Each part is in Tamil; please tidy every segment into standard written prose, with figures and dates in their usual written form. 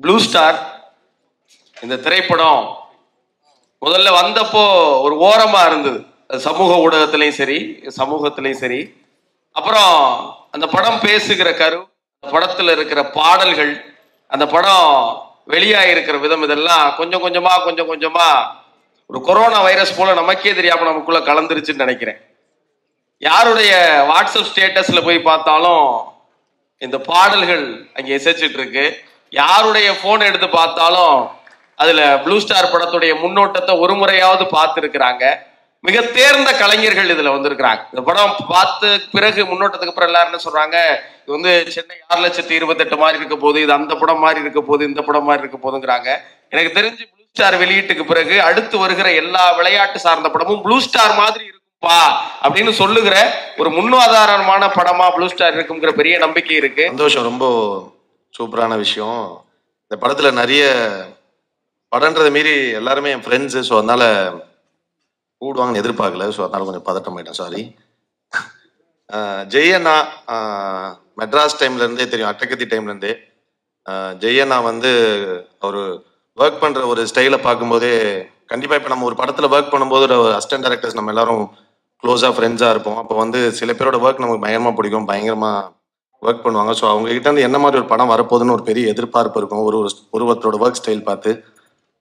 ப்ளூ ஸ்டார் இந்த திரைப்படம் முதல்ல வந்தப்போ ஒரு ஓரமா இருந்தது, சமூக ஊடகத்திலையும் சரி சமூகத்திலையும் சரி. அப்புறம் அந்த படம் பேசுகிற கரு, படத்துல இருக்கிற பாடல்கள், அந்த படம் வெளியாகிருக்கிற விதம், இதெல்லாம் கொஞ்சம் கொஞ்சமா ஒரு கொரோனா வைரஸ் போல நமக்கே தெரியாம நமக்குள்ள கலந்துருச்சுன்னு நினைக்கிறேன். யாருடைய வாட்ஸ்அப் ஸ்டேட்டஸ்ல போய் பார்த்தாலும் இந்த பாடல்கள் அங்கே எசைச்சிட்டு இருக்கு. யாருடைய போன் எடுத்து பார்த்தாலும் அதுல ப்ளூ ஸ்டார் படத்துடைய முன்னோட்டத்தை ஒரு முறையாவது பார்த்துருக்கிறாங்க. மிக தேர்ந்த கலைஞர்கள் இதுல வந்திருக்கிறாங்க. இந்த படம் பார்த்து பிறகு முன்னோட்டத்துக்கு அப்புறம் எல்லாரும் என்ன சொல்றாங்க, இது வந்து சென்னை 6,28,000 மாதிரி இருக்க போது, இது அந்த படம் மாதிரி இருக்க போது, இந்த படம் மாதிரி இருக்க போதுங்கிறாங்க. எனக்கு தெரிஞ்சு ப்ளூ ஸ்டார் வெளியீட்டுக்கு பிறகு அடுத்து வருகிற எல்லா விளையாட்டு சார்ந்த படமும் ப்ளூ ஸ்டார் மாதிரி இருக்குப்பா அப்படின்னு சொல்லுகிற ஒரு முன்னுதாரணமான படமா ப்ளூ ஸ்டார் இருக்குங்கிற பெரிய நம்பிக்கை இருக்கு. சந்தோஷம். ரொம்ப சூப்பரான விஷயம். இந்த படத்துல நிறைய படம்ன்றதை மீறி எல்லாருமே என் ஃப்ரெண்ட்ஸு. ஸோ அதனால கூடுவாங்கன்னு எதிர்பார்க்கல. ஸோ அதனால கொஞ்சம் பதட்டம் ஆயிட்டேன், சாரி. ஜெயண்ணா மெட்ராஸ் டைம்லேருந்தே தெரியும், அட்டகத்தி டைம்லேருந்தே. ஜெயண்ணா வந்து அவர் ஒர்க் பண்ணுற ஒரு ஸ்டைலை பார்க்கும்போதே, கண்டிப்பாக இப்போ நம்ம ஒரு படத்தில் ஒர்க் பண்ணும்போது ஒரு அசிஸ்டன்ட் டைரக்டர்ஸ் நம்ம எல்லாரும் க்ளோஸாக ஃப்ரெண்ட்ஸாக இருப்போம். அப்போ வந்து சில பேரோட ஒர்க் நமக்கு பயங்கரமாக பிடிக்கும், பயங்கரமாக ஒர்க் பண்ணுவாங்க. ஸோ அவங்ககிட்ட இருந்து என்ன மாதிரி ஒரு படம் வரப்போகுதுன்னு ஒரு பெரிய எதிர்பார்ப்பு இருக்கும் ஒருத்தரோட ஒர்க் ஸ்டைல் பார்த்து.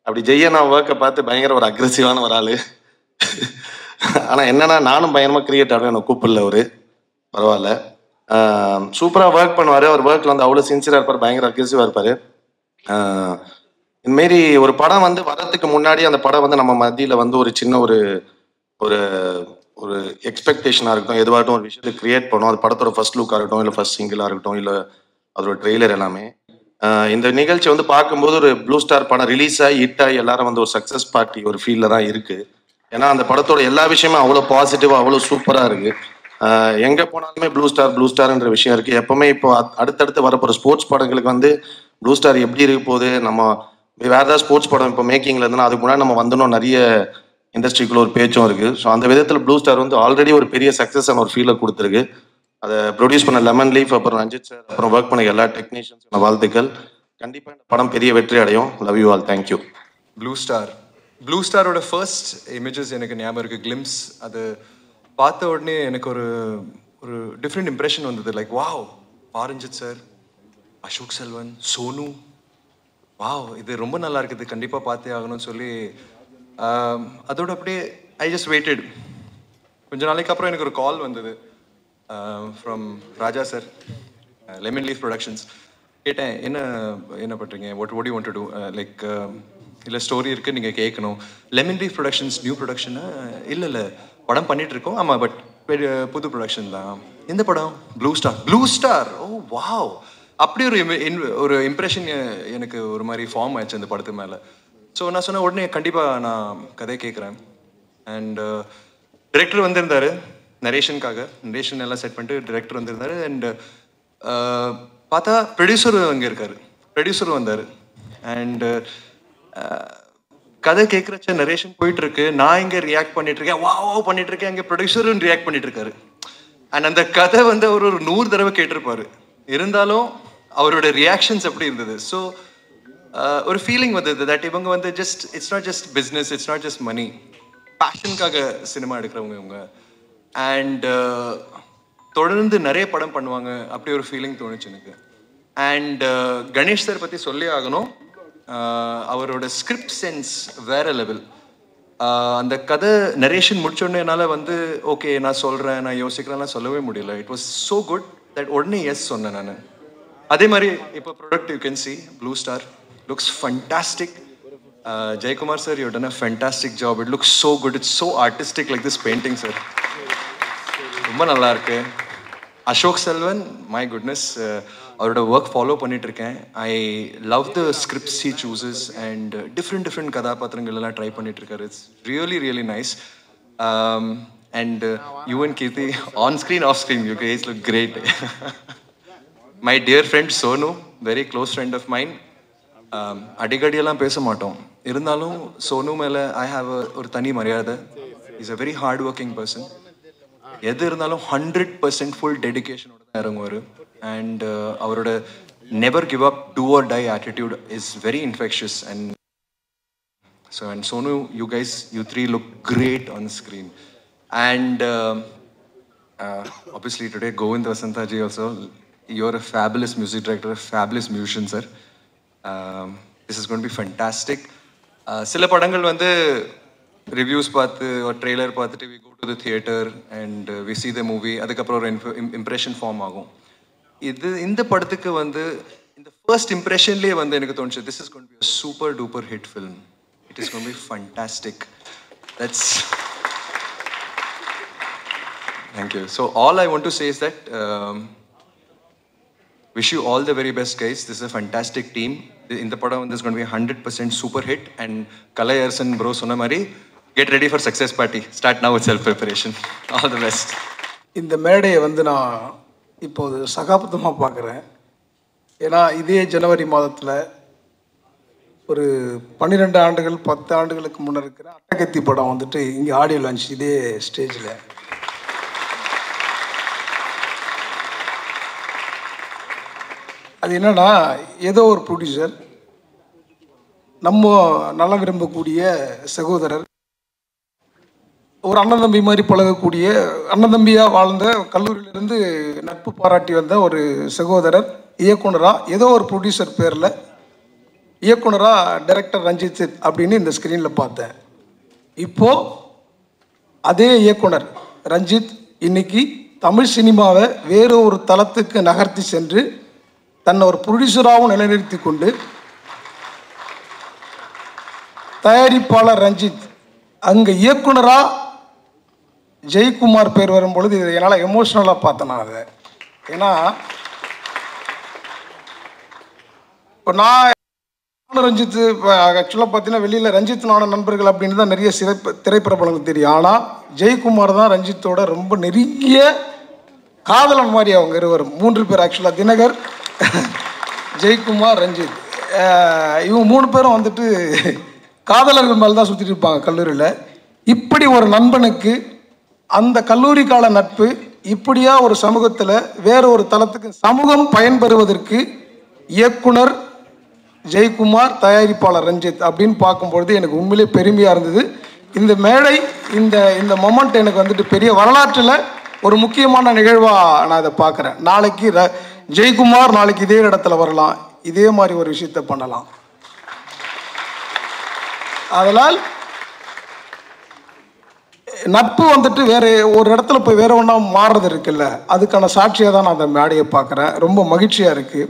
அப்படி ஜெயண்ணா ஒர்க்கை பார்த்து பயங்கர ஒரு அக்ரெசிவான ஒரு ஆள். ஆனால் என்னன்னா, நானும் பயங்கரமாக கிரியேட் ஆடுவேன், எனக்கு கூப்பிடல அவரு, பரவாயில்ல. சூப்பராக ஒர்க் பண்ணுவார். அவர் ஒர்க்கில் வந்து அவ்வளோ சின்சியராக இருப்பார், பயங்கர அக்ரெசிவாக இருப்பார். இதுமாரி ஒரு படம் வந்து வரதுக்கு முன்னாடி அந்த படம் வந்து நம்ம மத்தியில் வந்து ஒரு சின்ன ஒரு ஒரு ஒரு எக்ஸ்பெக்டேஷனாக இருக்கட்டும், எதுவாகட்டும் ஒரு விஷயத்தை கிரியேட் பண்ணும். அது படத்தோட ஃபர்ஸ்ட் லுக்காக இருக்கட்டும், இல்லை ஃபர்ஸ்ட் சிங்கிளாக இருக்கட்டும், இல்லை அதோட ட்ரெய்லர் எல்லாமே. இந்த நிகழ்ச்சி வந்து பார்க்கும்போது ஒரு ப்ளூ ஸ்டார் படம் ரிலீஸ் ஆகி ஹிட் ஆகி எல்லாரும் வந்து ஒரு சக்ஸஸ் பார்ட்டி ஒரு ஃபீலில் தான் இருக்குது. ஏன்னா அந்த படத்தோட எல்லா விஷயமும் அவ்வளோ பாசிட்டிவாக அவ்வளோ சூப்பராக இருக்குது. எங்கே போனாலுமே ப்ளூ ஸ்டார்ன்ற விஷயம் இருக்குது. எப்போவுமே இப்போ அடுத்தடுத்து வரப்போகிற ஸ்போர்ட்ஸ் படங்களுக்கு வந்து ப்ளூ ஸ்டார் எப்படி இருக்க போகுது, நம்ம வேறு ஏதாவது ஸ்போர்ட்ஸ் படம் இப்போ மேக்கிங்கில் இருந்தோன்னா அதுக்கு முன்னாடி நம்ம வந்தோம், நிறைய இண்டஸ்ட்ரிக்குள்ள ஒரு பேச்சும் இருக்குது. ஸோ அந்த விதத்தில் ப்ளூ ஸ்டார் வந்து ஆல்ரெடி ஒரு பெரிய சக்ஸஸான ஒரு ஃபீலை கொடுத்துருக்கு. அதை ப்ரொடியூஸ் பண்ண லெமன் லீஃப், அப்புறம் ரஞ்சித் சார், அப்புறம் ஒர்க் பண்ண எல்லா டெக்னீஷியன்ஸ் வாழ்த்துக்கள். கண்டிப்பாக இந்த படம் பெரிய வெற்றி அடையும். Love you all, thank you. Blue ஸ்டாரோட ஃபர்ஸ்ட் இமேஜஸ் எனக்கு ஞாபகம் இருக்குது, கிளிம்ஸ். அது பார்த்த உடனே எனக்கு ஒரு ஒரு டிஃப்ரெண்ட் இம்ப்ரெஷன் வந்தது. Like wow, Ranjith sir, Ashok Selvan, Sonu, wow இது ரொம்ப நல்லா இருக்குது, கண்டிப்பாக பார்த்தே ஆகணும்னு சொல்லி அதோட அப்படியே ஐ ஜஸ்ட் வெயிட்டட். கொஞ்ச நாளைக்கு அப்புறம் எனக்கு ஒரு கால் வந்தது from Raja sir, lemon leaf productions. கேட்டேன், என்ன பண்ணுறீங்க, what you want to do, like இல்லை ஸ்டோரி இருக்குது நீங்கள் கேட்கணும். லெமன் லீஃப் ப்ரொடக்ஷன்ஸ் நியூ ப்ரொடக்ஷனா? இல்லை படம் பண்ணிகிட்டு இருக்கோம். ஆமாம், பட் புது ப்ரொடக்ஷன் தான். எந்த படம்? Blue star. ஓ வாவ், அப்படி ஒரு இம்ப்ரெஷன் எனக்கு ஒரு மாதிரி ஃபார்ம் ஆயிடுச்சு அந்த படத்து மேலே. ஸோ நான் சொன்ன உடனே கண்டிப்பாக நான் கதை கேட்குறேன். அண்ட் டிரெக்டர் வந்திருந்தார் நரேஷன் எல்லாம் செட் பண்ணிட்டு டிரெக்டர் வந்திருந்தார். அண்ட் பார்த்தா ப்ரொடியூசரும் அங்கே இருக்கார், ப்ரொடியூசரும் வந்தார். அண்டு கதை கேட்குறச்ச நரேஷன் போயிட்டு இருக்கு, நான் இங்கே ரியாக்ட் பண்ணிட்டு இருக்கேன், வா பண்ணிட்டு இருக்கேன், அங்கே ப்ரொடியூசரும் ரியாக்ட் பண்ணிட்டு இருக்காரு. அண்ட் அந்த கதை வந்து அவர் ஒரு 100 தடவை கேட்டிருப்பாரு, இருந்தாலும் அவரோட ரியாக்ஷன்ஸ் எப்படி இருந்தது. ஸோ ஒரு ஃபீலிங் வந்தது தட் இவங்க வந்து just it's not just business, it's not just money, பேஷனுக்காக சினிமா எடுக்கிறவங்க இவங்க. அண்ட் தொடர்ந்து நிறைய படம் பண்ணுவாங்க, அப்படி ஒரு ஃபீலிங் தோணுச்சு எனக்கு. அண்ட் கணேஷ் சார் பற்றி சொல்லி ஆகணும். அவரோட ஸ்கிரிப்ட் சென்ஸ் வேற லெவல். அந்த கதை நரேஷன் முடிச்சோடனே என்னால் வந்து ஓகே நான் சொல்கிறேன், நான் யோசிக்கிறேன்லாம் சொல்லவே முடியல. It was so good that உடனே எஸ் சொன்னேன் நான். அதே மாதிரி இப்போ product you can see, blue star looks fantastic. Jayakumar sir, you done a fantastic job. It looks so good, it's so artistic like this painting sir, ரொம்ப நல்லா இருக்கு. அசோக் செல்வன், மை குட்னஸ், அவரோட ஒர்க் ஃபாலோ பண்ணிட்டு இருக்கேன். I love the scripts he சூசஸ் and different கதாபாத்திரங்கள் எல்லாம் ட்ரை பண்ணிட்டு இருக்காரு. It's really nice. And you and Keerthi, on screen off screen you guys look great. My dear friend Sonu, very close friend of mind. அடிக்கடியெல்லாம் பேச மாட்டோம், இருந்தாலும் சோனு மேலே ஐ ஹாவ் ஒரு தனி மரியாதை. Is a very hard working person. எது இருந்தாலும் 100% ஃபுல் டெடிக்கேஷனோட தான் இறங்குவார். அண்ட் அவரோட never give up, do or die attitude is very infectious. And Sonu, you three look great on screen. And obviously today Govind Vasantha ji also, you're a fabulous music director, a fabulous musician, sir. This is going to be fantastic. சில படங்கள் வந்து ரிவ்யூஸ் பார்த்து ஒரு ட்ரெய்லர் பார்த்துட்டு we go to the theater and we see the movie, அதுக்கப்புறம் ஒரு இம்ப்ரெஷன் ஃபார்ம் ஆகும். இந்த படத்துக்கு வந்து இந்த ஃபர்ஸ்ட் இம்ப்ரெஷன்லேயே வந்து எனக்கு தோணுச்சு this is going to be a super duper hit film. It is going to be fantastic. That's thank you. So all I want to say is that wish you all the very best, guys. This is a fantastic team. In the padam, this is going to be 100% super hit. And Kalai Arsan bro sonna mari, get ready for success party. Start now with self preparation. All the best. இந்த மேடையை வந்து நான் இப்போது சகாப்தமாக பார்க்குறேன். ஏன்னா இதே ஜனவரி மாதத்தில் ஒரு 12 ஆண்டுகள் 10 ஆண்டுகளுக்கு முன்னே இருக்கிற அட்டகத்தி படம் வந்துட்டு இங்கே ஆடியோ லான்ச் இதே ஸ்டேஜில். அது என்னன்னா, ஏதோ ஒரு ப்ரொடியூசர் நம்ம நல்லா விரும்பக்கூடிய சகோதரர், ஒரு அண்ணன் தம்பி மாதிரி பழகக்கூடிய அண்ணன் தம்பியாக வாழ்ந்த கல்லூரியிலிருந்து நட்பு பாராட்டி வந்த ஒரு சகோதரர் இயக்குனராக ஏதோ ஒரு ப்ரொடியூசர் பேரில் இயக்குனராக டைரக்டர் ரஞ்சித் அப்படின்னு இந்த ஸ்க்ரீனில் பார்த்தேன். இப்போது அதே இயக்குனர் ரஞ்சித் இன்னைக்கு தமிழ் சினிமாவை வேறு ஒரு தளத்துக்கு நகர்த்தி சென்று தன்னை ஒரு ப்ரொடியூசராகவும் நிலைநிறுத்தி கொண்டு தயாரிப்பாளர் ரஞ்சித் அங்கே இயக்குனராக ஜெயக்குமார் பேர் வரும்பொழுது இதை என்னால் எமோஷ்னலாக பார்த்தேன் நான் அதை. ஏன்னா இப்போ நான் ரஞ்சித் ஆக்சுவலாக பார்த்தீங்கன்னா வெளியில் ரஞ்சித் நானும் நண்பர்கள் அப்படின்னு தான் நிறைய திரைப்பிரபலங்கள் தெரியும். ஆனால் ஜெயக்குமார் தான் ரஞ்சித்தோட ரொம்ப நெருங்கிய காதலன் மாதிரி அவங்க இருவரும் 3 பேர். ஆக்சுவலாக தினகர், ஜெயக்குமார், ரஞ்சித், இவங்க 3 பேரும் வந்துட்டு காதலர்கள் மேலே தான் சுற்றிட்டு இருப்பாங்க கல்லூரியில். இப்படி ஒரு நண்பனுக்கு அந்த கல்லூரி கால நட்பு இப்படியா ஒரு சமூகத்தில் வேற ஒரு தளத்துக்கு சமூகம் பயன்பெறுவதற்கு இயக்குனர் ஜெயக்குமார், தயாரிப்பாளர் ரஞ்சித் அப்படின்னு பார்க்கும்பொழுது எனக்கு உண்மையிலே பெருமையாக இருந்தது. இந்த மேடை இந்த மொமெண்ட் எனக்கு வந்துட்டு பெரிய வரலாற்றில் ஒரு முக்கியமான நிகழ்வாக நான் இதை பார்க்குறேன். நாளைக்கு ஜெயக்குமார் நாளைக்கு இதே இடத்துல வரலாம், இதே மாதிரி ஒரு விஷயத்தை பண்ணலாம். அதனால் நட்பு வந்துட்டு வேற ஒரு இடத்துல போய் வேற ஒன்றா மாறுறது இருக்குல்ல, அதுக்கான சாட்சியாக தான் நான் அந்த மேடையை பார்க்குறேன். ரொம்ப மகிழ்ச்சியாக இருக்குது.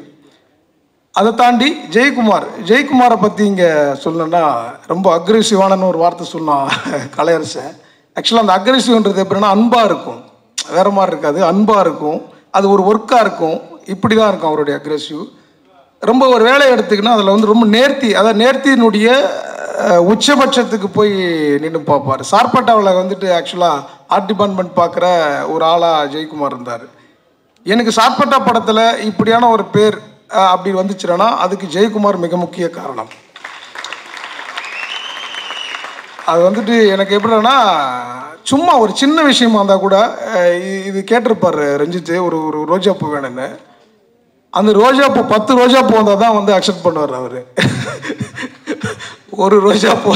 அதை தாண்டி ஜெயக்குமாரை பற்றி இங்கே சொல்லணுன்னா ரொம்ப அக்ரெசிவானு ஒரு வார்த்தை சொன்னான் கலையரசன். ஆக்சுவலாக அந்த அக்ரெசிவ்ன்றது எப்படின்னா அன்பாக இருக்கும், வேற மாதிரி இருக்காது, அன்பாக இருக்கும், அது ஒரு ஒர்க்காக இருக்கும். இப்படி தான் இருக்கும் அவருடைய அக்ரெசிவ். ரொம்ப ஒரு வேலையை எடுத்துக்கினா அதில் வந்து ரொம்ப நேர்த்தி, அதாவது நேர்த்தியினுடைய உச்சபட்சத்துக்கு போய் நின்று பார்ப்பார். சார்பட்டாவில் வந்துட்டு ஆக்சுவலாக ஆர்ட் டிபார்ட்மெண்ட் பார்க்குற ஒரு ஆளாக ஜெயக்குமார் இருந்தார். எனக்கு சார்பட்டா படத்தில் இப்படியான ஒரு பேர் அப்படி வந்துச்சுன்னா அதுக்கு ஜெயக்குமார் மிக முக்கிய காரணம். அது வந்துட்டு எனக்கு எப்படின்னா சும்மா ஒரு சின்ன விஷயமா இருந்தால் கூட இது கேட்டிருப்பார் ரஞ்சித், ஒரு ரோஜாப்பூ வேணும்னு. அந்த ரோஜாப்பூ 10 ரோஜாப்பூ வந்தால் தான் வந்து அக்செப்ட் பண்ணுவார் அவர். ஒரு ரோஜாப்பூ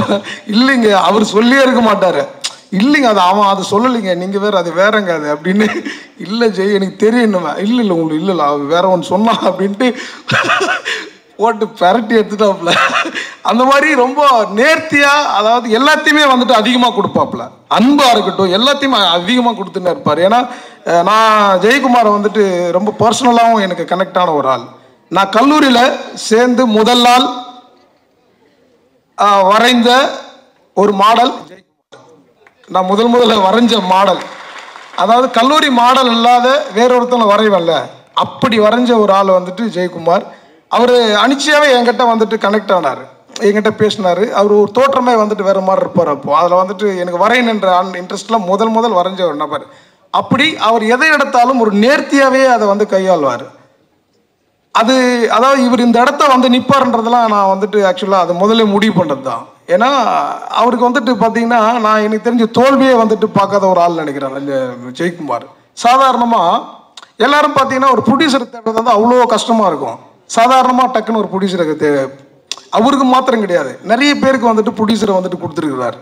இல்லைங்க அவர் சொல்லியே இருக்க மாட்டார். இல்லைங்க அது அவன் அது சொல்லலைங்க, நீங்கள் வேறு அது வேறங்க அது அப்படின்னு. இல்லை ஜெய் எனக்கு தெரியும், இல்லை உங்களுக்கு இல்லை அவன் வேற ஒன்று சொன்னான் அப்படின்ட்டு போட்டு பெரட்டி எடுத்துட்டாப்புல. அந்த மாதிரி ரொம்ப நேர்த்தியாக, அதாவது எல்லாத்தையுமே வந்துட்டு அதிகமாக கொடுப்பாப்புல. அன்பாக இருக்கட்டும் எல்லாத்தையுமே அதிகமாக கொடுத்துன்னு இருப்பார். ஏன்னா நான் ஜெயக்குமாரை வந்துட்டு ரொம்ப பர்சனலாகவும் எனக்கு கனெக்ட் ஆன ஒரு ஆள். நான் கல்லூரியில் சேர்ந்து முதல் நாள் வரைந்த ஒரு மாடல் ஜெயக்குமார். நான் முதல்ல வரைஞ்ச மாடல், அதாவது கல்லூரி மாடல் இல்லாத வேறொருத்தனை வரைவல்ல, அப்படி வரைஞ்ச ஒரு ஆள் வந்துட்டு ஜெயக்குமார். அவர் அனிச்சையாகவே என்கிட்ட வந்துட்டு கனெக்ட் ஆனார், என்கிட்ட பேசினார். அவர் ஒரு தோற்றமே வந்துட்டு வேறு மாதிரி இருப்பார். அப்போது அதில் வந்துட்டு எனக்கு வரையணுன்ற இன்ட்ரெஸ்ட்லாம் முதல் வரைஞ்ச ஒரு நபர். அப்படி அவர் எதை எடுத்தாலும் ஒரு நேர்த்தியாகவே அதை வந்து கையாள்வார். அதாவது இவர் இந்த இடத்த வந்து நிற்பார்ன்றதெல்லாம் நான் வந்துட்டு ஆக்சுவலாக அதை முதல்ல முடிவு பண்ணுறது தான். ஏன்னா அவருக்கு வந்துட்டு பார்த்தீங்கன்னா நான் எனக்கு தெரிஞ்ச தோல்வியே வந்துட்டு பார்க்காத ஒரு ஆள் நினைக்கிறேன் ஜெயக்குமார். சாதாரணமாக எல்லாரும் பார்த்தீங்கன்னா ஒரு ப்ரொடியூசர் தேடுறது வந்து அவ்வளோ கஷ்டமாக இருக்கும். சாதாரணமாக டக்குன்னு ஒரு ப்ரொடியூசருக்கு அவருக்கு மாத்திரம் கிடையாது, நிறைய பேருக்கு வந்துட்டு ப்ரொடியூசரை வந்துட்டு கொடுத்துருக்கிறார்.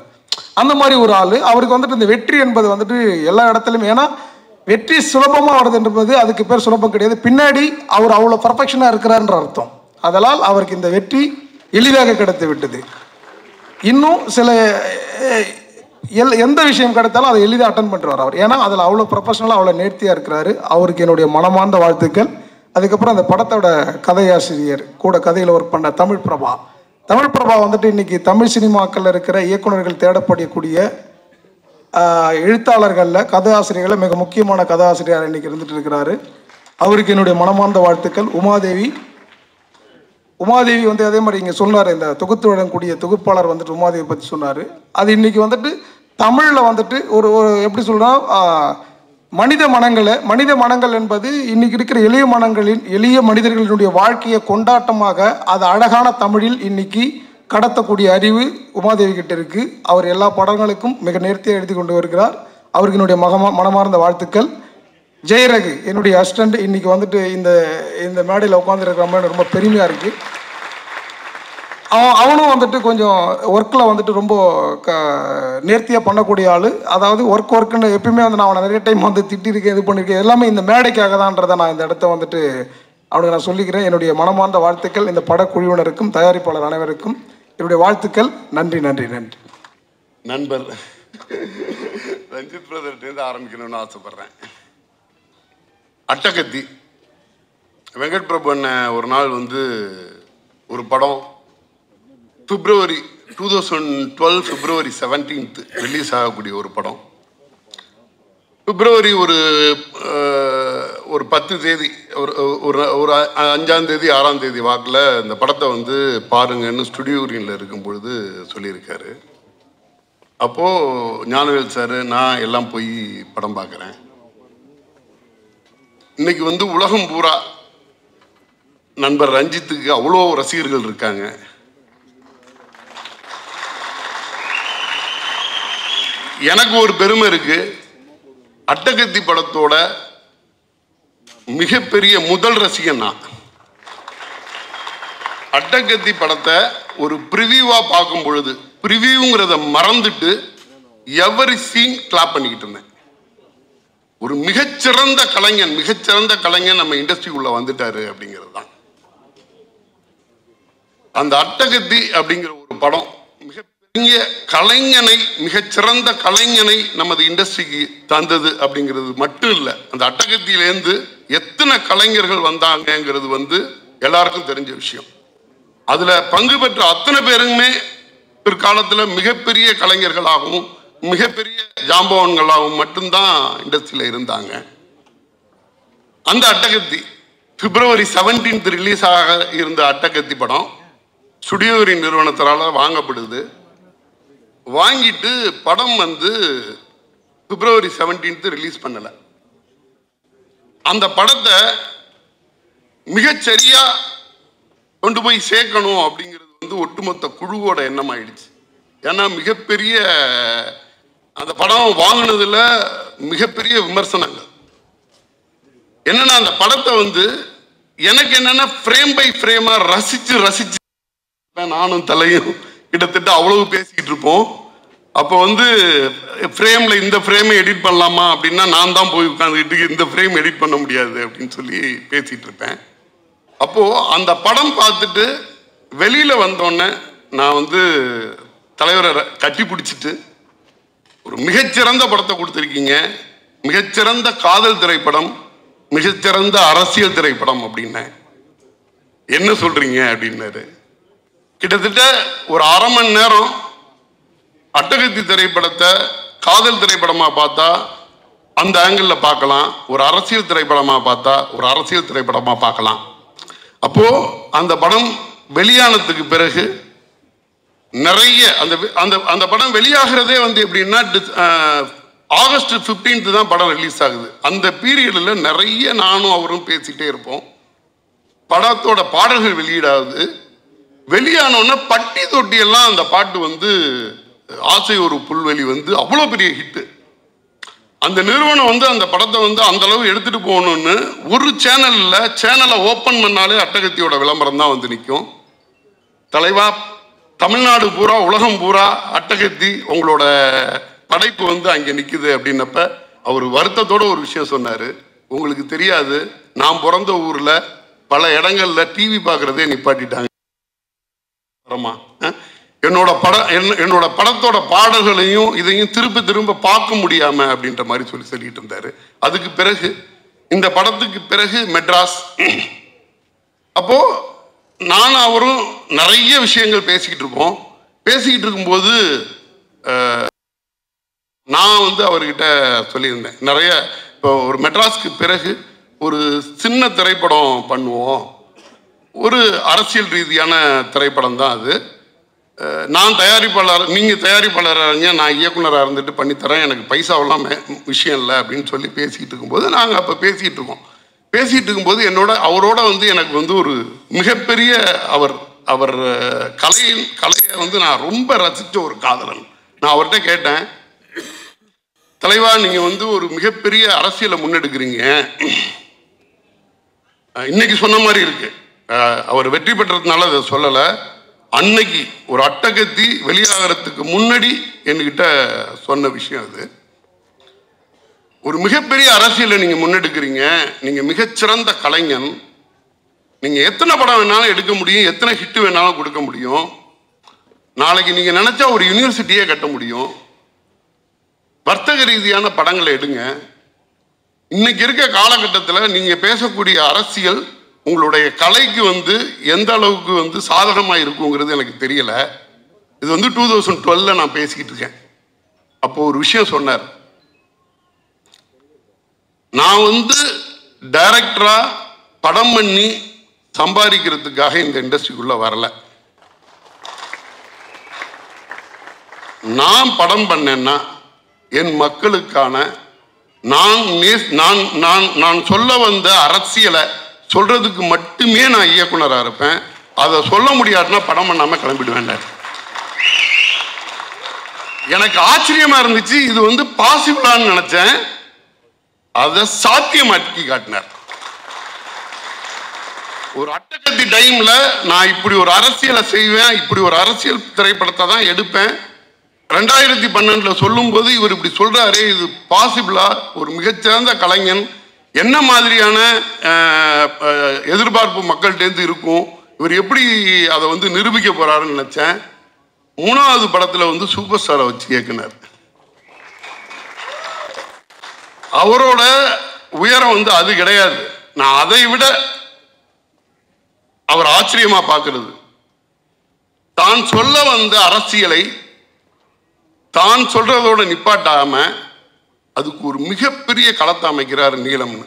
அந்த மாதிரி ஒரு ஆள். அவருக்கு வந்துட்டு இந்த வெற்றி என்பது வந்துட்டு எல்லா இடத்துலையும், ஏன்னா வெற்றி சுலபமாக வருது என்பது அதுக்கு பேர் சுலபம் கிடையாது, பின்னாடி அவர் அவ்வளோ பர்ஃபெக்ஷனாக இருக்கிறார்ன்ற அர்த்தம். அதனால் அவருக்கு இந்த வெற்றி எளிதாக கிடைத்து விட்டது. இன்னும் சில எந்த விஷயம் கிடைத்தாலும் அதை எளிதாக அட்டன் பண்ணுறார் அவர், ஏன்னா அதில் அவ்வளோ ப்ரொஃபஷனலாக அவ்வளோ நேர்த்தியாக இருக்கிறாரு. அவருக்கு என்னுடைய மனமார்ந்த வாழ்த்துக்கள். அதுக்கப்புறம் அந்த படத்தோட கதையாசிரியர் கூட கதையில் ஒர்க் பண்ண தமிழ் பிரபா வந்துட்டு இன்னைக்கு தமிழ் சினிமாக்களில் இருக்கிற இயக்குநர்கள் தேடப்படக்கூடிய எழுத்தாளர்களில் கதையாசிரியர்களில் மிக முக்கியமான கதையாசிரியர் இன்னைக்கு இருந்துட்டு இருக்கிறாரு. அவருக்கு என்னுடைய மனமார்ந்த வாழ்த்துக்கள். உமாதேவி வந்து அதே மாதிரி இங்கே சொன்னார், இந்த தொகுத்து வழங்கக்கூடிய தொகுப்பாளர் வந்துட்டு உமாதேவி பற்றி சொன்னார். அது இன்னைக்கு வந்துட்டு தமிழில் வந்துட்டு ஒரு எப்படி சொல்கிறோம், மனித மனங்கள் என்பது இன்னைக்கு இருக்கிற எளிய மனிதர்களினுடைய வாழ்க்கையை கொண்டாட்டமாக அது அழகான தமிழில் இன்னைக்கு கடத்தக்கூடிய அறிவு உமாதேவி கிட்ட இருக்கு. அவர் எல்லா படங்களுக்கும் மிக நேர்த்தியாக எழுதி கொண்டு வருகிறார். அவருக்கு என்னுடைய மனமார்ந்த வாழ்த்துக்கள். ஜெயரகு என்னுடைய அசிஸ்டண்ட் இன்னைக்கு வந்துட்டு இந்த மேடையில் உட்காந்துருக்கிற மாதிரி ரொம்ப பெருமையாக இருக்கு. அவனும் வந்துட்டு கொஞ்சம் ஒர்க்கில் வந்துட்டு ரொம்ப நேர்த்தியாக பண்ணக்கூடிய ஆள். அதாவது ஒர்க்குன்னு எப்பயுமே வந்து நான் அவனை நிறைய டைம் வந்து திட்டிருக்கேன், இது பண்ணியிருக்கேன், எல்லாமே இந்த மேடைக்காக தான்றதை நான் இந்த இடத்த வந்துட்டு அவனுக்கு நான் சொல்லிக்கிறேன். என்னுடைய மனமார்ந்த வாழ்த்துக்கள் இந்த படக்குழுவினருக்கும் தயாரிப்பாளர் அனைவருக்கும் என்னுடைய வாழ்த்துக்கள். நன்றி நன்றி நன்றி. நண்பர் ரஞ்சித் பிரதர்கிட்டேருந்து ஆரம்பிக்கணும்னு ஆசைப்பட்றேன். அட்டகத்தி வெங்கட் பிரபு அண்ணன் ஒரு நாள் வந்து ஒரு படம் February 2012 February 17th ரிலீஸ் ஆகக்கூடிய ஒரு படம். பிப்ரவரி ஒரு 10 தேதி ஒரு 5ஆம் தேதி 6ஆம் தேதி வாக்கில் இந்த படத்தை வந்து பாருங்கன்னு ஸ்டுடியோரியில் இருக்கும் பொழுது சொல்லியிருக்காரு. அப்போது ஞானவேல் சார் நான் எல்லாம் போய் படம் பார்க்குறேன். இன்னைக்கு வந்து உலகம் பூரா நண்பர் ரஞ்சித்துக்கு அவ்வளோ ரசிகர்கள் இருக்காங்க. எனக்கு ஒரு பெருமை இருக்கு. அட்டகத்தி படத்தோட மிகப்பெரிய முதல் ரசிகன் நான். அட்டகத்தி படத்தை ஒரு ப்ரிவியூவா பார்க்கும் பொழுது ப்ரிவியூங்கிறத மறந்துட்டு எவரி சீன் கிளாப் பண்ணிக்கிட்டு இருந்தேன். ஒரு மிகச்சிறந்த கலைஞன் நம்ம இண்டஸ்ட்ரிக்குள்ள வந்துட்டாரு அப்படிங்கிறது தான். அந்த அட்டகத்தி அப்படிங்கிற ஒரு படம் மிகப்பெரிய மிகச்சிறந்த கலைஞனை நமது இண்டஸ்ட்ரிக்கு தந்தது அப்படிங்கிறது மட்டும் இல்லை, அந்த அட்டகத்தியிலேருந்து எத்தனை கலைஞர்கள் வந்தாங்கிறது வந்து எல்லாருக்கும் தெரிஞ்ச விஷயம். அதுல பங்கு பெற்ற அத்தனை பேருமே பிற்காலத்தில் மிகப்பெரிய கலைஞர்களாகவும் மிகப்பெரிய ஜாம்பவான்களாகவும் மட்டும்தான் இண்டஸ்ட்ரியில இருந்தாங்க. அந்த அட்டகத்தி February 17th ரிலீஸ் ஆக இருந்த அட்டகத்தி படம் ஸ்டுடியோரி நிறுவனத்தால வாங்கப்படுது. வாங்கிட்டு படம் வந்து February 17th ரிலீஸ் பண்ணல. அந்த படத்தை மிகச்சரியா கொண்டு போய் சேர்க்கணும் அப்படிங்கிறது வந்து ஒட்டுமொத்த குழுவோட எண்ணம் ஆயிடுச்சு. ஏன்னா மிகப்பெரிய அந்த படம் வாங்கினதுல மிகப்பெரிய விமர்சனங்கள் என்னன்னா, அந்த படத்தை வந்து எனக்கு என்னன்னா ஃப்ரேம் பை ஃப்ரேமா ரசிச்சு நானும் தலையும் கிட்டத்தட்ட அவ்வளவு பேசிக்கிட்டு இருப்போம். அப்போ வந்து ஃப்ரேம்ல இந்த ஃப்ரேமை எடிட் பண்ணலாமா அப்படின்னா நான் தான் போய் உட்காந்துக்கிட்டு இந்த ஃப்ரேம் எடிட் பண்ண முடியாது அப்படின்னு சொல்லி பேசிட்டு இருப்பேன். அப்போ அந்த படம் பார்த்துட்டு வெளியில வந்தோடனே நான் வந்து தலைவரை கட்டி பிடிச்சிட்டு ஒரு மிகச்சிறந்த படத்தை கொடுத்துருக்கீங்க, மிகச்சிறந்த காதல் திரைப்படம், மிகச்சிறந்த அரசியல் திரைப்படம் அப்படின்னேன். என்ன சொல்றீங்க அப்படின்னாரு. கிட்டத்தட்ட ஒரு 1/2 மணி நேரம் அட்டகத்தி திரைப்படத்தை காதல் திரைப்படமா பார்த்தா அந்த ஆங்கிள் பார்க்கலாம், ஒரு அரசியல் திரைப்படமா பார்த்தா ஒரு அரசியல் திரைப்படமா பார்க்கலாம். அப்போ அந்த படம் வெளியானதுக்கு பிறகு நிறைய அந்த படம் வெளியாகிறதே வந்து எப்படின்னா August 15th தான் படம் ரிலீஸ் ஆகுது. அந்த பீரியட்ல நிறைய நானும் அவரும் பேசிட்டே இருப்போம். படத்தோட பாடல்கள் வெளியிடாது. வெளியானோன்னா பட்டி தொட்டி எல்லாம் அந்த பாட்டு வந்து ஆசை ஒரு புல்வெளி வந்து அவ்வளோ பெரிய ஹிட்டு. அந்த நிறுவனம் வந்து அந்த படத்தை வந்து அந்த அளவு எடுத்துட்டு போகணும்னு ஒரு சேனலை ஓப்பன் பண்ணாலே அட்டகத்தியோட விளம்பரம் தான் வந்து நிற்கும். தலைவா, தமிழ்நாடு பூரா உலகம் பூரா அட்டகத்தி உங்களோட படைப்பு வந்து அங்கே நிற்குது அப்படின்னப்ப அவர் வருத்தத்தோட ஒரு விஷயம் சொன்னார். உங்களுக்கு தெரியாது, நான் பிறந்த ஊரில் பல இடங்கள்ல டிவி பார்க்குறதே நிப்பாட்டிட்டாங்க. என்னோட படத்தோட பாடல்களையும் இதையும் திரும்ப பார்க்க முடியாம அப்படின்ற மாதிரி சொல்லிட்டு இருந்தாரு. அதுக்கு பிறகு இந்த படத்துக்கு பிறகு மெட்ராஸ். அப்போ நானும் அவரும் நிறைய விஷயங்கள் பேசிக்கிட்டு இருப்போம். பேசிக்கிட்டு இருக்கும்போது நான் வந்து அவர்கிட்ட சொல்லியிருந்தேன், நிறைய இப்போ ஒரு மெட்ராஸ்க்கு பிறகு ஒரு சின்ன திரைப்படம் பண்ணுவோம், ஒரு அரசியல் ரீதியான திரைப்படம் தான் அது. நான் தயாரிப்பாளர், நீங்கள் தயாரிப்பாளராக, நான் இயக்குனராக இருந்துட்டு பண்ணித்தரேன், எனக்கு பைசாவெல்லாம் விஷயம் இல்லை அப்படின்னு சொல்லி பேசிகிட்டு இருக்கும்போது நாங்கள் அப்போ பேசிகிட்டு இருக்கோம். பேசிகிட்டு இருக்கும்போது அவரோட வந்து எனக்கு வந்து ஒரு மிகப்பெரிய அவர் கலையை வந்து நான் ரொம்ப ரசித்த ஒரு காதலன். நான் அவர்கிட்ட கேட்டேன், தலைவா, நீங்கள் வந்து ஒரு மிகப்பெரிய அரசியலை முன்னெடுக்கிறீங்க, இன்னைக்கு சொன்ன மாதிரி இருக்கு, அவர் வெற்றி பெற்றதுனால அதை சொல்லலை, அன்னைக்கு ஒரு அட்டகத்தி வெளியாகிறதுக்கு முன்னாடி என்கிட்ட சொன்ன விஷயம் அது. ஒரு மிகப்பெரிய அரசியலை நீங்க முன்னெடுக்கிறீங்க, நீங்க மிகச்சிறந்த கலைஞன், நீங்க எத்தனை படம் வேணாலும் எடுக்க முடியும், எத்தனை ஹிட் வேணாலும் கொடுக்க முடியும், நாளைக்கு நீங்க நினைச்சா ஒரு யூனிவர்சிட்டியே கட்ட முடியும், வர்த்தக ரீதியான படங்களை எடுங்க. இன்னைக்கு இருக்க காலகட்டத்தில் நீங்க பேசக்கூடிய அரசியல் உங்களுடைய கலைக்கு வந்து எந்த அளவுக்கு வந்து சாதகமாக இருக்குங்கிறது எனக்கு தெரியல. இது வந்து 2012 நான் பேசிக்கிட்டு இருக்கேன். அப்போ ஒரு விஷயம் சொன்னார், நான் வந்து டைரக்டரா படம் பண்ணி சம்பாதிக்கிறதுக்காக இந்த இண்டஸ்ட்ரிக்குள்ள வரல. நான் படம் பண்ணேன்னா என் மக்களுக்கான நான் சொல்ல வந்த அரசியலை சொல்றதுக்கு மட்டுமே நான் இயக்குனராக இருப்பேன். அதை சொல்ல முடியாதுன்னா படம் பண்ணாம கிளம்பிடுவேன். எனக்கு ஆச்சரியமா இருந்துச்சு, இது வந்து பாசிபிளான்னு நினைச்சேன், அதை சாத்தியமாக்கி காட்டினார். ஒரு அட்டகத்தி டைம்ல நான் இப்படி ஒரு அரசியலை செய்வேன், இப்படி ஒரு அரசியல் திரைப்படத்தை தான் எடுப்பேன், 2012 சொல்லும் போது இவர் இப்படி சொல்றாரு, இது பாசிபிளா, ஒரு மிகச்சிறந்த கலைஞன், என்ன மாதிரியான எதிர்பார்ப்பு மக்கள்கிட்டேருந்து இருக்கும், இவர் எப்படி அதை வந்து நிரூபிக்க போறாருன்னு நினைச்சேன். 3வது படத்துல வந்து சூப்பர் ஸ்டாரை வச்சு இயக்குனர். அவரோட உயரம் வந்து அது கிடையாது. நான் அதை விட அவர் ஆச்சரியமா பார்க்கிறது, தான் சொல்ல வந்த அரசியலை தான் சொல்றதோட நிப்பாட்டாம அதுக்கு ஒரு மிகப்பெரிய களத்தை அமைக்கிறார் நீலம்னு.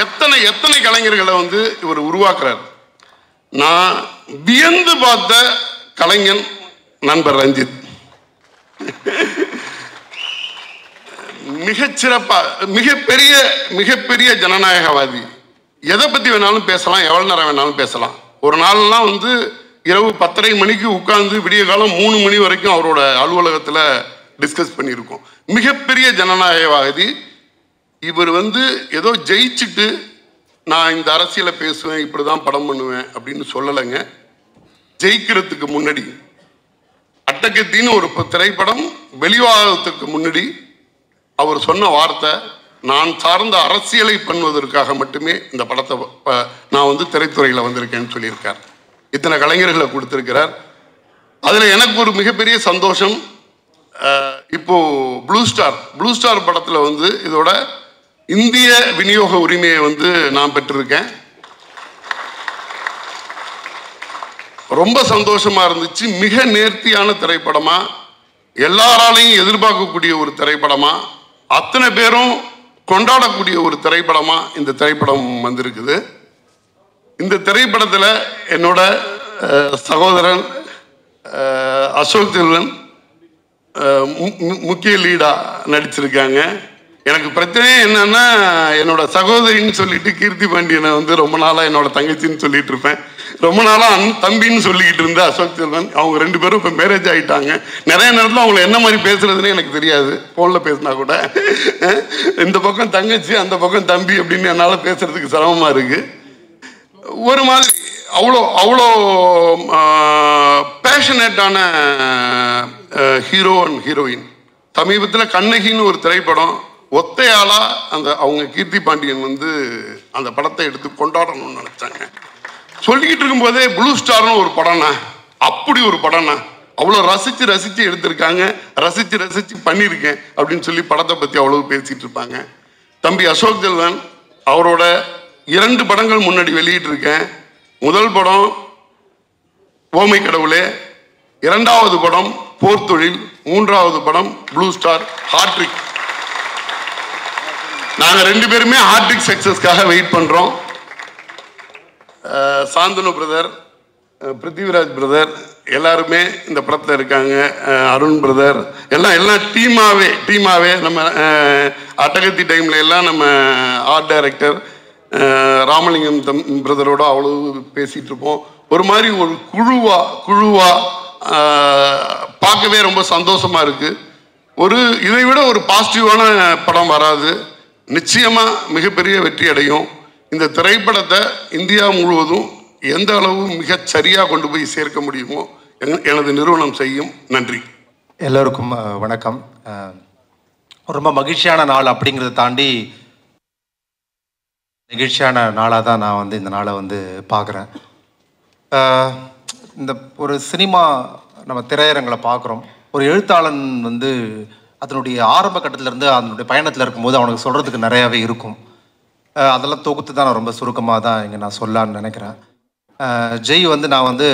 எத்தனை எத்தனை கலைஞர்களை வந்து இவர் உருவாக்குறார். நான் வியந்து பார்த்த கலைஞன் நண்பர் ரஞ்சித். மிகச்சிறப்பா, மிகப்பெரிய ஜனநாயகவாதி. எதை பத்தி வேணாலும் பேசலாம், எவ்வளவு நேரம் வேணாலும் பேசலாம். ஒரு நாள்லாம் வந்து இரவு 10:30 மணிக்கு உட்கார்ந்து விடிய காலம் 3 மணி வரைக்கும் அவரோட அலுவலகத்துல டிஸ்கஸ் பண்ணியிருக்கோம். மிகப்பெரிய ஜனநாயகவாதி. இவர் வந்து ஏதோ ஜெயிச்சுட்டு நான் இந்த அரசியலை பேசுவேன், இப்படிதான் படம் பண்ணுவேன் அப்படின்னு சொல்லலைங்க. ஜெயிக்கிறதுக்கு முன்னாடி, அட்டகத்தின்னு ஒரு திரைப்படம் வெளிவாகத்துக்கு முன்னாடி அவர் சொன்ன வார்த்தை, நான் சார்ந்த அரசியலை பண்ணுவதற்காக மட்டுமே இந்த படத்தை நான் வந்து திரைத்துறையில் வந்திருக்கேன்னு சொல்லியிருக்கார். இத்தனை கலைஞர்களை கொடுத்திருக்கிறார். அதுல எனக்கு ஒரு மிகப்பெரிய சந்தோஷம், இப்போ ப்ளூ ஸ்டார் படத்துல வந்து இதோட இந்திய விநியோக உரிமையை வந்து நான் பெற்றிருக்கேன். ரொம்ப சந்தோஷமா இருந்துச்சு. மிக நேர்த்தியான திரைப்படமா, எல்லாராலையும் எதிர்பார்க்கக்கூடிய ஒரு திரைப்படமா, அத்தனை பேரும் கொண்டாடக்கூடிய ஒரு திரைப்படமா இந்த திரைப்படம் வந்திருக்குது. இந்த திரைப்படத்தில் என்னோட சகோதரன் அசோக் தில்லன் முக்கிய லீடா நடிச்சிருக்காங்க. எனக்கு பிரச்சனையே என்னன்னா, என்னோட சகோதரின்னு சொல்லிட்டு கீர்த்தி பாண்டியனை வந்து ரொம்ப நாளாக என்னோட தங்கச்சின்னு சொல்லிட்டு இருப்பேன். ரொம்ப நாளாக தம்பின்னு சொல்லிக்கிட்டு இருந்த அசோக் செல்வன், அவங்க 2 பேரும் இப்போ மேரேஜ் ஆகிட்டாங்க. நிறைய நேரத்தில் அவங்கள என்ன மாதிரி பேசுறதுன்னு எனக்கு தெரியாது, ஃபோனில் பேசினா கூட. இந்த பக்கம் தங்கச்சி, அந்த பக்கம் தம்பி அப்படின்னு என்னால் பேசுறதுக்கு சிரமமாக இருக்கு. ஒரு மாதிரி அவ்வளோ அவ்வளோ பேஷனேட்டான ஹீரோ அண்ட் ஹீரோயின். சமீபத்தில் கண்ணகின்னு ஒரு திரைப்படம் ஒத்தையாளா அவங்க கீர்த்தி பாண்டியன் வந்து அந்த படத்தை எடுத்து கொண்டாடணும்னு நினைச்சாங்க. சொல்லிக்கிட்டு இருக்கும்போதே ப்ளூ ஸ்டார்னு ஒரு படம்னா, அப்படி ஒரு படம்னா, அவ்வளோ ரசிச்சு ரசிச்சு எடுத்திருக்காங்க, ரசிச்சு ரசிச்சு பண்ணியிருக்கேன் அப்படின்னு சொல்லி படத்தை பற்றி அவ்வளவு பேசிட்டு இருப்பாங்க. தம்பி அசோக் செல்வன் அவரோட 2 படங்கள் முன்னாடி வெளியிட்டிருக்கேன். முதல் படம் ஓமை கடவுளே, 2வது படம் போர் தொழில், 3வது படம் ப்ளூ ஸ்டார் ஹார்ட்ரிக். நாங்க 2 பேருமே ஹார்ட்ரிக் சக்சஸ்க்காக வெயிட் பண்றோம். சாந்தனு பிரதர், பிருத்திவிராஜ் பிரதர் எல்லாருமே இந்த படத்தில் இருக்காங்க. அருண் பிரதர் எல்லாம் டீமாவே நம்ம அட்டகத்தி டைம்ல எல்லாம் நம்ம ஆர்ட் டைரக்டர் ராமலிங்கம் பிரதரோட அவ்வளவு பேசிட்டு இருப்போம். ஒரு மாதிரி ஒரு குழுவா பார்க்கவே ரொம்ப சந்தோஷமா இருக்கு. இதை விட ஒரு பாசிட்டிவான படம் வராது. நிச்சயமா மிகப்பெரிய வெற்றி அடையும். இந்த திரைப்படத்தை இந்தியா முழுவதும் எந்த அளவு மிகச் சரியா கொண்டு போய் சேர்க்க முடியுமோ எனது நிறுவனம் செய்யும். நன்றி. எல்லோருக்கும் வணக்கம். ரொம்ப மகிழ்ச்சியான நாள் அப்படிங்கிறத தாண்டி நெகிழ்ச்சியான நாளாக தான் நான் வந்து இந்த நாளை வந்து பார்க்குறேன். இந்த ஒரு சினிமா நம்ம திரையரங்களை பார்க்குறோம். ஒரு எழுத்தாளன் வந்து அதனுடைய ஆரம்ப கட்டத்திலேருந்து அதனுடைய பயணத்தில் இருக்கும்போது அவனுக்கு சொல்கிறதுக்கு நிறையாவே இருக்கும். அதெல்லாம் தொகுத்து தான் நான் ரொம்ப சுருக்கமாக தான் இங்கே நான் சொல்லலான்னு நினைக்கிறேன். ஜெய் வந்து நான் வந்து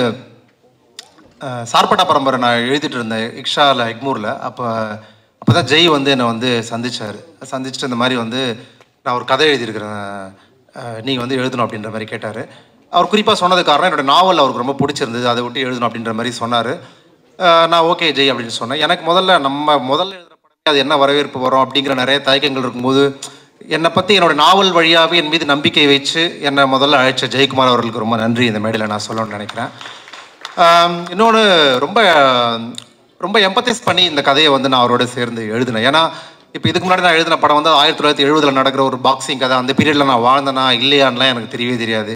சார்பட்டா பரம்பரை நான் எழுதிட்டு இருந்தேன் இக்ஷாவில் எக்மூரில். அப்போ தான் ஜெய் வந்து என்னை வந்து சந்திச்சுட்டு இந்த மாதிரி வந்து நான் ஒரு கதை எழுதியிருக்கிறேன், நீங்கள் வந்து எழுதணும் அப்படின்ற மாதிரி கேட்டார். அவர் குறிப்பாக சொன்னது காரணம் என்னோடய நாவல் அவருக்கு ரொம்ப பிடிச்சிருந்தது, அதை விட்டு எழுதணும் அப்படின்ற மாதிரி சொன்னார். நான் ஓகே ஜெய் அப்படின்னு சொன்னேன். எனக்கு முதல்ல எழுதுகிற படமே அது என்ன வரவேற்பு வரும் அப்படிங்கிற நிறைய தயக்கங்கள் இருக்கும்போது என்னை பற்றி என்னோடய நாவல் வழியாகவே என் மீது நம்பிக்கை வச்சு என்னை முதல்ல அழைச்ச ஜெயக்குமார் அவர்களுக்கு ரொம்ப நன்றி இந்த மேடையில் நான் சொல்லணும்னு நினைக்கிறேன். இன்னொன்று ரொம்ப ரொம்ப எம்பத்தைஸ் பண்ணி இந்த கதையை வந்து நான் அவரோட சேர்ந்து எழுதினேன். ஏன்னா இப்போ இதுக்கு முன்னாடி நான் எழுதின படம் வந்து 1970 நடக்கிற ஒரு பாக்ஸிங் கதை. அந்த பீரியடில் நான் வாழ்ந்தேனா இல்லையான்லாம் எனக்கு தெரியவே தெரியாது.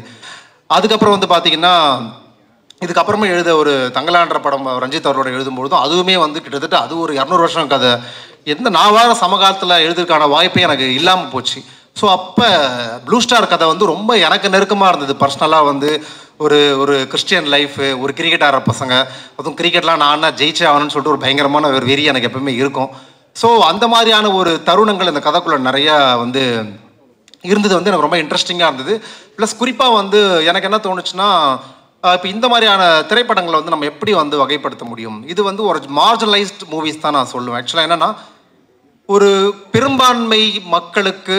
அதுக்கப்புறம் வந்து பார்த்தீங்கன்னா இதுக்கப்புறமா எழுத ஒரு தங்கலான்ற படம் ரஞ்சித் அவரோட எழுதும்பொழுதும் அதுவுமே வந்து கிட்டத்தட்ட அது ஒரு 200 வருஷம் கதை. நான் வார சமகாலத்தில் எழுதுறதுக்கான வாய்ப்பே எனக்கு இல்லாமல் போச்சு. ஸோ அப்போ ப்ளூ ஸ்டார் கதை வந்து ரொம்ப எனக்கு நெருக்கமாக இருந்தது. பர்சனலாக வந்து ஒரு கிறிஸ்டியன் லைஃபு, ஒரு கிரிக்கெட் ஆடுற பசங்க, அதுவும் கிரிக்கெட்லாம் நான் ஜெயிச்சே ஆகணும்னு சொல்லிட்டு ஒரு பயங்கரமான ஒரு வெறி எனக்கு எப்பவுமே இருக்கும். ஸோ அந்த மாதிரியான ஒரு தருணங்கள் இந்த கதைக்குள்ளே நிறையா வந்து இருந்தது, வந்து எனக்கு ரொம்ப இன்ட்ரெஸ்டிங்காக இருந்தது. ப்ளஸ் குறிப்பாக வந்து எனக்கு என்ன தோணுச்சுன்னா, இப்போ இந்த மாதிரியான திரைப்படங்களை வந்து நம்ம எப்படி வந்து வகைப்படுத்த முடியும்? இது வந்து ஒரு மார்ஜினலைஸ்ட் மூவிஸ் தான் நான் சொல்லுவேன். ஆக்சுவலாக என்னென்னா, ஒரு பெரும்பான்மை மக்களுக்கு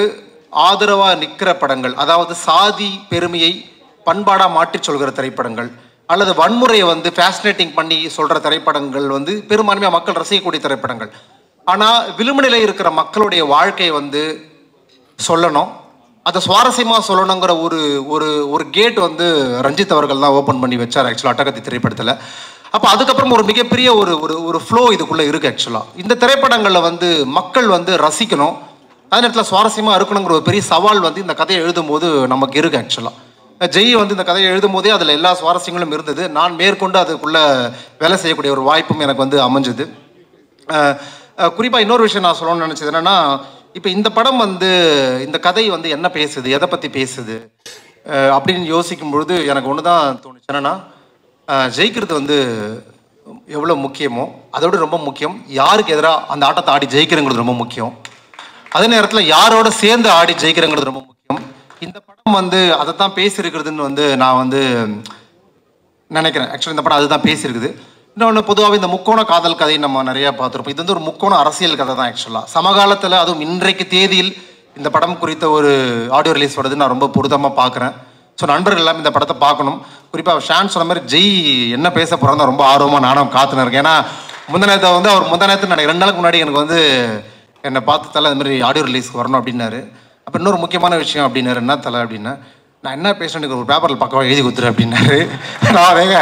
ஆதரவாக நிற்கிற படங்கள், அதாவது சாதி பெருமையை பண்பாடாக மாற்றி சொல்கிற திரைப்படங்கள் அல்லது வன்முறையை வந்து ஃபேசினேட்டிங் பண்ணி சொல்கிற திரைப்படங்கள் வந்து பெரும்பான்மையாக மக்கள் ரசிக்கக்கூடிய திரைப்படங்கள். ஆனால் விளிம்புநிலை இருக்கிற மக்களுடைய வாழ்க்கையை வந்து சொல்லணும், அதை சுவாரஸ்யமாக சொல்லணுங்கிற ஒரு கேட் வந்து ரஞ்சித் அவர்கள் தான் ஓப்பன் பண்ணி வச்சார் ஆக்சுவலாக அட்டகத்தி திரைப்படத்தில். அப்போ அதுக்கப்புறம் ஒரு மிகப்பெரிய ஒரு ஃப்ளோ இதுக்குள்ளே இருக்குது. ஆக்சுவலாக இந்த திரைப்படங்களில் வந்து மக்கள் வந்து ரசிக்கணும், அதே நேரத்தில் சுவாரஸ்யமாக இருக்கணுங்கிற ஒரு பெரிய சவால் வந்து இந்த கதையை எழுதும்போது நமக்கு இருக்குது. ஆக்சுவலாக ஜெய் வந்து இந்த கதையை எழுதும் போதே அதில் எல்லா சுவாரஸ்யங்களும் இருந்தது. நான் மேற்கொண்டு அதுக்குள்ளே வேலை செய்யக்கூடிய ஒரு வாய்ப்பும் எனக்கு வந்து அமைஞ்சுது. குறிப்பாக இன்னொரு விஷயம் நான் சொல்லணும்னு நினச்சது என்னென்னா, இப்போ இந்த படம் வந்து இந்த கதை வந்து என்ன பேசுது, எதை பற்றி பேசுது அப்படின்னு யோசிக்கும் பொழுது எனக்கு ஒன்று தான் தோணுச்சு. என்னென்னா, ஜெயிக்கிறது வந்து எவ்வளோ முக்கியமோ அதோட ரொம்ப முக்கியம் யாருக்கு எதிராக அந்த ஆட்டத்தை ஆடி ஜெயிக்கிறங்கிறது ரொம்ப முக்கியம். அதே நேரத்தில் யாரோட சேர்ந்து ஆடி ஜெயிக்கிறங்கிறது ரொம்ப முக்கியம். இந்த படம் வந்து அதை தான் பேசியிருக்கிறதுன்னு வந்து நான் வந்து நினைக்கிறேன். ஆக்சுவலி இந்த படம் அதுதான் பேசியிருக்குது. இன்னொன்று, பொதுவாகவே இந்த முக்கோண காதல் கதை நம்ம நிறையா பார்த்துருப்போம். இது வந்து ஒரு முக்கோண அரசியல் கதை தான். ஆக்சுவலாக சமகாலத்தில் அதுவும் இன்றைக்கு தேதியில் இந்த படம் குறித்த ஒரு ஆடியோ ரிலீஸ் வருது நான் ரொம்ப பொருத்தமாக பார்க்குறேன். ஸோ நண்பர்கள் எல்லாம் இந்த படத்தை பார்க்கணும். குறிப்பாக ஷான் சொன்ன மாதிரி ஜெய் என்ன பேச போகிறாங்க ரொம்ப ஆர்வமாக நானும் காத்துன்னு இருக்கேன். ஏன்னா முந்தநேரத்தை வந்து அவர் முந்தநேரத்து நினைக்கிறேன் 2 நாளுக்கு முன்னாடி எனக்கு வந்து என்னை பார்த்து தலை இந்த மாதிரி ஆடியோ ரிலீஸ்க்கு வரணும் அப்படின்னாரு. அப்போ இன்னொரு முக்கியமான விஷயம் அப்படின்னாரு, என்ன தலை அப்படின்னா, நான் என்ன பேசுறேன்னு ஒரு பேப்பரில் பக்கமாக எழுதி கொடுத்துரு அப்படின்னாரு. நான் அதேங்க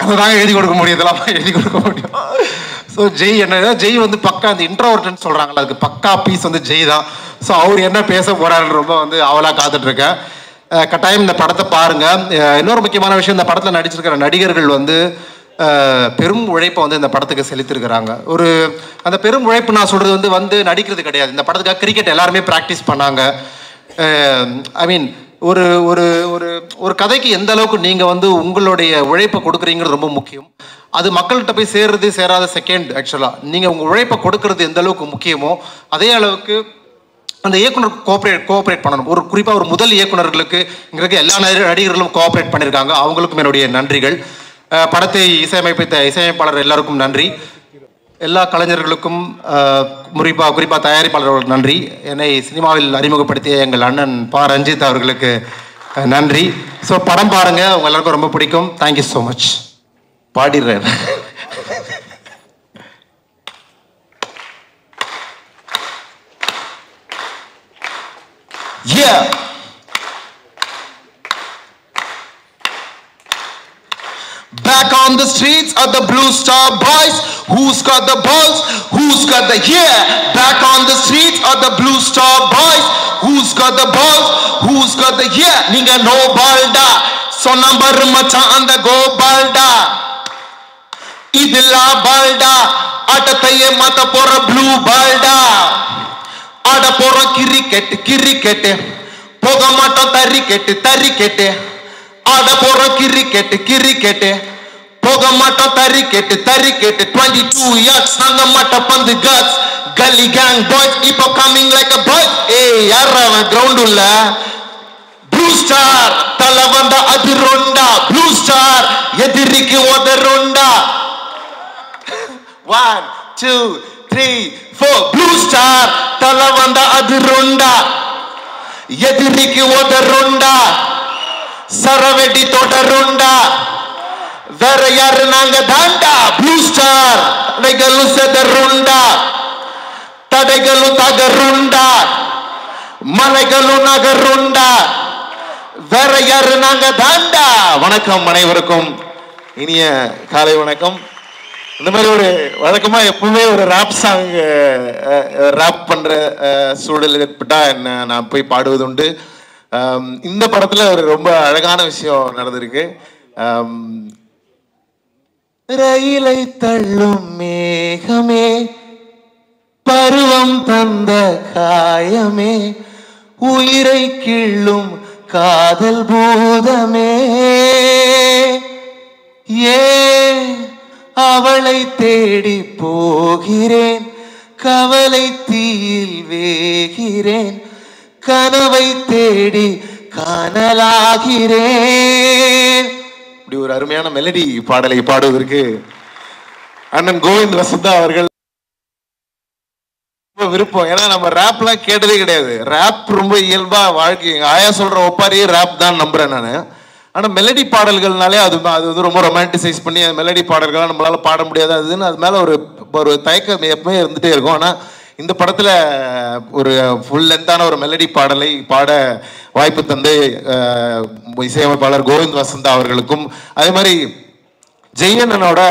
அதுதாங்க எழுதி கொடுக்க முடியும், இதெல்லாம் எழுதி கொடுக்க முடியும். ஸோ ஜெய் என்ன, ஜெய் வந்து பக்கா அந்த இன்ட்ரோவர்ட்னு சொல்கிறாங்களா, அதுக்கு பக்கா பீஸ் வந்து ஜெய் தான். ஸோ அவர் என்ன பேச போகிறாருன்னு ரொம்ப வந்து அவளாக காத்துட்ருக்கேன். கட்டாயம் இந்த படத்தை பாருங்கள். இன்னொரு முக்கியமான விஷயம், இந்த படத்தில் நடிச்சிருக்கிற நடிகர்கள் வந்து பெரும் உழைப்பை வந்து இந்த படத்துக்கு செலுத்திருக்கிறாங்க. ஒரு அந்த பெரும் உழைப்பு நான் சொல்கிறது வந்து நடிக்கிறது கிடையாது. இந்த படத்துக்காக கிரிக்கெட் எல்லாருமே ப்ராக்டிஸ் பண்ணாங்க. ஐ மீன் ஒரு ஒரு ஒரு ஒரு கதைக்கு எந்த அளவுக்கு நீங்கள் வந்து உங்களுடைய உழைப்பை கொடுக்குறீங்கிறது ரொம்ப முக்கியம். அது மக்கள்கிட்ட போய் சேர்றது சேராத செகண்ட். ஆக்சுவலாக நீங்கள் உங்கள் உழைப்பை கொடுக்கறது எந்த அளவுக்கு முக்கியமோ அதே அளவுக்கு அந்த இயக்குனர் கோஆப்ரேட் பண்ணணும். ஒரு குறிப்பாக ஒரு முதல் இயக்குனர்களுக்கு இங்கே எல்லா நடிகர்களும் கோஆப்ரேட் பண்ணியிருக்காங்க. அவங்களுக்கும் என்னுடைய நன்றிகள். படத்தை இசையமைப்பாளர் எல்லாருக்கும் நன்றி. எல்லா கலைஞர்களுக்கும் குறிப்பாக தயாரிப்பாளர்களுக்கு நன்றி. என்னை சினிமாவில் அறிமுகப்படுத்திய எங்கள் அண்ணன் பா ரஞ்சித் அவர்களுக்கு நன்றி. ஸோ படம் பாருங்கள், உங்கள் எல்லாருக்கும் ரொம்ப பிடிக்கும். Thank you so much. பாடிடுறேன். Yeah. Back on the streets are the Blue Star Boys. Who's got the balls? Who's got the yeah? Back on the streets are the Blue Star Boys. Who's got the balls? Who's got the yeah? Ninga no balda. So number macha and the go balda. Idilla balda. Atataye mata pora blue balda. Ada pora cricket. Poga mata tariket. Ada pora cricket. Poga mata tariket. 22 yards nanga mata pandu guts. Gully gang boys keep on coming like a bus. Hey yarra ground ulla. Blue Star tala vanda adironda. Blue Star ediriki odaronda. 1 2 3 4 Blue Star tala vanda adironda. Ediriki odaronda. Saravedi todaronda. Vera yaru nanga danda. Blue Star tadaigalu sedarunda. Tadaigalu tagarunda. Malaigalu nagarunda. Vera yaru nanga danda. வணக்கம் அனைவருக்கும் இனிய காலை வணக்கம். இந்த மாதிரி ஒரு வழக்கமா எப்பவுமே ஒரு ராப் சாங் ராப் பண்ற சூழல் ஏற்பட்டா என்ன நான் போய் பாடுவது உண்டு. இந்த படத்துல ஒரு ரொம்ப அழகான விஷயம் நடந்திருக்கு. ரயிலை தள்ளும் மேகமே, பருவம் தந்த காயமே, உயிரை கிள்ளும் காதல் பூதமே, ஏன் அவளை தேடி போகிறேன், கவலை தீயில் வேகிறேன், கனவை தேடி காணலாகிறேன். இப்படி ஒரு அருமையான மெலடி பாடலை பாடுவதற்கு அண்ணன் கோவிந்த் வசந்தா அவர்கள் ரொம்ப விருப்பம். ஏன்னா நம்ம ரேப்லாம் கேட்டதே கிடையாது. ரேப் ரொம்ப இயல்பா வாழ்க்கை ஆயா சொல்ற ஒப்பாரியே ரேப் தான் நம்புறேன் நான். ஆனா மெலடி பாடல்கள்னாலே அது வந்து ரொம்ப ரொமான்டிசைஸ் பண்ணி மெலடி பாடல்கள்லாம் நம்மளால பாட முடியாது. அதுன்னு அது மேல ஒரு தயக்கம் எப்பவுமே இருந்துட்டே இருக்கும். ஆனா இந்த படத்துல ஒரு ஃபுல் லென்த்தான ஒரு மெலடி பாடலை பாட வாய்ப்பு தந்து இசையமைப்பாளர் கோவிந்த் வசந்தா அவர்களுக்கும், அதே மாதிரி ஜெயண்ணனோட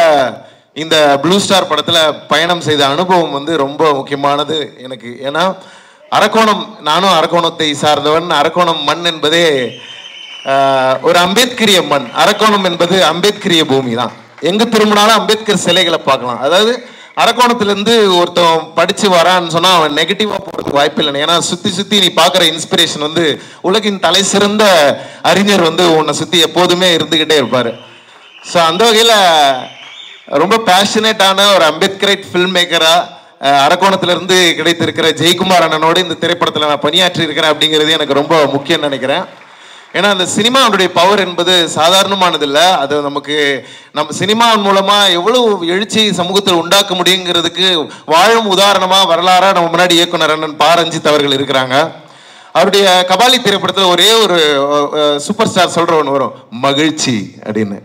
இந்த ப்ளூ ஸ்டார் படத்துல பயணம் செய்த அனுபவம் வந்து ரொம்ப முக்கியமானது எனக்கு. ஏன்னா நானும் அரக்கோணத்தை சார்ந்தவன். அரக்கோணம் மண் என்பதே ஒரு அம்பேத்கரிய மண். அரக்கோணம் என்பது அம்பேத்கரிய பூமி தான். எங்க திரும்பினாலும் அம்பேத்கர் சிலைகளை பார்க்கலாம். அதாவது அரக்கோணத்திலேருந்து ஒருத்தன் படிச்சு வரான்னு சொன்னா அவன் நெகட்டிவா போறதுக்கு வாய்ப்பு இல்லை. ஏன்னா சுத்தி நீ பாக்குற இன்ஸ்பிரேஷன் வந்து உலகின் தலை சிறந்த அறிஞர் வந்து உன்னை சுத்தி எப்போதுமே இருந்துகிட்டே இருப்பாரு. ஸோ அந்த வகையில ரொம்ப பேஷனேட்டான ஒரு அம்பேத்கரைட் ஃபில்ம் மேக்கரா அரக்கோணத்திலிருந்து கிடைத்திருக்கிற ஜெயக்குமார் அண்ணனோடு இந்த திரைப்படத்தில் நான் பணியாற்றி இருக்கிறேன் அப்படிங்கிறது எனக்கு ரொம்ப முக்கியம் நினைக்கிறேன். ஏன்னா அந்த சினிமாவுடைய பவர் என்பது சாதாரணமானது இல்லை. அது நம்ம சினிமாவின் மூலமா எவ்வளவு எழுச்சி சமூகத்தில் உண்டாக்க முடியுங்கிறதுக்கு வாழும் உதாரணமா வரலாறா நம்ம முன்னாடி இயக்குனர் அண்ணன் பா ரஞ்சித் அவர்கள் இருக்கிறாங்க. அவருடைய கபாலி திரைப்படத்தில் ஒரே ஒரு சூப்பர் ஸ்டார் சொல்ற ஒன்று வரும், மகிழ்ச்சி அப்படின்னு.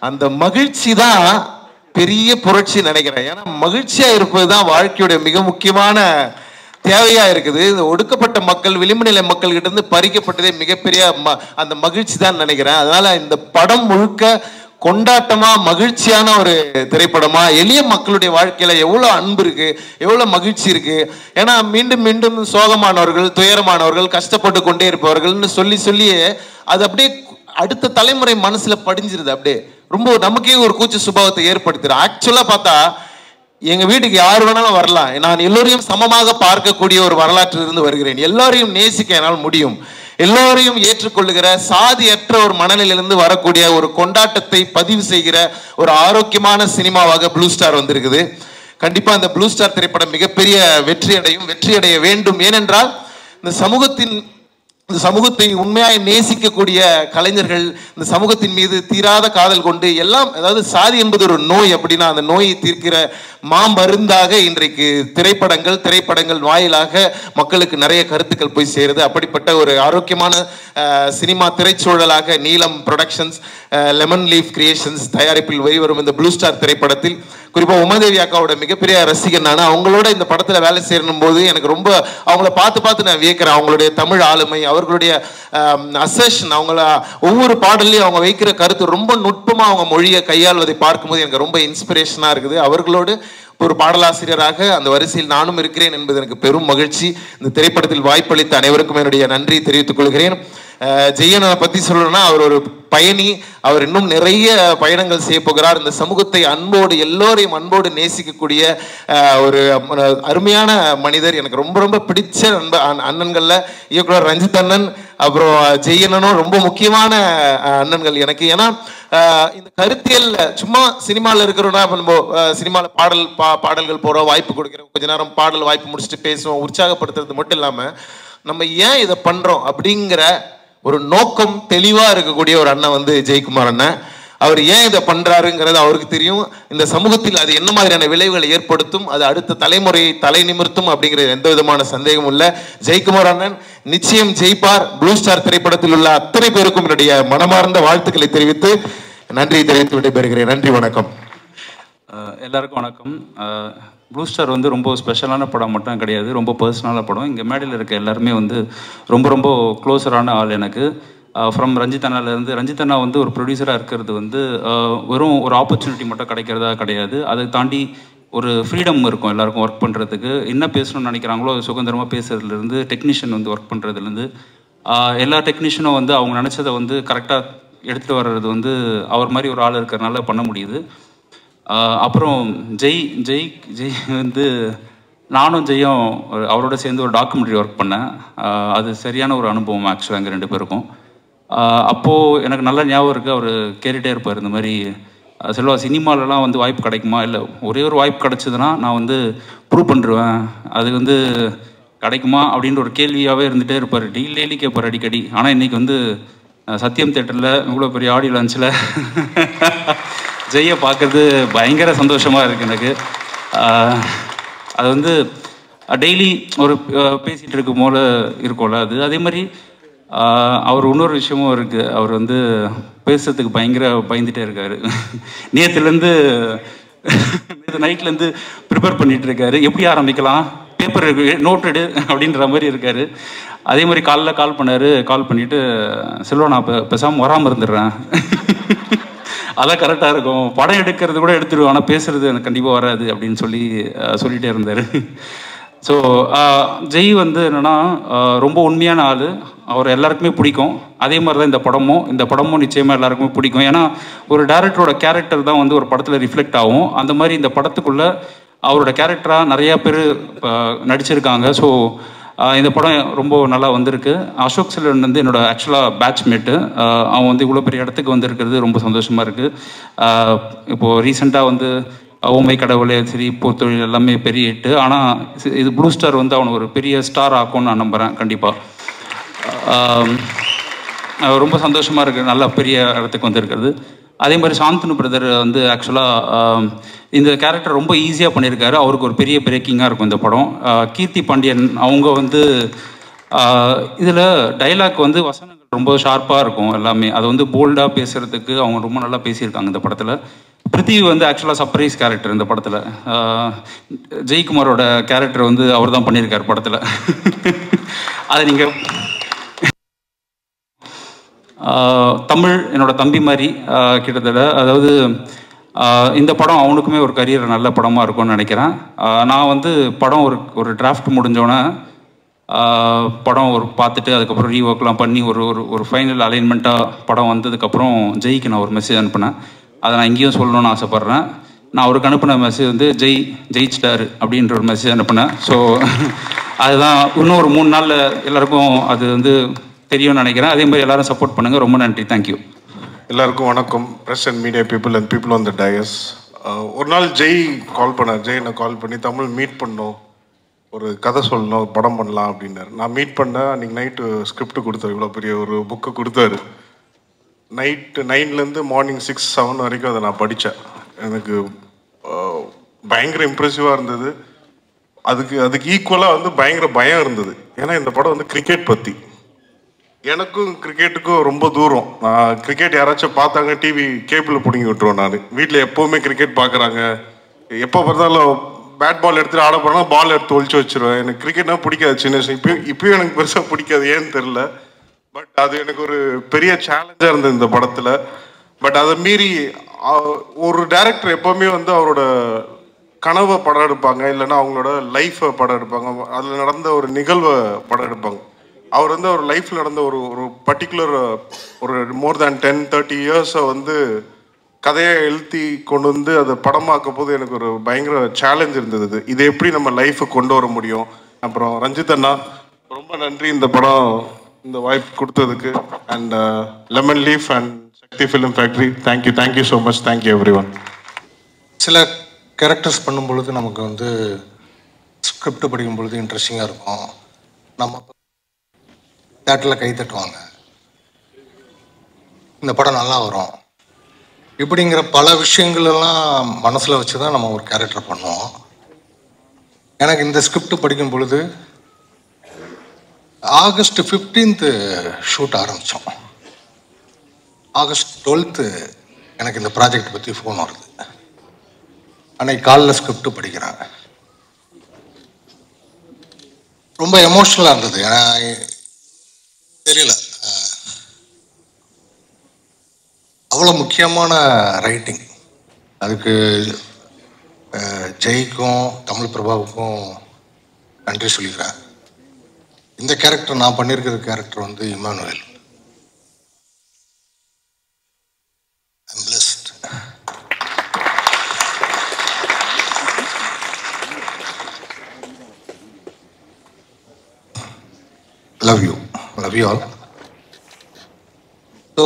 அந்த மகிழ்ச்சி தான் பெரிய புரட்சி நினைக்கிறேன். ஏன்னா மகிழ்ச்சியா இருப்பது தான் வாழ்க்கையுடைய மிக முக்கியமான தேவையா இருக்குது. இந்த ஒடுக்கப்பட்ட மக்கள், விளிம்பு நிலை மக்கள் கிட்ட இருந்து பறிக்கப்பட்டதே மிகப்பெரிய அந்த மகிழ்ச்சி தான் நினைக்கிறேன். அதனால இந்த படம் முழுக்க கொண்டாட்டமா மகிழ்ச்சியான ஒரு திரைப்படமா, எளிய மக்களுடைய வாழ்க்கையில எவ்வளவு அன்பு இருக்கு, எவ்வளவு மகிழ்ச்சி இருக்கு. ஏன்னா மீண்டும் மீண்டும் சோகமானவர்கள், துயரமானவர்கள், கஷ்டப்பட்டு கொண்டே இருப்பவர்கள்னு சொல்லி சொல்லியே அது அப்படியே அடுத்த தலைமுறை மனசுல படிஞ்சிருது. அப்படியே ரொம்ப நமக்கே ஒரு கூச்ச சுபாவத்தை ஏற்படுத்துது. ஆக்சுவலா பார்த்தா எங்க வீட்டுக்கு யார் வேணாலும் வரலாம். நான் எல்லோரையும் சமமாக பார்க்கக்கூடிய ஒரு வரலாற்றிலிருந்து வருகிறேன். எல்லாரையும் நேசிக்க என்னால் முடியும். எல்லோரையும் ஏற்றுக்கொள்ளுகிற, சாதியற்ற ஒரு மனநிலையிலிருந்து வரக்கூடிய ஒரு கொண்டாட்டத்தை பதிவு செய்கிற ஒரு ஆரோக்கியமான சினிமாவாக ப்ளூ ஸ்டார் வந்திருக்குது. கண்டிப்பா இந்த ப்ளூ ஸ்டார் திரைப்படம் மிகப்பெரிய வெற்றி அடைய வேண்டும். ஏனென்றால் இந்த சமூகத்தை உண்மையாய் நேசிக்கக்கூடிய கலைஞர்கள், இந்த சமூகத்தின் மீது தீராத காதல் கொண்டு எல்லாம், அதாவது சாதி என்பது ஒரு நோய் அப்படின்னா அந்த நோயை தீர்க்கிற மாமருந்தாக இன்றைக்கு திரைப்படங்கள் வாயிலாக மக்களுக்கு நிறைய கருத்துக்கள் போய் சேருது. அப்படிப்பட்ட ஒரு ஆரோக்கியமான சினிமா திரைச்சூழலாக நீலம் ப்ரொடக்ஷன்ஸ், லெமன் லீஃப் கிரியேஷன்ஸ் தயாரிப்பில் வெளிவரும் இந்த ப்ளூ ஸ்டார் திரைப்படத்தில் குறிப்பாக உமாதேவி அக்காவோட மிகப்பெரிய ரசிகன் நான். அவங்களோட இந்த படத்துல வேலை செய்யணும் போது எனக்கு ரொம்ப அவங்கள பார்த்து நான் வியக்கிறேன். அவங்களுடைய தமிழ் ஆளுமை, அவர்களுடைய அசர்ஷன், அவங்கள ஒவ்வொரு பாடல்லையும் அவங்க வைக்கிற கருத்து ரொம்ப நுட்பமா அவங்க மொழியை கையாள்வதை பார்க்கும்போது எனக்கு ரொம்ப இன்ஸ்பிரேஷனா இருக்குது. அவர்களோடு ஒரு பாடலாசிரியராக அந்த வரிசையில் நானும் இருக்கிறேன் என்பது எனக்கு பெரும் மகிழ்ச்சி. இந்த திரைப்படத்தில் வாய்ப்பளித்த அனைவருக்கும் என்னுடைய நன்றி தெரிவித்துக் கொள்கிறேன். ஜெய்யனை பத்தி சொல்லணும்னா அவர் ஒரு பயணி. அவர் இன்னும் நிறைய பயணங்கள் செய்ய போகிறார். இந்த சமூகத்தை அன்போடு, எல்லோரையும் அன்போடு நேசிக்கக்கூடிய ஒரு அருமையான மனிதர். எனக்கு ரொம்ப ரொம்ப பிடிச்ச அண்ணன்கள்ல இயக்குனர் ரஞ்சித் அண்ணன், அப்புறம் ஜெய்யனும் ரொம்ப முக்கியமான அண்ணன்கள் எனக்கு. ஏன்னா இந்த கருத்தியல் சும்மா சினிமாவில் இருக்கிறோம்னா நம்ம சினிமாவில் பாடல்கள் போகிறோம், வாய்ப்பு கொடுக்குறோம், கொஞ்ச நேரம் பாடல் வாய்ப்பு முடிச்சுட்டு பேசுவோம், உற்சாகப்படுத்துறது மட்டும் இல்லாமல் நம்ம ஏன் இதை பண்றோம் அப்படிங்கிற ஒரு நோக்கம் தெளிவா இருக்கக்கூடிய ஒரு அண்ணன் வந்து ஜெயக்குமார் அண்ணன். அவர் ஏன் இதை பண்றாருங்கிறது அவருக்கு தெரியும். இந்த சமூகத்தில் அது என்ன மாதிரியான விளைவுகளை ஏற்படுத்தும், அது அடுத்த தலைமுறையை தலை நிமிர்த்தும் அப்படிங்கிற எந்த விதமான சந்தேகமும் இல்லை. ஜெயக்குமார் அண்ணன் நிச்சயம் ஜெயிப்பார். ப்ளூ ஸ்டார் திரைப்படத்தில் உள்ள அத்தனை பேருக்கும் என்னுடைய மனமார்ந்த வாழ்த்துக்களை தெரிவித்து நன்றி தெரிவித்து விடைபெறுகிறேன். நன்றி, வணக்கம். எல்லாருக்கும் வணக்கம். ப்ளூ ஸ்டார் வந்து ரொம்ப ஸ்பெஷலான படம் மட்டும் கிடையாது, ரொம்ப பர்சனலான படம். இங்கே மேடையில் இருக்க எல்லாருமே வந்து ரொம்ப ரொம்ப க்ளோஸரான ஆள் எனக்கு. ஃப்ரம் ரஞ்சித் அண்ணாலேருந்து, ரஞ்சித் அண்ணா வந்து ஒரு ப்ரொடியூசராக இருக்கிறது வந்து வெறும் ஒரு ஆப்பர்ச்சுனிட்டி மட்டும் கிடைக்கிறதா கிடையாது. அதை தாண்டி ஒரு ஃப்ரீடம் இருக்கும் எல்லாருக்கும் ஒர்க் பண்ணுறதுக்கு. என்ன பேசணும்னு நினைக்கிறாங்களோ சுதந்திரமாக பேசுறதுலேருந்து, டெக்னீஷியன் வந்து ஒர்க் பண்ணுறதுலேருந்து எல்லா டெக்னீஷியனும் வந்து அவங்க நினச்சதை வந்து கரெக்டாக எடுத்துகிட்டு வர்றது வந்து அவர் மாதிரி ஒரு ஆள் இருக்கிறனால பண்ண முடியுது. அப்புறம் ஜெய் வந்து நானும் ஜெயும் அவரோட சேர்ந்து ஒரு டாக்குமெண்ட்ரி ஒர்க் பண்ணேன். அது சரியான ஒரு அனுபவம் ஆக்சுவலாக எங்கள் ரெண்டு பேருக்கும். அப்போது எனக்கு நல்ல ஞாபகம் இருக்குது, அவர் கேட்டுகிட்டே இருப்பார் இந்த மாதிரி, செல்வா சினிமாலலாம் வந்து வாய்ப்பு கிடைக்குமா, இல்லை ஒரே ஒரு வாய்ப்பு கிடைச்சதுன்னா நான் வந்து ப்ரூவ் பண்ணிடுவேன், அது வந்து கிடைக்குமா அப்படின்ற ஒரு கேள்வியாகவே இருந்துகிட்டே இருப்பார். டெய்லி கேட்பார் அடிக்கடி. ஆனால் இன்றைக்கி வந்து சத்யம் தேட்டரில் இவ்வளோ பெரிய ஆடியோ லான்ச்சில் ஜெய்யை பார்க்குறது பயங்கர சந்தோஷமாக இருக்குது எனக்கு. அது வந்து டெய்லி ஒரு பேசிகிட்டு இருக்கும் போல இருக்கும்ல அது. அதே மாதிரி அவர் இன்னொரு விஷயமும் இருக்குது, அவர் வந்து பேசுறதுக்கு பயங்கர பயந்துகிட்டே இருக்கார். நேற்று நைட்லேருந்து ப்ரிப்பேர் பண்ணிகிட்டு இருக்காரு, எப்படி ஆரம்பிக்கலாம், பேப்பர் நோட் எடு அப்படின்ற மாதிரி இருக்கார். அதே மாதிரி கால் பண்ணார். கால் பண்ணிவிட்டு செல்வா நான் பேசாமல் வராமல் இருந்துடுறேன், அதான் கரெக்டாக இருக்கும், படம் எடுக்கிறது கூட எடுத்துடுவோம், ஆனால் பேசுறது எனக்கு கண்டிப்பாக வராது அப்படின்னு சொல்லிகிட்டே இருந்தார். ஸோ ஜெய் வந்து என்னென்னா ரொம்ப உண்மையான ஆள், அவர் எல்லாருக்குமே பிடிக்கும். அதே மாதிரி தான் இந்த படமும் நிச்சயமாக எல்லாருக்குமே பிடிக்கும். ஏன்னா ஒரு டைரக்டரோட கேரக்டர் தான் வந்து ஒரு படத்தில் ரிஃப்ளெக்ட் ஆகும். அந்த மாதிரி இந்த படத்துக்குள்ளே அவரோட கேரக்டராக நிறையா பேர் நடிச்சிருக்காங்க. ஸோ இந்த படம் ரொம்ப நல்லா வந்திருக்கு. அசோக் செல்வன் வந்து என்னோட ஆக்சுவலாக பேட்ச்மேட்டு. அவன் வந்து இவ்வளோ பெரிய இடத்துக்கு வந்திருக்கிறது ரொம்ப சந்தோஷமாக இருக்குது. இப்போது ரீசெண்டாக வந்து ஓமை கடவுளே சரி, பொறுத்தொழில் எல்லாமே பெரிய ஹிட்டு. ஆனால் இது ப்ளூ ஸ்டார் வந்து அவனை ஒரு பெரிய ஸ்டார் ஆக்கும்னு நான் நம்புகிறேன் கண்டிப்பாக. ரொம்ப சந்தோஷமாக இருக்குது நல்லா பெரிய இடத்துக்கு வந்திருக்கிறது. அதே மாதிரி சாந்தனு பிரதர் வந்து ஆக்சுவலாக இந்த கேரக்டர் ரொம்ப ஈஸியாக பண்ணியிருக்காரு. அவருக்கு ஒரு பெரிய பிரேக்கிங்காக இருக்கும் இந்த படம். கீர்த்தி பாண்டியன் அவங்க வந்து இதில் டைலாக் வந்து வசனங்கள் ரொம்ப ஷார்ப்பாக இருக்கும் எல்லாமே. அதை வந்து போல்டாக பேசுகிறதுக்கு அவங்க ரொம்ப நல்லா பேசியிருக்காங்க இந்த படத்தில். பிருத்திவி வந்து ஆக்சுவலாக சர்ப்ரைஸ் கேரக்டர் இந்த படத்தில். ஜெய்குமாரோட கேரக்டர் வந்து அவர் தான் பண்ணியிருக்கார் படத்தில். அதை நீங்கள் தமிழ் என்னோட தம்பி மாதிரி கிட்டத்தட்ட, அதாவது இந்த படம் அவனுக்குமே ஒரு கரியர் நல்ல படமாக இருக்கும்னு நினைக்கிறேன். நான் வந்து படம் ஒரு டிராஃப்ட் முடிஞ்சோன்னே படம் பார்த்துட்டு அதுக்கப்புறம் ரீஒர்க்லாம் பண்ணி ஒரு ஃபைனல் அலைன்மெண்ட்டாக படம் வந்ததுக்கப்புறம் ஜெய்க்கு நான் ஒரு மெசேஜ் அனுப்பினேன். அதை நான் இங்கேயும் சொல்லணும்னு ஆசைப்பட்றேன். நான் அவருக்கு அனுப்பின மெசேஜ் வந்து ஜெயிச்சிட்டாரு அப்படின்ற ஒரு மெசேஜ் அனுப்பினேன். ஸோ அதுதான் இன்னும் ஒரு 3 நாளில் எல்லாருக்கும் அது வந்து தெரியும்னு நினைக்கிறேன். அதே மாதிரி எல்லாரும் சப்போர்ட் பண்ணுங்கள். ரொம்ப நன்றி. தேங்க்யூ. எல்லாருக்கும் வணக்கம். Press and media people and people on the dais. ஒரு நாள் ஜெய் என்னை கால் பண்ணி தமிழ் மீட் பண்ணோம், ஒரு கதை சொல்லணும், படம் பண்ணலாம் அப்படின்னாரு. நான் மீட் பண்ணேன். அன்றைக்கி நைட்டு ஸ்கிரிப்ட் கொடுத்தாரு. இவ்வளோ பெரிய ஒரு புக்கு கொடுத்தாரு. நைட்டு 9லேருந்து மார்னிங் 6-7 வரைக்கும் அதை நான் படித்தேன். எனக்கு பயங்கர இம்ப்ரெசிவாக இருந்தது. அதுக்கு ஈக்குவலாக வந்து பயங்கர பயம் இருந்தது. ஏன்னா இந்த படம் வந்து கிரிக்கெட் பற்றி. எனக்கும் கிரிக்கெட்டுக்கும் ரொம்ப தூரம். நான் கிரிக்கெட் யாராச்சும் பார்த்தாங்க டிவி கேபிள் பிடிங்கி விட்டுருவேன். நான் வீட்டில் எப்போவுமே கிரிக்கெட் பார்க்குறாங்க, எப்போ பார்த்தாலும் பேட் பால் எடுத்துகிட்டு ஆட போனால் பால் எடுத்து ஒழிச்சு வச்சுருவேன். எனக்கு கிரிக்கெட்னா பிடிக்காது சின்ன வயசு. இப்பயும் எனக்கு பெருசாக பிடிக்காது, ஏன்னு தெரில. பட் அது எனக்கு ஒரு பெரிய சேலஞ்சாக இருந்தது இந்த படத்தில். பட் அதை மீறி ஒரு டைரக்டர் எப்போவுமே வந்து அவரோட கனவை படம் எடுப்பாங்க, இல்லைன்னா அவங்களோட லைஃப்பை படம் எடுப்பாங்க, அதில் நடந்த ஒரு நிகழ்வை படம் எடுப்பாங்க. அவர் வந்து அவர் லைஃப்பில் நடந்த ஒரு பர்டிகுலர் ஒரு மோர் தேன் 10-30 இயர்ஸை வந்து கதையை எழுதி கொண்டு வந்து அதை படமாக்க போது எனக்கு ஒரு பயங்கர சேலஞ்ச் இருந்தது. இதை எப்படி நம்ம லைஃபை கொண்டு வர முடியும். அப்புறம் ரஞ்சித் அண்ணா ரொம்ப நன்றி இந்த படம் இந்த வாய்ப்பு கொடுத்ததுக்கு. And lemon leaf and Sakthi film factory, thank you so much. Thank you everyone. சில கேரக்டர்ஸ் பண்ணும் பொழுது நமக்கு வந்து ஸ்கிரிப்ட் படிக்கும் பொழுது இன்ட்ரெஸ்டிங்காக இருக்கும். நம்ம தேட்டரில் கை தட்டுவாங்க, இந்த படம் நல்லா வரும், இப்படிங்கிற பல விஷயங்களெல்லாம் மனசில் வச்சு தான் நம்ம ஒரு கேரக்டர் பண்ணுவோம். எனக்கு இந்த ஸ்கிரிப்ட் படிக்கும் பொழுது ஆகஸ்ட் 15th ஷூட் ஆரம்பித்தோம். ஆகஸ்ட் 12th எனக்கு இந்த ப்ராஜெக்ட் பற்றி ஃபோன் வருது. அன்னைக்கு காலைல ஸ்கிரிப்ட் படிக்கிறேன். ரொம்ப எமோஷ்னலாக இருந்தது. ஏன்னா தெரியல, அவ்வளோ முக்கியமான ரைட்டிங். அதுக்கு ஜெய்க்கும் தமிழ் பிரபாவுக்கும் நன்றி சொல்லிக்கிறேன். இந்த கேரக்டர் நான் பண்ணியிருக்கிற கேரக்டர் வந்து Emmanuel. I'm blessed. Love you all. So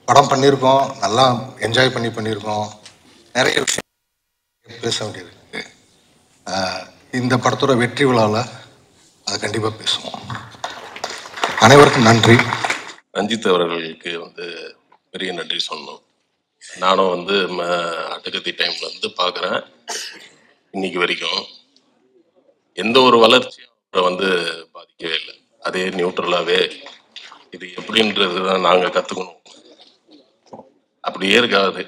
படம் பண்ணியிருக்கோம், நல்லா என்ஜாய் பண்ணியிருக்கோம். நிறைய விஷயம் பேச வேண்டியது இருக்கு. இந்த படத்தோட வெற்றி விழாவில் அதை கண்டிப்பாக பேசுவோம். அனைவருக்கும் நன்றி. ரஞ்சித் அவர்களுக்கு வந்து பெரிய நன்றி சொன்னோம். நானும் வந்து அட்டகத்தி டைம்ல இருந்து பார்க்குறேன். இன்னைக்கு வரைக்கும் எந்த ஒரு வளர்ச்சியும் அவரை வந்து பாதிக்கவே இல்லை. அதே நியூட்ரலாகவே இது எப்படின்றது தான் நாங்கள் கற்றுக்கணும். அப்படியே இருக்காது.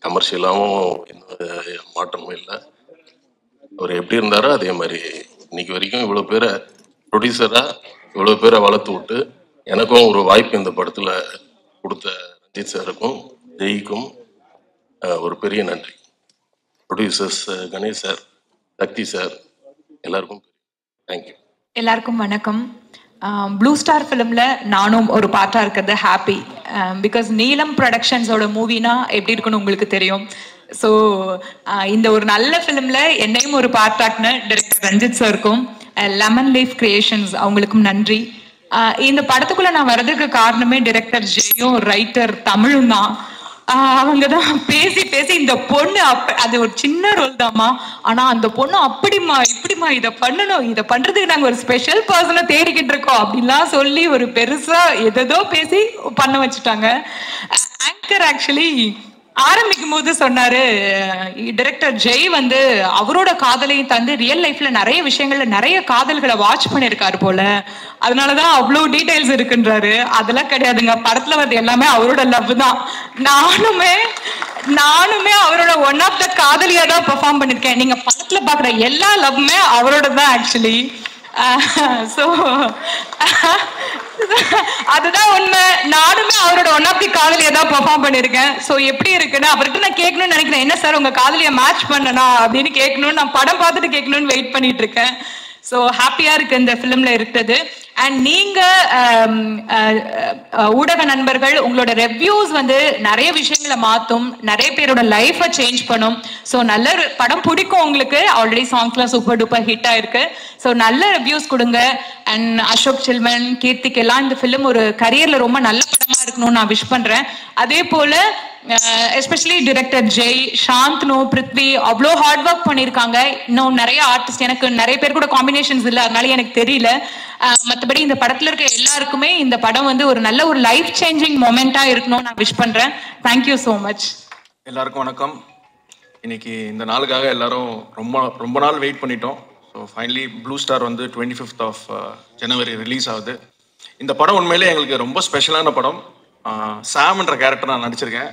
கமர்ஷியலாகவும் எந்த மாற்றமும் இல்லை. அவர் எப்படி இருந்தாரோ அதே மாதிரி இன்னைக்கு வரைக்கும் இவ்வளோ பேரை ப்ரொடியூசராக இவ்வளோ பேரை வளர்த்து விட்டு எனக்கும் ஒரு வாய்ப்பு இந்த படத்தில் கொடுத்த ரஞ்சித் சாருக்கும் ஜெய்க்கும் ஒரு பெரிய நன்றி. ப்ரொடியூசர்ஸ் கணேஷ் சார், சக்தி சார், எல்லாருக்கும் தேங்க்யூ. எல்லாருக்கும் வணக்கம். ப்ளூ ஸ்டார் ஃபிலிமில் நானும் ஒரு பார்ட்டாக இருக்கிறது ஹாப்பி. பிகாஸ் நீலம் ப்ரொடக்ஷன்ஸோட மூவினா எப்படி இருக்குன்னு உங்களுக்கு தெரியும். ஸோ இந்த ஒரு நல்ல ஃபிலிமில் என்னையும் ஒரு பார்ட்டாக்னு டைரக்டர் ரஞ்சித் சாருக்கும் லெமன் லீஃப் கிரியேஷன்ஸ் அவங்களுக்கும் நன்றி. இந்த படத்துக்குள்ளே நான் வர்றதுக்கு காரணமே டைரக்டர் ஜெயும் ரைட்டர் தமிழும் தான். அவங்க தான் பேசி பேசி இந்த பொண்ணு அது ஒரு சின்ன ரோல் தாம்மா, ஆனா அந்த பொண்ணு அப்படிமா இப்படிமா இதை பண்ணணும், இதை பண்றதுக்கு நாங்க ஒரு ஸ்பெஷல் பர்சனை தேடிக்கிட்டு இருக்கோம் அப்படின்லாம் சொல்லி ஒரு பெருசா எதோ பேசி பண்ண வச்சுட்டாங்க. ஆங்கர் ஆக்சுவலி ஆரம்பிக்கும் போது சொன்னாரு, டைரக்டர் ஜெய் வந்து அவரோட காதலையும் தந்து ரியல் லைஃப்ல நிறைய விஷயங்கள்ல நிறைய காதல்களை வாட்ச் பண்ணிருக்காரு போல, அதனாலதான் அவ்வளவு டீடைல்ஸ் இருக்குன்றாரு. அதெல்லாம் கிடையாதுங்க, படத்துல வந்து எல்லாமே அவரோட லவ் தான். நானுமே அவரோட ஒன் ஆஃப் த காதலியா தான் பெர்ஃபார்ம் பண்ணிருக்கேன். நீங்க படத்துல பாக்குற எல்லா லவ்மே அவரோட தான் ஆக்சுவலி. ஸோ அதுதான் உண்மை. நானுமே அவரோட ஒன் ஆஃப் தி காதலியை தான் பெர்ஃபார்ம் பண்ணியிருக்கேன். ஸோ எப்படி இருக்குன்னு அவர்கிட்ட நான் கேட்கணும்னு நினைக்கிறேன். என்ன சார் உங்க காதலியை மேட்ச் பண்ணனா அப்படின்னு கேட்கணும்னு நான் படம் பார்த்துட்டு கேட்கணும்னு வெயிட் பண்ணிட்டு இருக்கேன். ஸோ ஹாப்பியா இருக்கு இந்த ஃபிலிம்ல இருக்கிறது. அண்ட் நீங்க ஊடக நண்பர்கள் உங்களோட ரெவ்யூஸ் வந்து நிறைய விஷயங்களை மாற்றும், நிறைய பேரோட லைஃபை சேஞ்ச் பண்ணும். ஸோ நல்ல படம் பிடிக்கும் உங்களுக்கு. ஆல்ரெடி சாங்ஸ்லாம் சூப்பர் டூப்பர் ஹிட் ஆயிருக்கு. ஸோ நல்ல ரிவ்யூஸ் கொடுங்க. அண்ட் அசோக் செல்வன், கீர்த்திக் எல்லாம் இந்த ஃபிலிம் ஒரு கரியர்ல ரொம்ப நல்ல படமா இருக்கணும்னு நான் விஷ் பண்றேன். அதே போல எஸ்பெஷலி டிரெக்டர் ஜெய், சாந்தனு, பிருத்வி அவ்வளோ ஹார்ட் ஒர்க் பண்ணியிருக்காங்க. இன்னும் நிறைய ஆர்டிஸ்ட், எனக்கு நிறைய பேர் கூட காம்பினேஷன்ஸ் இல்லை, அதனால எனக்கு தெரியல. மற்றபடி இந்த படத்துல இருக்க எல்லாருக்குமே இந்த படம் வந்து ஒரு நல்ல ஒரு லைஃப் சேஞ்சிங் மொமெண்டா இருக்கணும்னு நான் விஷ் பண்றேன். Thank you so much. எல்லாருக்கும் வணக்கம். இன்னைக்கு இந்த நாளுக்காக எல்லாரும் ரொம்ப நாள் வெயிட் பண்ணிட்டோம். ஸோ ஃபைனலி ப்ளூ ஸ்டார் வந்து 25th of January ரிலீஸ் ஆகுது. இந்த படம் உண்மையிலே எங்களுக்கு ரொம்ப ஸ்பெஷலான படம். சாம்ன்ற கேரக்டர் நான் நடிச்சிருக்கேன்.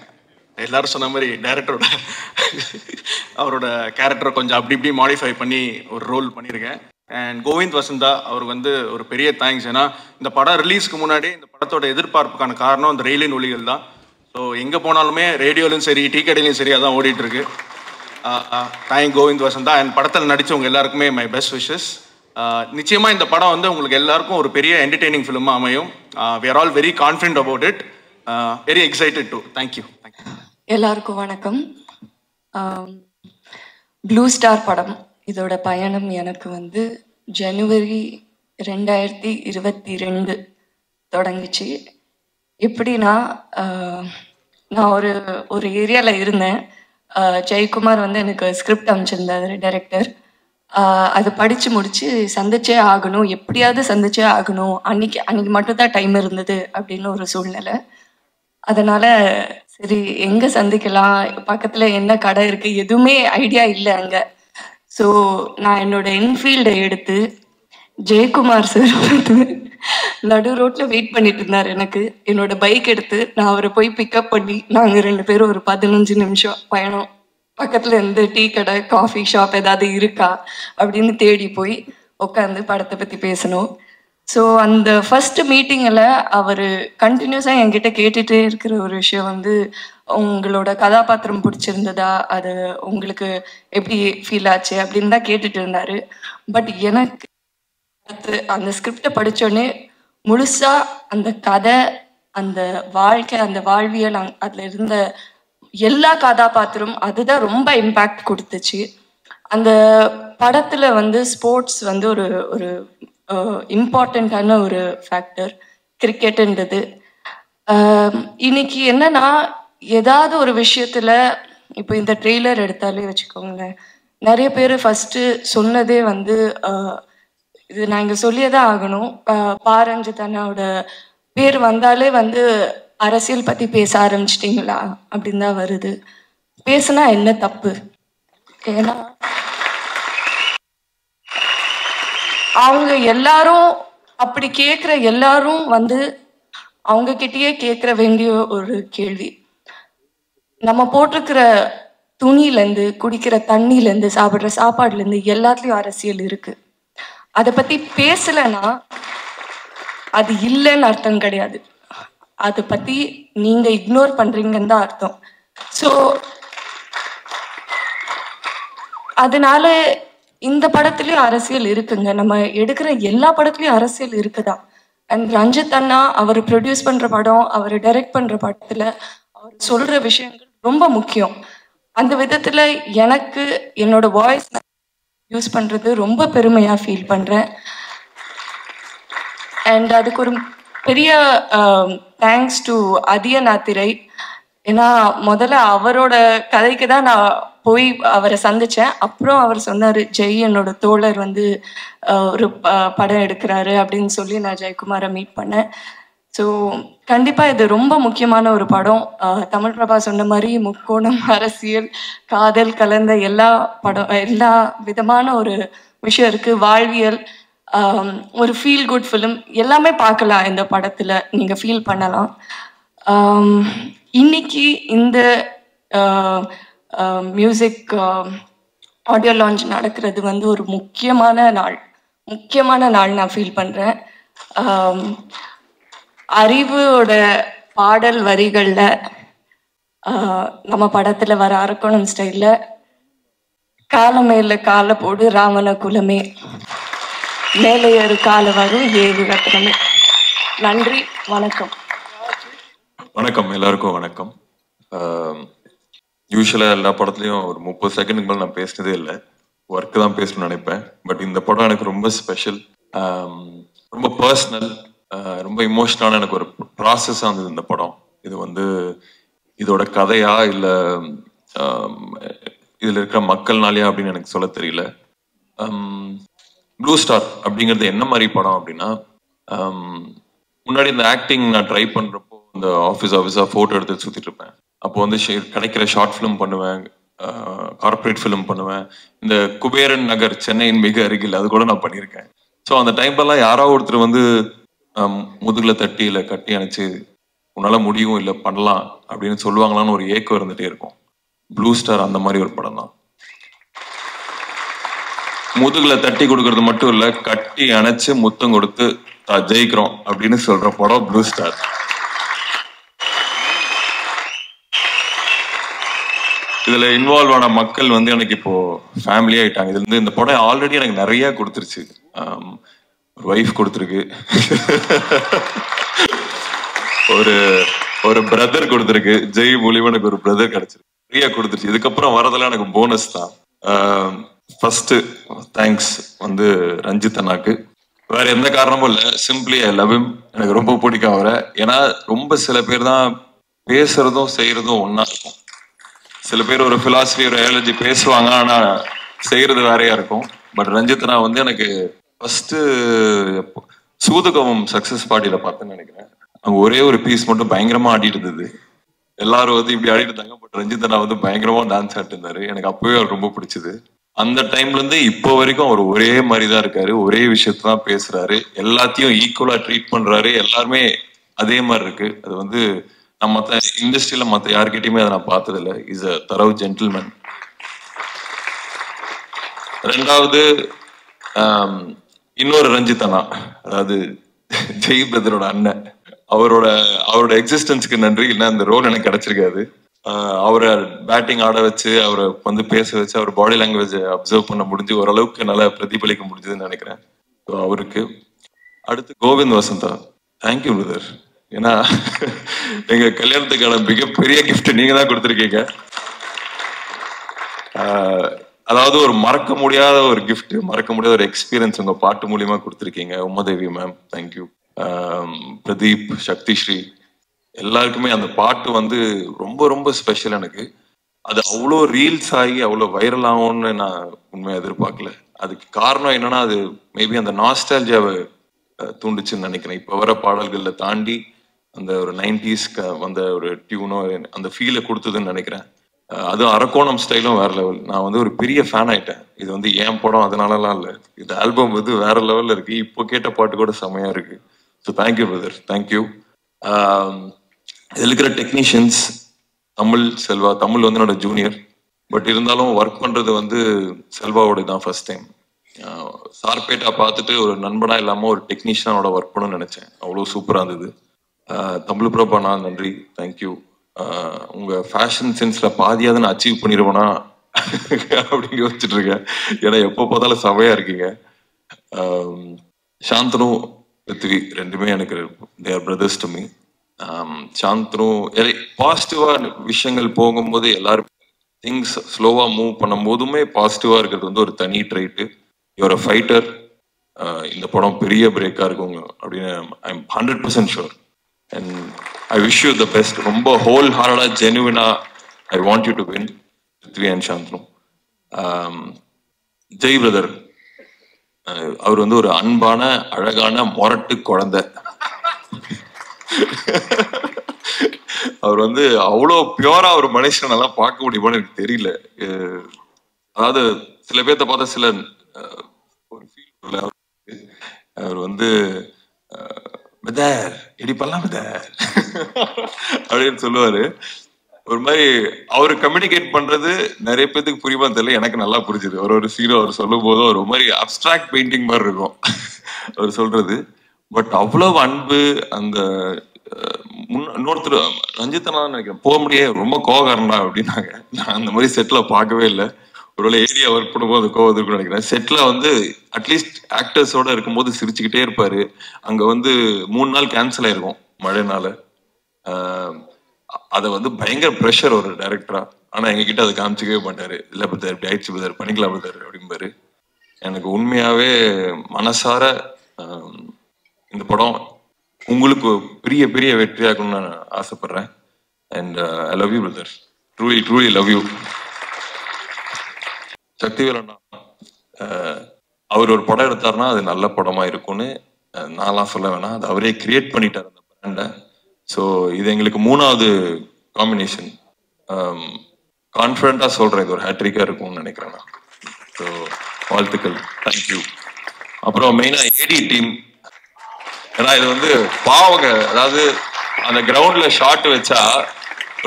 எல்லாரும் சொன்ன மாதிரி டைரக்டரோட அவரோட கேரக்டரை கொஞ்சம் அப்படி இப்படி மாடிஃபை பண்ணி ஒரு ரோல் பண்ணியிருக்கேன். அண்ட் கோவிந்த் வசந்தா அவருக்கு வந்து ஒரு பெரிய தேங்க்ஸ். ஏன்னா இந்த படம் ரிலீஸ்க்கு முன்னாடி இந்த படத்தோட எதிர்பார்ப்புக்கான காரணம் அந்த ரயிலின் ஒலிகள் தான். ஸோ எங்கே போனாலுமே ரேடியோலையும் சரி டீ கடையிலையும் சரி அதான் ஓடிட்டு இருக்கு. தேங்க் கோவிந்த் வசந்தா. அண்ட் படத்தில் நடித்தவங்க எல்லாருக்குமே மை பெஸ்ட் விஷஸ். நிச்சயமாக இந்த படம் வந்து உங்களுக்கு எல்லாருக்கும் ஒரு பெரிய என்டர்டெய்னிங் ஃபிலிமாக அமையும். We are all very confident about it. Very excited too. Thank you. எல்லாருக்கும் வணக்கம். ப்ளூ ஸ்டார் படம் இதோட பயணம் எனக்கு வந்து January 2022 தொடங்கிச்சு. எப்படின்னா நான் ஒரு ஏரியாவில் இருந்தேன். ஜெயக்குமார் வந்து எனக்கு ஸ்கிரிப்ட் அமைச்சிருந்தாரு டைரக்டர். அதை படித்து முடித்து சந்திச்சே ஆகணும், எப்படியாவது சந்திச்சே ஆகணும். அன்னைக்கு மட்டும்தான் டைம் இருந்தது அப்படின்னு ஒரு சூழ்நிலை. அதனால் சரி எங்கே சந்திக்கலாம், பக்கத்தில் என்ன கடை இருக்குது, எதுவுமே ஐடியா இல்லை அங்கே. ஸோ நான் என்னோட என்ஃபீல்டை எடுத்து ஜெயக்குமார் சார் வந்து நடு ரோட்டில் வெயிட் பண்ணிட்டு இருந்தார். எனக்கு என்னோட பைக் எடுத்து நான் அவரை போய் பிக்கப் பண்ணி நாங்கள் 2 பேரும் ஒரு 15 நிமிஷம் பயணம் பக்கத்தில் இருந்து டீ கடை, காஃபி ஷாப் ஏதாவது இருக்கா அப்படின்னு தேடி போய் உட்காந்து படத்தை பற்றி பேசணும். ஸோ அந்த ஃபர்ஸ்ட் மீட்டிங்கில் அவர் கண்டினியூஸாக என்கிட்ட கேட்டுகிட்டே இருக்கிற ஒரு விஷயம் வந்து உங்களோட கதாபாத்திரம் பிடிச்சிருந்ததா, அது உங்களுக்கு எப்படி ஃபீல் ஆச்சு அப்படின்னு தான் கேட்டுட்டு இருந்தார். பட் எனக்கு அந்த ஸ்கிரிப்டை படித்தோடனே முழுசாக அந்த கதை, அந்த வாழ்க்கை, அந்த வாழ்வியல், அதில் இருந்த எல்லா கதாபாத்திரம் அதுதான் ரொம்ப இம்பேக்ட் கொடுத்துச்சு. அந்த படத்தில் வந்து ஸ்போர்ட்ஸ் வந்து ஒரு இம்பார்ட்டண்ட்டான ஒரு ஃபேக்டர், கிரிக்கெட்டுன்றது. இன்னைக்கு என்னன்னா ஏதாவது ஒரு விஷயத்தில் இப்போ இந்த ட்ரெய்லர் எடுத்தாலே வச்சுக்கோங்களேன், நிறைய பேர் ஃபஸ்ட்டு சொன்னதே வந்து இது நான் இங்கே சொல்லியே தான் ஆகணும். பாரஞ்சித் அண்ணாவோட பேர் வந்தாலே வந்து அரசியல் பற்றி பேச ஆரம்பிச்சிட்டிங்களா அப்படின்னு தான் வருது. பேசுனா என்ன தப்பு? ஏன்னா அவங்க எல்லாரும் அப்படி கேட்குற எல்லாரும் வந்து அவங்க கிட்டேயே கேட்குற வேண்டிய ஒரு கேள்வி, நம்ம போட்டிருக்கிற துணியிலேருந்து, குடிக்கிற தண்ணியிலேருந்து, சாப்பிட்ற சாப்பாடுலேருந்து எல்லாத்துலேயும் அரசியல் இருக்கு. அதை பற்றி பேசலைன்னா அது இல்லைன்னு அர்த்தம் கிடையாது, அதை பற்றி நீங்கள் இக்னோர் பண்ணுறீங்கன்னு தான் அர்த்தம். ஸோ அதனால இந்த படத்துலேயும் அரசியல் இருக்குங்க. நம்ம எடுக்கிற எல்லா படத்துலையும் அரசியல் இருக்குதா. அண்ட் ரஞ்சித் அண்ணா அவர் ப்ரொடியூஸ் பண்ணுற படம், அவர் டைரக்ட் பண்ணுற படத்தில் அவர் சொல்கிற விஷயங்கள் ரொம்ப முக்கியம். அந்த விதத்தில் எனக்கு என்னோட வாய்ஸ் யூஸ் பண்ணுறது ரொம்ப பெருமையாக ஃபீல் பண்ணுறேன். அண்ட் அதுக்கு ஒரு பெரிய தேங்க்ஸ் டு அதியநாத்திரை. ஏன்னா முதல்ல அவரோட கதைக்கு தான் நான் போய் அவரை சந்தித்தேன். அப்புறம் அவர் சொன்னார், ஜெய் என்னோட தோழர் வந்து ஒரு படம் எடுக்கிறாரு அப்படின்னு சொல்லி நான் ஜெயக்குமாரை மீட் பண்ணேன். ஸோ கண்டிப்பாக இது ரொம்ப முக்கியமான ஒரு படம். தமிழ் பிரபா சொன்ன மாதிரி முக்கோணம், அரசியல், காதல் கலந்த எல்லா விதமான ஒரு விஷயம் இருக்குது. வாழ்வியல், ஒரு ஃபீல் குட் ஃபிலிம் எல்லாமே பார்க்கலாம் இந்த படத்தில், நீங்கள் ஃபீல் பண்ணலாம். இன்னைக்கு இந்த மியூசிக் ஆடியோ லான்ச் நடக்கிறது வந்து ஒரு முக்கியமான நாள் நான் ஃபீல் பண்ணுறேன். அறிவோட பாடல் வரிகளில் நம்ம படத்தில் வர அரக்கோணம் ஸ்டைலில் காலமேல காலை போடு ராவண குலமே, மேலே ஒரு காலை வரும் ஏழு ரத்னமே. நன்றி, வணக்கம். வணக்கம், எல்லாருக்கும் வணக்கம். யூஸ்வலாக எல்லா படத்துலையும் ஒரு 30 செகண்டுக்கு மேலே நான் பேசினதே இல்லை, ஒர்க்கு தான் பேசணும்னு நினைப்பேன். பட் இந்த படம் எனக்கு ரொம்ப ஸ்பெஷல், ரொம்ப பர்சனல், ரொம்ப இமோஷனலான எனக்கு ஒரு ப்ராசஸாக இருந்தது இந்த படம். இது வந்து இதோட கதையா இல்லை இதில் இருக்கிற மக்கள்னாலையா அப்படின்னு எனக்கு சொல்ல தெரியல. ப்ளூ ஸ்டார் அப்படிங்கிறது என்ன மாதிரி படம் அப்படின்னா, முன்னாடி இந்த ஆக்டிங் நான் ட்ரை பண்ணுறப்போ இந்த ஆஃபீஸாக ஃபோட்டோ எடுத்து சுற்றிட்டு இருப்பேன். அப்போ வந்து கிடைக்கிற ஷார்ட் ஃபிலிம் பண்ணுவேன், கார்பரேட் ஃபிலிம் பண்ணுவேன். இந்த குபேரன் நகர் சென்னையின் மிக அருகில் அது கூட நான் பண்ணியிருக்கேன். ஸோ அந்த டைம்லலாம் யாராவது ஒருத்தர் வந்து முதுகில் தட்டி இல்லை கட்டி அணைச்சி உன்னால் முடியும் இல்லை பண்ணலாம் அப்படின்னு சொல்லுவாங்களான்னு ஒரு ஏக்கம் இருந்துகிட்டே இருக்கும். ப்ளூ ஸ்டார் அந்த மாதிரி ஒரு படம் தான். முதுகில் தட்டி கொடுக்கறது மட்டும் இல்லை, கட்டி அணைச்சு முத்தம் கொடுத்து ஜெயிக்கிறோம் அப்படின்னு சொல்ற படம் ப்ளூ ஸ்டார். இதுல இன்வால்வ் ஆன மக்கள் வந்து எனக்கு இப்போ ஃபேமிலி ஆயிட்டாங்க. இதுல இருந்து இந்த படம் ஆல்ரெடி எனக்கு நிறைய கொடுத்துருச்சு. ஒரு ஒய்ஃப் கொடுத்துருக்கு, ஒரு பிரதர் கொடுத்துருக்கு, ஜெய் மூலியமா எனக்கு ஒரு பிரதர் கிடைச்சிருக்கு, நிறைய கொடுத்துருச்சு. இதுக்கப்புறம் வரதெல்லாம் எனக்கு போனஸ் தான். ஃபர்ஸ்ட் தேங்க்ஸ் வந்து ரஞ்சித் அண்ணாக்கு. வேற எந்த காரணமும் இல்லை, சிம்பிளி ஐ லவ் ஹிம். எனக்கு ரொம்ப பிடிக்கும் அவரை. ஏன்னா ரொம்ப சில பேர் தான் பேசுறதும் செய்யறதும் ஒன்னா இருக்கும். சில பேர் ஒரு பிலாசபி ஒரு ஐடியாலஜி பேசுவாங்க, ஆனா செய்யறது வேறையா இருக்கும். பட் ரஞ்சித் அண்ணா வந்து எனக்கு ஃபர்ஸ்ட் சூதுகவும் சக்சஸ் பார்ட்டியில பார்த்தேன்னு நினைக்கிறேன். அங்க ஒரே ஒரு பீஸ் மட்டும் பயங்கரமா ஆடிட்டு இருந்தது, எல்லாரும் வந்து இப்படி ஆடிட்டு இருந்தாங்க. பட் ரஞ்சித் அண்ணா வந்து பயங்கரமா டான்ஸ் ஆடிட்டு இருந்தாரு. எனக்கு அப்பவே அவர் ரொம்ப பிடிச்சது. அந்த டைம்ல இருந்து இப்போ வரைக்கும் அவர் ஒரே மாதிரிதான் இருக்காரு, ஒரே விஷயத்தான் பேசுறாரு, எல்லாத்தையும் ஈக்குவலா ட்ரீட் பண்றாரு. எல்லாருமே அதே மாதிரி இருக்கு. அது வந்து நம்ம மற்ற இண்டஸ்ட்ரியில மற்ற யாருக்கிட்டையுமே அதை நான் பார்த்தது இல்லை. இஸ் அ தரவு ஜென்டில்மேன். ரெண்டாவது இன்னொரு ரஞ்சித் அண்ணா, அதாவது ஜெய் பிரதரோட அண்ணன், அவரோட எக்ஸிஸ்டன்ஸ்க்கு நன்றி. இல்லை அந்த ரோல் எனக்கு கிடைச்சிருக்காது. அவரை பேட்டிங் ஆட வச்சு, அவரை வந்து பேச வச்சு, அவர் பாடி லாங்குவேஜ் அப்சர்வ் பண்ண முடிஞ்சு ஓரளவுக்கு நல்லா பிரதிபலிக்க முடிஞ்சதுன்னு நினைக்கிறேன். அவருக்கு அடுத்து கோவிந்த் வசந்தா, தேங்க்யூ பிரதர். ஏன்னா எங்க கல்யாணத்துக்கான மிகப்பெரிய கிஃப்ட் நீங்க தான் கொடுத்துருக்கீங்க. அதாவது ஒரு மறக்க முடியாத ஒரு கிஃப்ட், மறக்க முடியாத ஒரு எக்ஸ்பீரியன்ஸ் உங்க பாட்டு மூலியமா கொடுத்துருக்கீங்க. Umadevi ma'am thank you. பிரதீப், சக்தி ஸ்ரீ, எல்லாருக்குமே அந்த பாட்டு வந்து ரொம்ப ரொம்ப ஸ்பெஷல். எனக்கு அது அவ்வளோ ரீல்ஸ் ஆகி அவ்வளோ வைரல் ஆகும்னு நான் உண்மையாக எதிர்பார்க்கல. அதுக்கு காரணம் என்னன்னா, அது மேபி அந்த நாஸ்டால்ஜியாவை தூண்டுச்சுன்னு நினைக்கிறேன். இப்போ வர பாடல்களை தாண்டி அந்த ஒரு 90s வந்த ஒரு டியூனோ அந்த ஃபீலை கொடுத்ததுன்னு நினைக்கிறேன். அதுவும் அரக்கோணம் ஸ்டைலும் வேற லெவல். நான் வந்து ஒரு பெரிய ஃபேன் ஆயிட்டேன். இது வந்து ஏன் படம் அதனாலலாம் இல்லை, இந்த ஆல்பம் வந்து வேற லெவல்ல இருக்கு. இப்போ கேட்ட பாட்டு கூட செமையா இருக்கு. So thank you brother, thank you. இதில் இருக்கிற டெக்னீஷியன்ஸ், செல்வா, தமிழ் வந்து என்னோட ஜூனியர். பட் இருந்தாலும் ஒர்க் பண்றது வந்து செல்வாவோட தான் ஃபர்ஸ்ட் டைம். சார்பேட்டா பார்த்துட்டு ஒரு நண்பனா இல்லாமல் ஒரு டெக்னீஷியனோட ஒர்க் பண்ணணும்னு நினைச்சேன். அவ்வளோ சூப்பராக இருந்தது. தமிழ் பிரபா நான் நன்றி, தேங்க்யூ. உங்க ஃபேஷன் சென்ஸ்ல பாதியாவது நான் அச்சீவ் பண்ணிடுவேனா அப்படின்னு யோசிச்சுட்டு இருக்கேன். ஏன்னா எப்போ பார்த்தாலும் சமையா இருக்கீங்க. சாந்தனு, பிருத்வி ரெண்டுமே எனக்கு they are brothers to me. Shanthanu பாசிட்டிவா விஷயங்கள் போகும்போது எல்லாரும் திங்ஸ் ஸ்லோவா மூவ் பண்ணும் போதுமே பாசிட்டிவா இருக்கிறது வந்து ஒரு தனி ட்ரைட்டு. Your a fighter. இந்த படம் பெரிய பிரேக்கா இருக்குங்க அப்படின்னு I am 100% sure. And I wish you the best. ரொம்ப ஹோல் ஹார்டா ஜெனுவினா I want you to win. Prithvi and Shanthanu. Jai brother, அவர் வந்து ஒரு அன்பான அழகான மொரட்டு குழந்தை. அவர் வந்து அவ்வளோ பியூரா ஒரு மனுஷன் நல்லா பார்க்க முடியுமான்னு எனக்கு தெரியல. அதாவது சில பேர்த்த பார்த்தா சில ஒரு ஃபீல், அவர் வந்து இடி பண்ணலாம் அப்படின்னு சொல்லுவாரு. ஒரு மாதிரி அவரு கம்யூனிகேட் பண்றது நிறைய பேத்துக்கு புரியுமா தெரியல, எனக்கு நல்லா புரிஞ்சுது. ஒரு சீனோ அவர் சொல்லும் போதும் ஒரு மாதிரி அப்டிராக்ட் பெயிண்டிங் மாதிரி இருக்கும் அவர் சொல்றது. பட் அவ்வளவு அன்பு. அந்த இன்னொருத்தர் ரஞ்சித்தனா நினைக்கிறேன் போக முடியாது, ரொம்ப கோவக்காரன்டா அப்படின்னாங்க. நான் அந்த மாதிரி செட்ல பார்க்கவே இல்லை. ஒருவேளை ஏரியா ஒர்க் பண்ணும்போது கோவம் இருக்குன்னு நினைக்கிறேன். செட்ல வந்து அட்லீஸ்ட் ஆக்டர்ஸோட இருக்கும்போது சிரிச்சுக்கிட்டே இருப்பாரு. அங்க வந்து 3 நாள் கேன்சல் ஆயிருக்கும் மழைனால. அதை வந்து பயங்கர ப்ரெஷர் ஒரு டைரக்டரா. ஆனா எங்ககிட்ட அதை காமிச்சிக்கவே மாட்டாரு. இல்ல பிரதர் இப்படி ஆயிடுச்சு பிரதர், பண்ணிக்கலாம் பிரதர் அப்படிம்பாரு. எனக்கு உண்மையாவே மனசார இந்த படம் உங்களுக்கு பெரிய பெரிய வெற்றியாகணும்னு நான் ஆசைப்படுறேன். And I love you brother, truly truly love you. Sakthivel அண்ணா அவர் ஒரு படம் எடுத்தாருன்னா அது நல்ல படமா இருக்கும்னு நான்லாம் சொல்ல வேணாம், அது அவரே கிரியேட் பண்ணிட்டார் அந்த பிராண்டை. ஸோ இது எங்களுக்கு 3வது காம்பினேஷன். கான்ஃபிடண்டா சொல்றேன் இது ஒரு ஹேட்ரிக்கா இருக்கும்னு நினைக்கிறேன் நான். ஸோ வாழ்த்துக்கள், தேங்க்யூ. அப்புறம் மெயினா ஏடி டீம், ஏன்னா இது வந்து பாவங்க. அதாவது அந்த கிரவுண்ட்ல ஷாட் வச்சா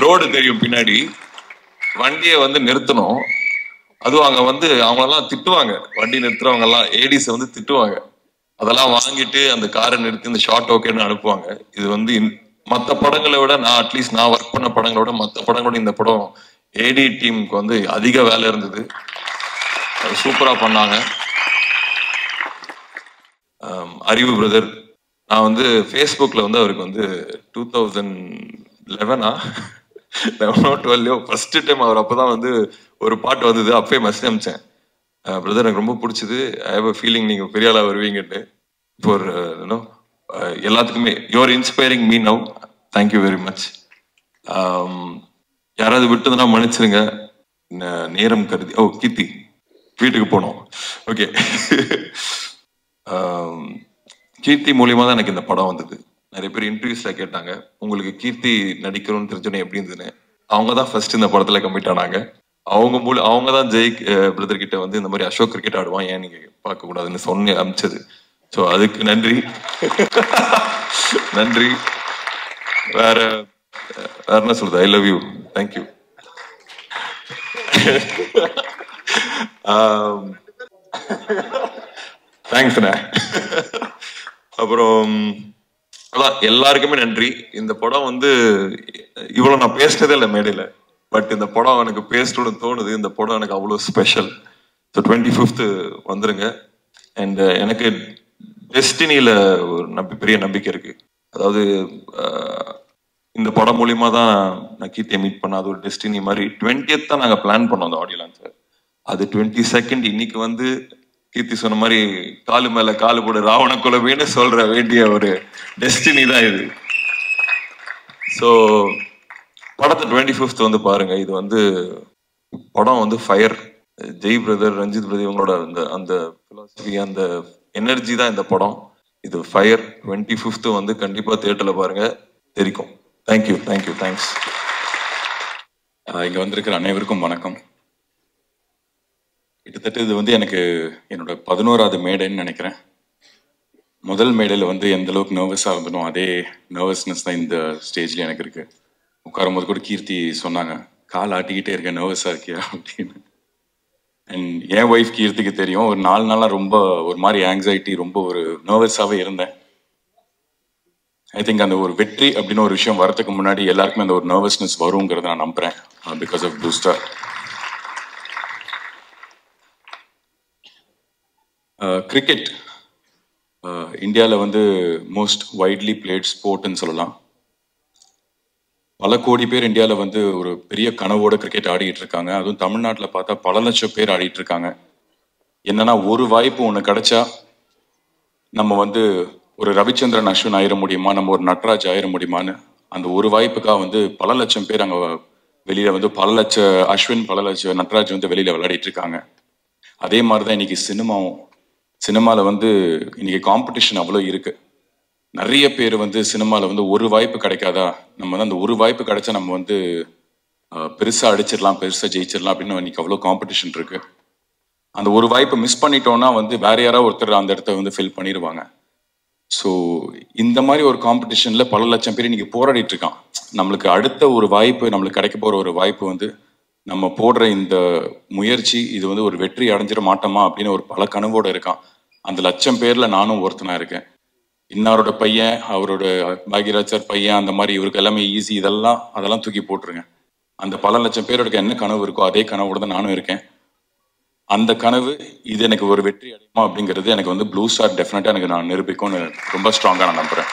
ரோடு தெரியும் பின்னாடி, வண்டியை வந்து நிறுத்தணும். அதுவும் அங்க வந்து அவங்களெல்லாம் திட்டுவாங்க, வண்டி நிறுத்துறவங்க எல்லாம் ஏடிஸ் வந்து திட்டுவாங்க. அதெல்லாம் வாங்கிட்டு அந்த காரை நிறுத்தி இந்த ஷார்ட் ஓகேன்னு அனுப்புவாங்க. இது வந்து மற்ற படங்களை விட நான் அட்லீஸ்ட் நான் ஒர்க் பண்ண படங்களை விட மற்ற படங்களோட இந்த படம் ஏடி டீமுக்கு வந்து அதிக வேலை இருந்தது. சூப்பரா பண்ணாங்க. அறிவு பிரதர், நான் வந்து ஃபேஸ்புக்கில் வந்து அவருக்கு வந்து 2011 ஃபர்ஸ்ட் டைம் அவர் அப்போதான் வந்து ஒரு பாட்டு வந்தது, அப்பவே மெசேஜ் அனுப்பிச்சேன். பிரதர் எனக்கு ரொம்ப பிடிச்சது, ஐ ஹேவ் அ ஃபீலிங் நீங்கள் பெரிய ஆளாக வருவீங்கன்னு. ஃபார் எல்லாத்துக்குமே you are inspiring me now, thank you very much. யாராவது விட்டதுன்னா மன்னிச்சிருங்க, நேரம் கருதி. ஓ கீர்த்தி வீட்டுக்கு போனோம். ஓகே கீர்த்தி மூலியமா தான் எனக்கு இந்த படம் வந்தது. நிறைய பேர் இன்டர்வியூஸ்ல கேட்டாங்க உங்களுக்கு கீர்த்தி நடிக்கணும்னு தெரிஞ்சோன்னே எப்படி இருந்துன்னு. அவங்க தான் ஃபர்ஸ்ட் இந்த படத்துல கமிட் ஆனாங்க. அவங்க தான் ஜெய் பிரதர் கிட்ட வந்து இந்த மாதிரி அசோக் கிரிக்கெட் ஆடுவான், ஏன் நீங்க பார்க்க கூடாதுன்னு சொன்ன அமிச்சது. ஸோ அதுக்கு நன்றி நன்றி. வேற என்ன சொல்றது, ஐ லவ் யூ, தேங்க்யூ. தேங்க்ஸ்ண்ணே. அப்புறம் அதான் எல்லாருக்குமே நன்றி. இந்த படம் வந்து இவ்வளவு நான் பேசினதே இல்லை மேடையில, பட் இந்த படம் எனக்கு பேசணும்னு தோணுது. இந்த படம் எனக்கு அவ்வளோ ஸ்பெஷல். ஸோ 25th வந்துருங்க. அண்ட் எனக்கு டெஸ்டினியில ஒரு பெரிய நம்பிக்கை இருக்கு. அதாவது இந்த படம் மூலியமா தான் நான் கீர்த்தியை மீட் பண்ண, அது ஒரு டெஸ்டினி மாதிரி. 20th தான் நாங்கள் பிளான் பண்ணோம் அந்த ஆடியோ லான்ச். அது 22nd இன்னைக்கு வந்து கீர்த்தி சொன்ன மாதிரி காலு மேல காலு போடு ராவண குலவேன்னு சொல்ற வேண்டிய ஒரு டெஸ்டினி தான் இது. ஸோ படத்தை 25th வந்து பாருங்க. இது வந்து படம் வந்து fire. Jai brother, Ranjith brother இவங்களோட அந்த பிலாசபி, அந்த எனர்ஜி தான் இந்த படம். இது ஃபயர். 25th வந்து கண்டிப்பா தியேட்டர்ல பாருங்க, தெரிக்கும். Thank you thank you thanks. இங்க வந்திருக்கிற அனைவருக்கும் வணக்கம். கிட்டத்தட்ட இது வந்து எனக்கு என்னோட 11வது மேடைன்னு நினைக்கிறேன். முதல் மேடையில் வந்து எந்த அளவுக்கு நர்வஸாக இருந்தனோ அதே நர்வஸ்னஸ் தான் இந்த ஸ்டேஜ்ல எனக்கு இருக்கு. உட்காரும் போது கூட கீர்த்தி சொன்னாங்க, கால் ஆட்டிக்கிட்டே இருக்கேன், நர்வஸாக இருக்கியா அப்படின்னு. அண்ட் என் ஒய்ஃப் கீர்த்திக்கு தெரியும், ஒரு 4 நாளாக ரொம்ப ஒரு மாதிரி ஆங்ஸைட்டி, ரொம்ப ஒரு நர்வஸாகவே இருந்தேன். ஐ திங்க் அந்த ஒரு வெற்றி அப்படின்னு ஒரு விஷயம் வரதுக்கு முன்னாடி எல்லாருக்குமே அந்த ஒரு நர்வஸ்னஸ் வருங்கிறத நான் நம்புறேன், because of Blue Star. Cricket இந்தியாவில் வந்து மோஸ்ட் வைட்லி பிளேட் ஸ்போர்ட்னு சொல்லலாம். பல கோடி பேர் இந்தியாவில் வந்து ஒரு பெரிய கனவோட கிரிக்கெட் ஆடிட்டு இருக்காங்க. அதுவும் தமிழ்நாட்டில் பார்த்தா பல லட்சம் பேர் ஆடிட்டு இருக்காங்க. என்னன்னா ஒரு வாய்ப்பு ஒன்று கிடைச்சா நம்ம வந்து ஒரு ரவிச்சந்திரன் அஸ்வின் ஆயிட முடியுமா, நம்ம ஒரு நட்ராஜ் ஆயிட முடியுமான்னு அந்த ஒரு வாய்ப்புக்காக வந்து பல லட்சம் பேர் அங்கே வெளியில வந்து பல லட்சம் அஸ்வின் பல லட்சம் நட்ராஜ் வந்து வெளியில விளையாடிட்டு இருக்காங்க. அதே மாதிரி தான் இன்னைக்கு சினிமாவில் வந்து இன்னைக்கு காம்படிஷன் அவ்வளோ இருக்கு. நிறைய பேர் வந்து சினிமாவில் வந்து ஒரு வாய்ப்பு கிடைக்காதா, நம்ம வந்து அந்த ஒரு வாய்ப்பு கிடைச்சா நம்ம வந்து பெருசாக அடிச்சிடலாம், பெருசாக ஜெயிச்சிடலாம் அப்படின்னு இன்னைக்கு அவ்வளோ காம்படிஷன் இருக்கு. அந்த ஒரு வாய்ப்பை மிஸ் பண்ணிட்டோம்னா வந்து வேற யாராவது ஒருத்தர் அந்த இடத்த வந்து ஃபில் பண்ணிடுவாங்க. ஸோ இந்த மாதிரி ஒரு காம்படிஷனில் பல லட்சம் பேர் இன்னைக்கு போராடிட்டு இருக்கான். நம்மளுக்கு அடுத்த ஒரு வாய்ப்பு, நம்மளுக்கு கிடைக்க போகிற ஒரு வாய்ப்பு வந்து நம்ம போடுற இந்த முயற்சி இது வந்து ஒரு வெற்றி அடைஞ்சிட மாட்டோமா அப்படின்னு ஒரு பல கனவோடு இருக்கான். அந்த லட்சம் பேரில் நானும் ஒருத்தனாக இருக்கேன். இன்னாரோட பையன், அவரோட பாக்யராஜ் சார் பையன், அந்த மாதிரி இவருக்கு எல்லாமே ஈஸி, அதெல்லாம் தூக்கி போட்டுருங்க. அந்த பல லட்சம் பேரோட என்ன கனவு இருக்கோ அதே கனவோட தான் நானும் இருக்கேன். அந்த கனவு இது எனக்கு ஒரு வெற்றி அடையுமா அப்படிங்கிறது எனக்கு வந்து ப்ளூ ஸ்டார் டெஃபினட்டாக எனக்கு நான் நிரூபிக்கும்னு ரொம்ப ஸ்ட்ராங்காக நான் நம்புகிறேன்.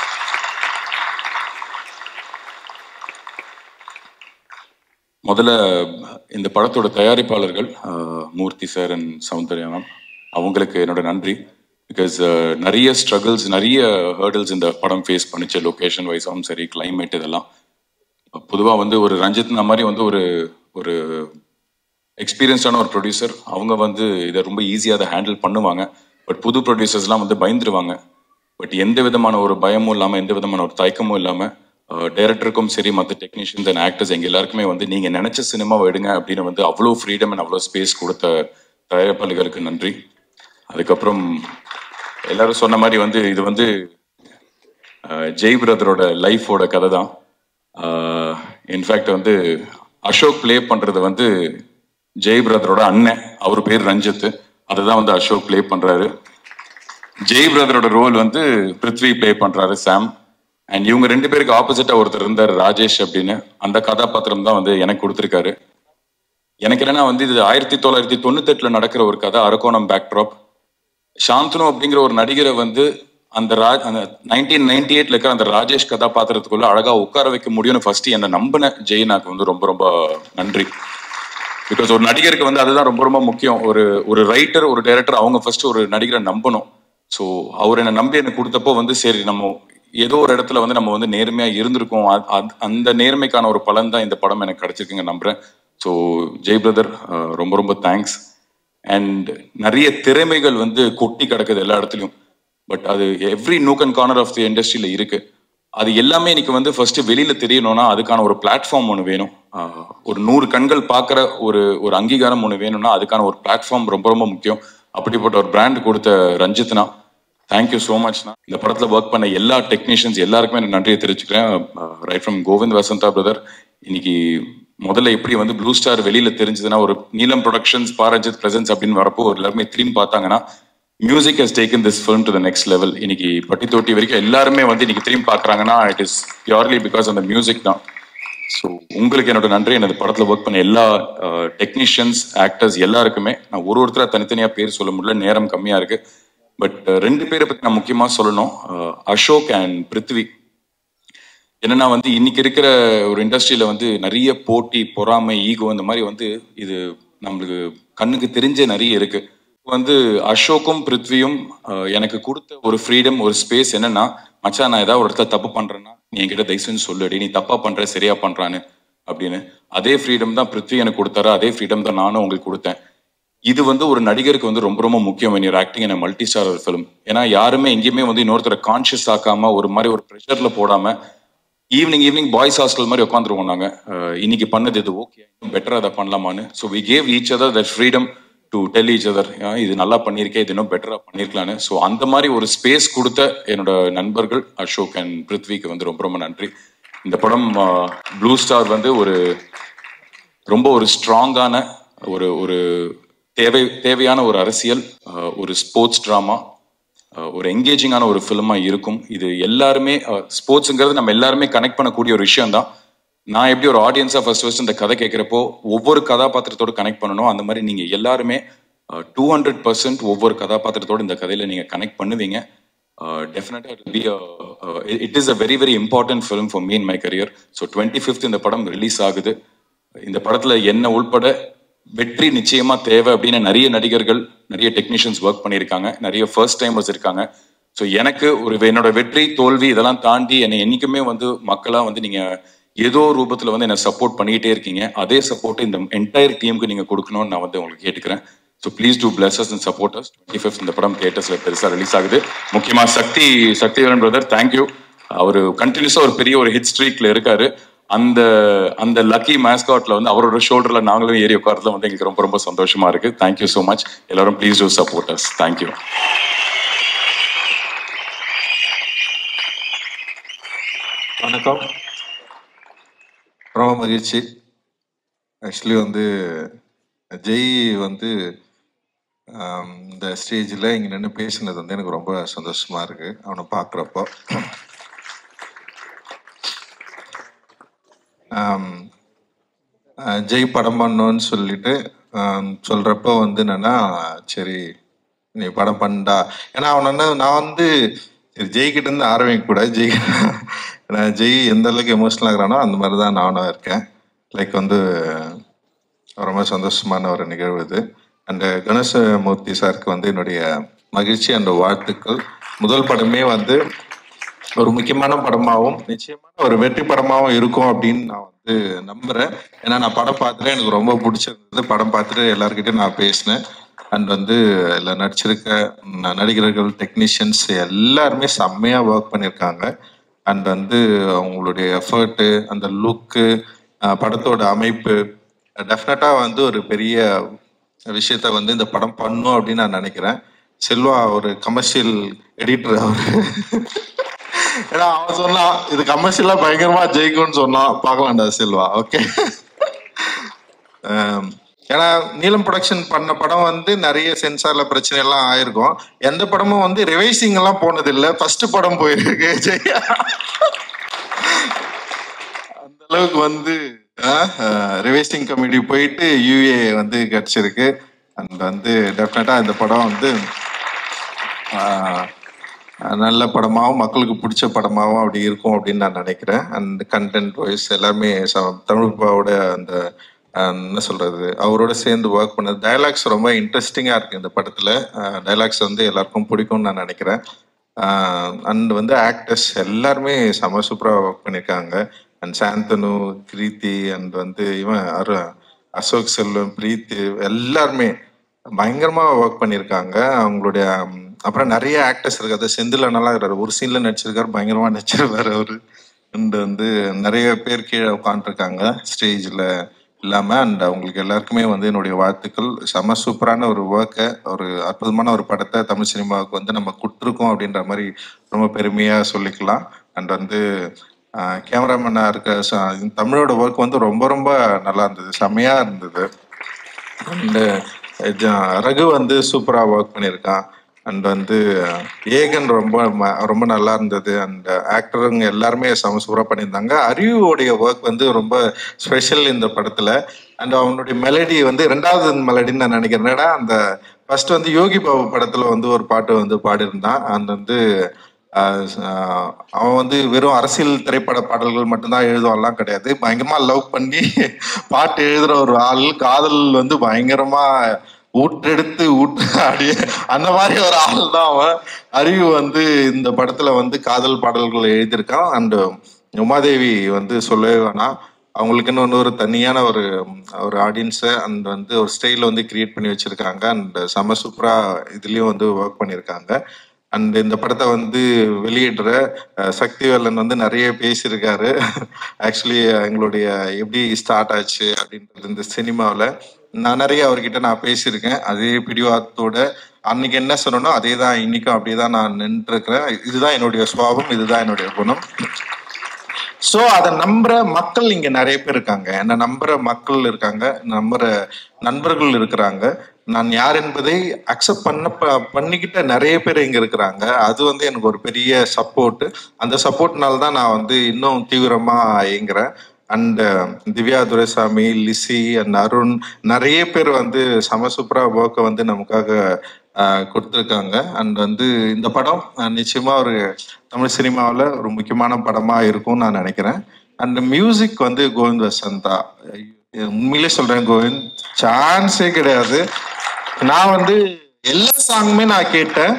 முதல்ல இந்த படத்தோட தயாரிப்பாளர்கள் மூர்த்தி சார் அண்ட் சௌந்தர்யா மேம், அவங்களுக்கு என்னோட நன்றி. பிகாஸ் நிறைய ஸ்ட்ரகிள்ஸ், நிறைய ஹேர்டில்ஸ் இந்த படம் ஃபேஸ் பண்ணிச்சு. லொக்கேஷன் வைஸாகவும் சரி, கிளைமேட், இதெல்லாம். பொதுவாக வந்து ஒரு ரஞ்சித்னா மாதிரி வந்து ஒரு எக்ஸ்பீரியன்ஸ்டான ஒரு ப்ரொடியூசர், அவங்க வந்து இதை ரொம்ப ஈஸியாக அதை ஹேண்டில் பண்ணுவாங்க. பட் புது ப்ரொடியூசர்ஸ்லாம் வந்து பயந்துருவாங்க. பட் எந்த விதமான ஒரு பயமும் இல்லாமல், எந்த விதமான ஒரு தயக்கமும் இல்லாமல் டைரக்டருக்கும் சரி, மற்ற டெக்னீஷியன்ஸ் அண்ட் ஆக்டர்ஸ் எங்கள் எல்லாருக்குமே வந்து நீங்கள் நினச்ச சினிமாவை எடுங்க அப்படின்னு வந்து அவ்வளோ ஃப்ரீடம் அண்ட் அவ்வளோ ஸ்பேஸ் கொடுத்த தயாரிப்பாளர்களுக்கு நன்றி. அதுக்கப்புறம் எல்லாரும் சொன்ன மாதிரி வந்து இது வந்து ஜெய் பிரதரோட லைஃபோட கதை தான். இன்ஃபேக்ட் வந்து அசோக் ப்ளே பண்ணுறது வந்து ஜெய் பிரதரோட அண்ணன், அவர் பேர் ரஞ்சித், அதுதான் வந்து அசோக் ப்ளே பண்றாரு. ஜெய் பிரதரோட ரோல் வந்து பிருத்வி ப்ளே பண்றாரு, சாம். அண்ட் இவங்க ரெண்டு பேருக்கு ஆப்போசிட்டா ஒருத்தர் இருந்தார், ராஜேஷ் அப்படின்னு. அந்த கதாபாத்திரம் தான் வந்து எனக்கு கொடுத்துருக்காரு. எனக்கு என்னன்னா வந்து இது 1998 நடக்கிற ஒரு கதை, அரக்கோணம் பேக்ட்ராப். சாந்தனு அப்படிங்கிற ஒரு நடிகரை வந்து அந்த 1998 இருக்கிற அந்த ராஜேஷ் கதாபாத்திரத்துக்குள்ள அழகா உட்கார வைக்க முடியும்னு ஃபர்ஸ்ட் என்னை நம்பின ஜெயினாக்கு வந்து ரொம்ப ரொம்ப நன்றி. பிகாஸ் ஒரு நடிகருக்கு வந்து அதுதான் ரொம்ப ரொம்ப முக்கியம். ஒரு ரைட்டர், ஒரு டைரக்டர், அவங்க ஃபர்ஸ்ட் ஒரு நடிகரை நம்பணும். ஸோ அவர் என்னை நம்பி எனக்கு கொடுத்தப்போ வந்து சரி, நம்ம ஏதோ ஒரு இடத்துல வந்து நம்ம வந்து நேர்மையாக இருந்திருக்கோம். அந்த நேர்மைக்கான ஒரு பலன் தான் இந்த படம் எனக்கு கிடைச்சிருக்குங்க நம்புறேன். ஸோ ஜெய் பிரதர் ரொம்ப ரொம்ப தேங்க்ஸ். அண்ட் நிறைய திறமைகள் வந்து கொட்டி கிடக்குது எல்லா இடத்துலையும். பட் அது every nook and corner of the இண்டஸ்ட்ரியில் இருக்கு. அது எல்லாமே இன்னைக்கு வந்து ஃபர்ஸ்ட் வெளியில தெரியணும்னா அதுக்கான ஒரு பிளாட்ஃபார்ம் ஒன்று வேணும். ஒரு 100 கண்கள் பார்க்குற ஒரு அங்கீகாரம் ஒன்று வேணும்னா அதுக்கான ஒரு பிளாட்ஃபார்ம் ரொம்ப ரொம்ப முக்கியம். அப்படிப்பட்ட ஒரு பிராண்ட் கொடுத்த ரஞ்சித்னா, தேங்க்யூ ஸோ மச்னா. இந்த படத்தில் ஒர்க் பண்ண எல்லா டெக்னீஷியன்ஸ் எல்லாருக்குமே நான் நன்றியை தெரிவிச்சுக்கிறேன். Right from Kovind Vasantha brother. இன்னைக்கு முதல்ல எப்படி வந்து ப்ளூ ஸ்டார் வெளியில தெரிஞ்சதுன்னா, ஒரு நீலம் ப்ரொடக்ஷன்ஸ் பாரஞ்சித் பிரசன்ஸ் அப்படின்னு வரப்போ எல்லாருமே திரும்பி பார்த்தாங்கன்னா, music has taken this film to the next level. இன்னைக்கு பட்டி தொட்டி வரைக்கும் எல்லாருமே வந்து இன்னைக்கு திரும்பி பார்க்குறாங்கன்னா இட் இஸ் பியூர்லி பிகாஸ் அந்த மியூசிக் தான். ஸோ உங்களுக்கு என்னோட நன்றி. எனது படத்தில் ஒர்க் பண்ண எல்லா டெக்னீஷியன்ஸ், ஆக்டர்ஸ் எல்லாருக்குமே. நான் ஒருத்தராக தனித்தனியாக பேர் சொல்ல முடியல, நேரம் கம்மியாக இருக்கு. பட் 2 பேரை பற்றி நான் முக்கியமாக சொல்லணும், அசோக் அண்ட் பிருத்வி. என்னன்னா வந்து இன்னைக்கு இருக்கிற ஒரு இண்டஸ்ட்ரியில வந்து நிறைய போட்டி, பொறாமை, ஈகோ, இந்த மாதிரி வந்து இது நம்மளுக்கு கண்ணுக்கு தெரிஞ்ச நிறைய இருக்கு. வந்து அசோக்கும் பிருத்வியும் எனக்கு கொடுத்த ஒரு ஃப்ரீடம், ஒரு ஸ்பேஸ் என்னன்னா, மச்சான் நான் ஏதாவது ஒரு இடத்துல தப்பு பண்றேன்னா நீ என்கிட்ட தயவுசெய்து சொல்லுடி, நீ தப்பா பண்ற சரியா பண்றான்னு அப்படின்னு. அதே ஃப்ரீடம் தான் பிருத்வி எனக்கு கொடுத்தாரு, அதே ஃப்ரீடம் தான் நானும் உங்களுக்கு கொடுத்தேன். இது வந்து ஒரு நடிகருக்கு வந்து ரொம்ப ரொம்ப முக்கியம் when you're acting in a multi starrer film. ஏன்னா யாருமே எங்கேயுமே வந்து இன்னொருத்தரை கான்ஷியஸ் ஆக்காம ஒரு மாதிரி ஒரு ப்ரெஷர்ல போடாம ஈவினிங் பாய்ஸ் ஹாஸ்டல் மாதிரி உட்காந்துருவோம் நாங்க. இன்னைக்கு பண்ணது இது ஓகே, இன்னும் பெட்டரா அதை பண்ணலாமான்னு. So we gave each other that freedom to tell each other, இது நல்லா பண்ணியிருக்கேன், இது இன்னும் பெட்டரா பண்ணியிருக்கலான்னு. ஸோ அந்த மாதிரி ஒரு ஸ்பேஸ் கொடுத்த என்னோட நண்பர்கள் அசோக் அண்ட் பிருத்விக்கு வந்து ரொம்ப ரொம்ப நன்றி. இந்த படம் ப்ளூ ஸ்டார் வந்து ரொம்ப ஒரு ஸ்ட்ராங்கான ஒரு தேவையான ஒரு அரசியல், ஒரு ஸ்போர்ட்ஸ் ட்ராமா, ஒரு என்கேஜிங்கான ஒரு ஃபிலிமா இருக்கும். இது எல்லாருமே ஸ்போர்ட்ஸுங்கிறது நம்ம எல்லாருமே கனெக்ட் பண்ணக்கூடிய ஒரு விஷயம் தான். நான் எப்படி ஒரு ஆடியன்ஸா ஃபர்ஸ்ட் இந்த கதை கேட்குறப்போ ஒவ்வொரு கதாபாத்திரத்தோடு கனெக்ட் பண்ணணும், அந்த மாதிரி நீங்க எல்லாருமே 200% ஒவ்வொரு கதாபாத்திரத்தோடு இந்த கதையில நீங்க கனெக்ட் பண்ணுவீங்க. டெஃபினட்டா it is a very very important film for me in my career. So 25th இந்த படம் ரிலீஸ் ஆகுது. இந்த படத்துல என்ன உள்பட வெற்றி நிச்சயமா தேவை அப்படின்னு நிறைய நடிகர்கள், நிறைய டெக்னீஷியன்ஸ் ஒர்க் பண்ணியிருக்காங்க, நிறைய ஃபர்ஸ்ட் டைமர்ஸ் இருக்காங்க. ஸோ எனக்கு என்னோட வெற்றி தோல்வி இதெல்லாம் தாண்டி என்னை என்னைக்குமே வந்து மக்களா வந்து நீங்க ஏதோ ரூபத்துல வந்து என்ன சப்போர்ட் பண்ணிக்கிட்டே இருக்கீங்க. அதே சப்போர்ட் இந்த என்டையர் டீமுக்கு நீங்க கொடுக்கணும்னு நான் வந்து உங்களுக்கு கேட்டுக்கிறேன். So please do plus us and support us. 25th இந்த படம் தியேட்டர்ஸ்ல பெருசா ரிலீஸ் ஆகுது. முக்கியமா சக்திவேலன் பிரதர், தேங்க்யூ. அவர் கண்டினியூஸா ஒரு பெரிய ஒரு ஹிட் ஸ்ட்ரீக்ல இருக்காரு. அந்த லக்கி மேஸ்காட்ல வந்து அவரோட ஷோல்டர்ல நாங்களும் ஏறி உட்காரதுல வந்து எங்களுக்கு ரொம்ப ரொம்ப சந்தோஷமா இருக்கு. Thank you so much. எல்லாரும் please do support us. Thank you. வணக்கம். ரொம்ப மகிழ்ச்சி. ஆக்சுவலி வந்து ஜெய் வந்து இந்த ஸ்டேஜில் இங்கே நின்று பேசினது வந்து எனக்கு ரொம்ப சந்தோஷமாக இருக்குது அவனை பார்க்குறப்போ. ஜெய் படம் பண்ணோன்னு சொல்லிட்டு சொல்கிறப்போ வந்து என்னென்னா, சரி நீ படம் பண்ணா, ஏன்னா அவனை நான் வந்து சரி ஜெய்கிட்ட இருந்து ஆரம்பிக்கக்கூடாது. ஏன்னா ஜெய் எந்த அளவுக்கு எமோஷனல் ஆகிறானோ அந்த மாதிரி தான் நானும் இருக்கேன். லைக் வந்து ரொம்ப சந்தோஷமான ஒரு நிகழ்வு இது. அண்ட் கணேசமூர்த்தி சாருக்கு வந்து என்னுடைய மகிழ்ச்சி அண்ட் வாழ்த்துக்கள். முதல் படமே வந்து ஒரு முக்கியமான படமாகவும் நிச்சயமான ஒரு வெற்றி படமாகவும் இருக்கும் அப்படின்னு நான் வந்து நம்புகிறேன். ஏன்னா நான் படம் பார்த்துட்டு எனக்கு ரொம்ப பிடிச்சிருந்தது. படம் பார்த்துட்டு எல்லாருக்கிட்டையும் நான் பேசினேன். அண்ட் வந்து இதில் நடிச்சிருக்க நடிகர்கள், டெக்னீஷியன்ஸ் எல்லாருமே செம்மையாக ஒர்க் பண்ணியிருக்காங்க. அண்ட் வந்து அவங்களுடைய எஃபர்ட்டு, அந்த லுக்கு, படத்தோட அமைப்பு டெஃபினட்டாக வந்து ஒரு பெரிய விஷயத்த வந்து இந்த படம் பண்ணும் அப்படின்னு நான் நினைக்கிறேன். செல்வா ஒரு கமர்ஷியல் எடிட்டர் அவர். ஏன்னா அவன் சொன்னான் இது கமர்ஷியலாக பயங்கரமாக ஜெயிக்கும்னு சொன்னான். பார்க்கலாம்டா செல்வா. ஓகே. ஏன்னா நீலம் ப்ரொடக்ஷன் பண்ண படம் வந்து நிறைய சென்சார்ல பிரச்சனை எல்லாம் ஆயிருக்கும். எந்த படமும் வந்து ரிவைசிங் எல்லாம் போனது இல்லை. ஃபர்ஸ்ட் படம் போயிருக்கு ஜெயா. அந்த அளவுக்கு வந்து ரிவைசிங் கமிட்டி போயிட்டு யூஏ வந்து கிடைச்சிருக்கு. அண்ட் வந்து டெஃபினட்டா இந்த படம் வந்து நல்ல படமாகவும் மக்களுக்கு பிடிச்ச படமாகவும் அப்படி இருக்கும் அப்படின்னு நான் நினைக்கிறேன். அண்ட் கண்டென்ட் வைஸ் எல்லாமே தமிழ்பாவோட அந்த என்ன சொல்றது, அவரோட சேர்ந்து ஒர்க் பண்ணது. டைலாக்ஸ் ரொம்ப இன்ட்ரெஸ்டிங்காக இருக்கு இந்த படத்தில். டைலாக்ஸ் வந்து எல்லாருக்கும் பிடிக்கும்னு நான் நினைக்கிறேன். அண்ட் வந்து ஆக்டர்ஸ் எல்லாருமே செம சூப்பராக ஒர்க் பண்ணியிருக்காங்க. அண்ட் சாந்தனு, கிருத்தி, அண்ட் வந்து இவன் அசோக் செல்வம், பிரீத்தி எல்லாருமே பயங்கரமாக ஒர்க் பண்ணியிருக்காங்க. அவங்களுடைய அப்புறம் நிறைய ஆக்டர்ஸ் இருக்காது. செந்தில் நல்லா இருக்கிறாரு, ஒரு சீனில் நடிச்சிருக்காரு, பயங்கரமாக நடிச்சிருக்காரு அவரு. அண்ட் வந்து நிறைய பேர் கீழே உட்காந்துருக்காங்க ஸ்டேஜில் இல்லாமல். அண்ட் அவங்களுக்கு எல்லாருக்குமே வந்து என்னுடைய வாழ்த்துக்கள். செம சூப்பரான ஒரு ஒர்க்கை, ஒரு அற்புதமான ஒரு படத்தை தமிழ் சினிமாவுக்கு வந்து நம்ம கொடுத்துருக்கோம் அப்படின்ற மாதிரி ரொம்ப பெருமையாக சொல்லிக்கலாம். அண்ட் வந்து கேமராமேனாக இருக்க தமிழோட ஒர்க் வந்து ரொம்ப ரொம்ப நல்லா இருந்தது, செம்மையாக இருந்தது. அண்டு ரகு வந்து சூப்பராக ஒர்க் பண்ணியிருக்கான். அண்ட் வந்து ஏகன் ரொம்ப ரொம்ப நல்லா இருந்தது. அண்ட் ஆக்டருங்க எல்லாருமே சூப்பராக பண்ணியிருந்தாங்க. அறிவுடைய ஒர்க் வந்து ரொம்ப ஸ்பெஷல் இந்த படத்தில். அண்ட் அவனுடைய மெலடி வந்து ரெண்டாவது மெலடின்னு நான் நினைக்கிறேன். அந்த ஃபர்ஸ்ட் வந்து யோகி பாபு படத்தில் வந்து ஒரு பாட்டு வந்து பாடியிருந்தான். அந்த வந்து அவன் வந்து வெறும் அரசியல் திரைப்பட பாடல்கள் மட்டும்தான் எழுதுவான்லாம் கிடையாது. பயங்கரமா லவ் பண்ணி பாட்டு எழுதுற ஒரு ஆள். காதல் வந்து பயங்கரமா ஊற்றெடுத்து அப்படியே அந்த மாதிரி ஒரு ஆள் தான் அவன். அறிவு வந்து இந்த படத்துல வந்து காதல் பாடல்கள் எழுதியிருக்கான். அண்ட் உமாதேவி வந்து சொல்லவே வேணாம், அவங்களுக்குன்னு வந்து ஒரு தனியான ஒரு ஆடியன்ஸை அண்ட் வந்து ஒரு ஸ்டைல வந்து கிரியேட் பண்ணி வச்சிருக்காங்க. அண்ட் செம சூப்பரா இதுலயும் வந்து ஒர்க் பண்ணியிருக்காங்க. அண்ட் இந்த படத்தை வந்து வெளியிடுற சக்திவேலன் வந்து நிறைய பேசியிருக்காரு. ஆக்சுவலி எங்களுடைய எப்படி ஸ்டார்ட் ஆச்சு அப்படின்றது இந்த சினிமாவில் நான் நிறைய அவர்கிட்ட நான் பேசியிருக்கேன். அதே பிடிவாதத்தோட அன்னைக்கு என்ன சொன்னனோ அதே தான் இன்னைக்கும் அப்படியே தான் நான் நின்றுருக்கிறேன். இதுதான் என்னுடைய சுபாவம், இதுதான் என்னுடைய குணம். ஸோ அதை நம்புற மக்கள் இங்க நிறைய பேர் இருக்காங்க, என்னை நம்புற மக்கள் இருக்காங்க, நம்புற நண்பர்கள் இருக்கிறாங்க. நான் யார் என்பதை அக்செப்ட் பண்ணிக்கிட்ட நிறைய பேர் இங்க இருக்கிறாங்க. அது வந்து எனக்கு ஒரு பெரிய சப்போர்ட். அந்த சப்போர்ட்னால தான் நான் வந்து இன்னும் தீவிரமா இயங்குறேன். அண்ட் திவ்யா துரைசாமி, லிசி அண்ட் அருண் நிறைய பேர் வந்து செம சூப்பரா ஒர்க்கை வந்து நமக்காக கொடுத்துருக்காங்க. அண்ட் வந்து இந்த படம் நிச்சயமா ஒரு தமிழ் சினிமாவில் ஒரு முக்கியமான படமா இருக்கும்னு நான் நினைக்கிறேன். அண்ட் மியூசிக் வந்து கோவிந்த் வசந்தா, உண்மையிலே சொல்றேன், கோவிந்த் சான்ஸே கிடையாது. நான் வந்து எல்லா சாங்குமே நான் கேட்டேன்.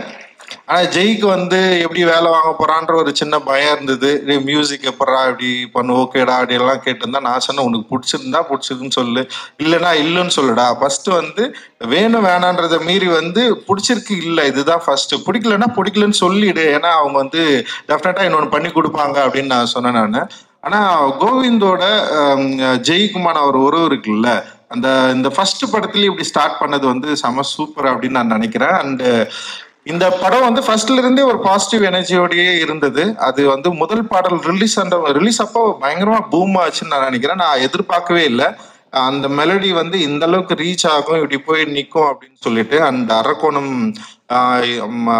ஆனா ஜெய்க்கு வந்து எப்படி வேலை வாங்க போறான்ற ஒரு சின்ன பயம் இருந்தது. மியூசிக் எப்படா இப்படி பண்ணு, ஓகேடா அப்படி எல்லாம் கேட்டிருந்தா நான் சொன்னேன், உனக்கு பிடிச்சிருந்தா பிடிச்சிருக்குன்னு சொல்லு, இல்லைன்னா இல்லைன்னு சொல்லுடா. ஃபர்ஸ்ட் வந்து வேணும் வேணான்றதை மீறி வந்து பிடிச்சிருக்கு இல்லை இதுதான் ஃபர்ஸ்ட், பிடிக்கலன்னா பிடிக்கலன்னு சொல்லிடு, ஏன்னா அவங்க வந்து டெஃபினட்டா இன்னொன்று பண்ணி கொடுப்பாங்க அப்படின்னு நான் சொன்னேன் நான். ஆனா கோவிந்தோட ஜெய்க்குமான ஒரு உறவு இருக்குல்ல, இந்த ஃபர்ஸ்ட் படத்துலயும் இப்படி ஸ்டார்ட் பண்ணது வந்து செம சூப்பர் அப்படின்னு நான் நினைக்கிறேன். அண்ட் இந்த படம் வந்து ஃபர்ஸ்ட்ல இருந்தே ஒரு பாசிட்டிவ் எனர்ஜியோடயே இருந்தது. அது வந்து முதல் பாடல் ரிலீஸ் அப்போ பயங்கரமா பூம் ஆச்சுன்னு நான் நினைக்கிறேன். நான் எதிர்பார்க்கவே இல்லை அந்த மெலடி வந்து இந்த அளவுக்கு ரீச் ஆகும், இப்படி போய் நிற்கும் அப்படின்னு சொல்லிட்டு. அந்த அரக்கோணம்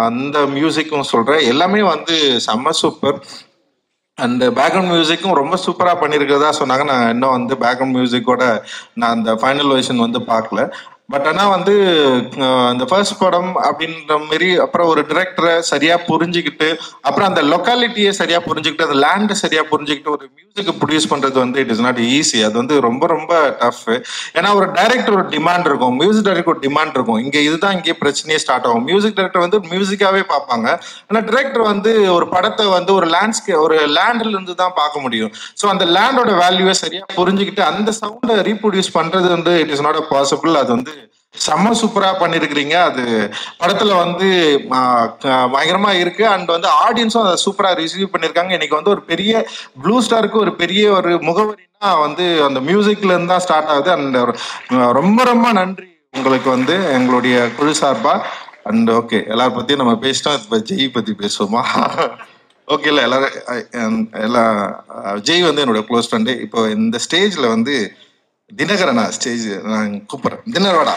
அந்த மியூசிக்கும் சொல்றேன், எல்லாமே வந்து செம்ம சூப்பர். அந்த பேக்ரவுண்ட் மியூசிக்கும் ரொம்ப சூப்பராக பண்ணியிருக்கிறதா சொன்னாங்க. நான் இன்னும் வந்து பேக்ரவுண்ட் மியூசிக்கோட நான் அந்த ஃபைனல் வெர்ஷன் வந்து பார்க்கல. பட் ஆனால் வந்து அந்த ஃபர்ஸ்ட் படம் அப்படின்ற மாரி அப்புறம் ஒரு டிரெக்டரை சரியா புரிஞ்சுக்கிட்டு, அப்புறம் அந்த லொக்காலிட்டியை சரியா புரிஞ்சுக்கிட்டு, அந்த லேண்டை சரியா புரிஞ்சுக்கிட்டு ஒரு மியூசிக்கை ப்ரொடியூஸ் பண்றது வந்து இட் இஸ் நாட் ஈஸி. அது வந்து ரொம்ப ரொம்ப டஃப். ஏன்னா ஒரு டைரக்டர் ஒரு டிமாண்ட் இருக்கும், மியூசிக் டைரக்டர் ஒரு டிமாண்ட் இருக்கும். இங்கே இதுதான் இங்கே பிரச்சனையே ஸ்டார்ட் ஆகும். மியூசிக் டைரக்டர் வந்து மியூசிக்காவே பார்ப்பாங்க, ஆனால் டிரெக்டர் வந்து ஒரு படத்தை வந்து ஒரு ஒரு லேண்ட்ல இருந்து தான் பார்க்க முடியும். ஸோ அந்த லேண்டோட வேல்யூவை சரியா புரிஞ்சுக்கிட்டு அந்த சவுண்டை ரீப்ரொடியூஸ் பண்றது வந்து it is not a possible. அது வந்து செம்ம சூப்பரா பண்ணிருக்கிறீங்க. அது படத்துல வந்து பயங்கரமா இருக்கு. அண்ட் வந்து ஆடியன்ஸும் அதை சூப்பரா ரிசீவ் பண்ணிருக்காங்க. இன்னைக்கு வந்து ஒரு பெரிய ப்ளூ ஸ்டாருக்கு ஒரு பெரிய ஒரு முகவரினா வந்து அந்த மியூசிக்ல இருந்து தான் ஸ்டார்ட் ஆகுது. அண்ட் ரொம்ப ரொம்ப நன்றி உங்களுக்கு வந்து எங்களுடைய குழு சார்பா. அண்ட் ஓகே, எல்லாரும் பத்தியும் நம்ம பேசிட்டோம். இப்ப ஜெய் பத்தி பேசுவோமா? ஓகே, இல்லை எல்லாம் ஜெய் வந்து என்னோட க்ளோஸ் ஃப்ரெண்டு. இப்போ இந்த ஸ்டேஜ்ல வந்து தினகரனா ஸ்டேஜ் நான் கூப்பிடுறேன். தினகரடா,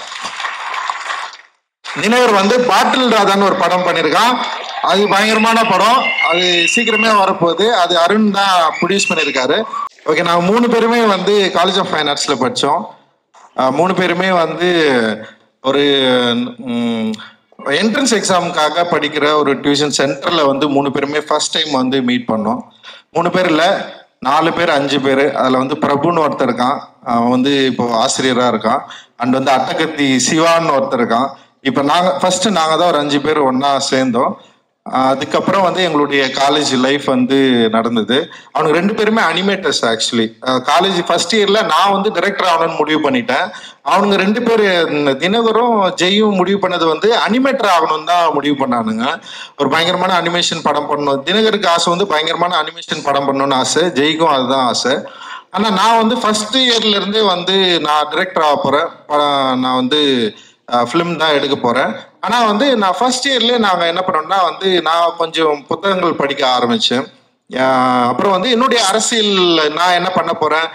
தினகர் வந்து பாட்டில் ராதான்னு ஒரு படம் பண்ணியிருக்கான். அது பயங்கரமான படம், அது சீக்கிரமே வரப்போகுது. அது அருண் தான் ப்ரொடியூஸ் பண்ணியிருக்காரு. ஓகே, நாங்கள் 3 பேருமே வந்து காலேஜ் ஆஃப் ஃபைன் ஆர்ட்ஸில் படித்தோம். 3 பேருமே வந்து ஒரு என்ட்ரன்ஸ் எக்ஸாமுக்காக படிக்கிற ஒரு டியூஷன் சென்டரில் வந்து 3 பேருமே ஃபர்ஸ்ட் டைம் வந்து மீட் பண்ணோம். 3 பேர் இல்லை, 4 பேர் 5 பேர். அதில் வந்து பிரபுன்னு ஒருத்தர் இருக்கான், அவன் வந்து இப்போ ஆசிரியராக இருக்கான். அண்ட் வந்து அட்டகத்தி சிவான்னு ஒருத்தர் இருக்கான். இப்போ நாங்கள் தான் ஒரு 5 பேர் ஒன்றா சேர்ந்தோம். அதுக்கப்புறம் வந்து எங்களுடைய காலேஜ் லைஃப் வந்து நடந்தது. அவனுக்கு 2 பேருமே அனிமேட்டர்ஸ். ஆக்சுவலி காலேஜ் ஃபர்ஸ்ட் இயர்ல நான் வந்து டைரக்டர் ஆகணும்னு முடிவு பண்ணிட்டேன். அவனுங்க 2 பேர் தினகரும் ஜெயும் முடிவு பண்ணது வந்து அனிமேட்டர் ஆகணும்னு தான் முடிவு பண்ணானுங்க. ஒரு பயங்கரமான அனிமேஷன் படம் பண்ணணும். தினகருக்கு ஆசை வந்து பயங்கரமான அனிமேஷன் படம் பண்ணணும்னு ஆசை, ஜெய்க்கும் அதுதான் ஆசை. ஆனால் நான் வந்து ஃபர்ஸ்ட் இயர்ல இருந்தே வந்து நான் டைரக்டர் ஆக போறேன், நான் வந்து ஃபிலிம் தான் எடுக்க போறேன். ஆனால் வந்து நான் ஃபர்ஸ்ட் இயர்லேயே நாங்கள் என்ன பண்ணோம்னா வந்து நான் கொஞ்சம் புத்தகங்கள் படிக்க ஆரம்பித்தேன். அப்புறம் வந்து என்னுடைய அரசியல் நான் என்ன பண்ண போறேன்,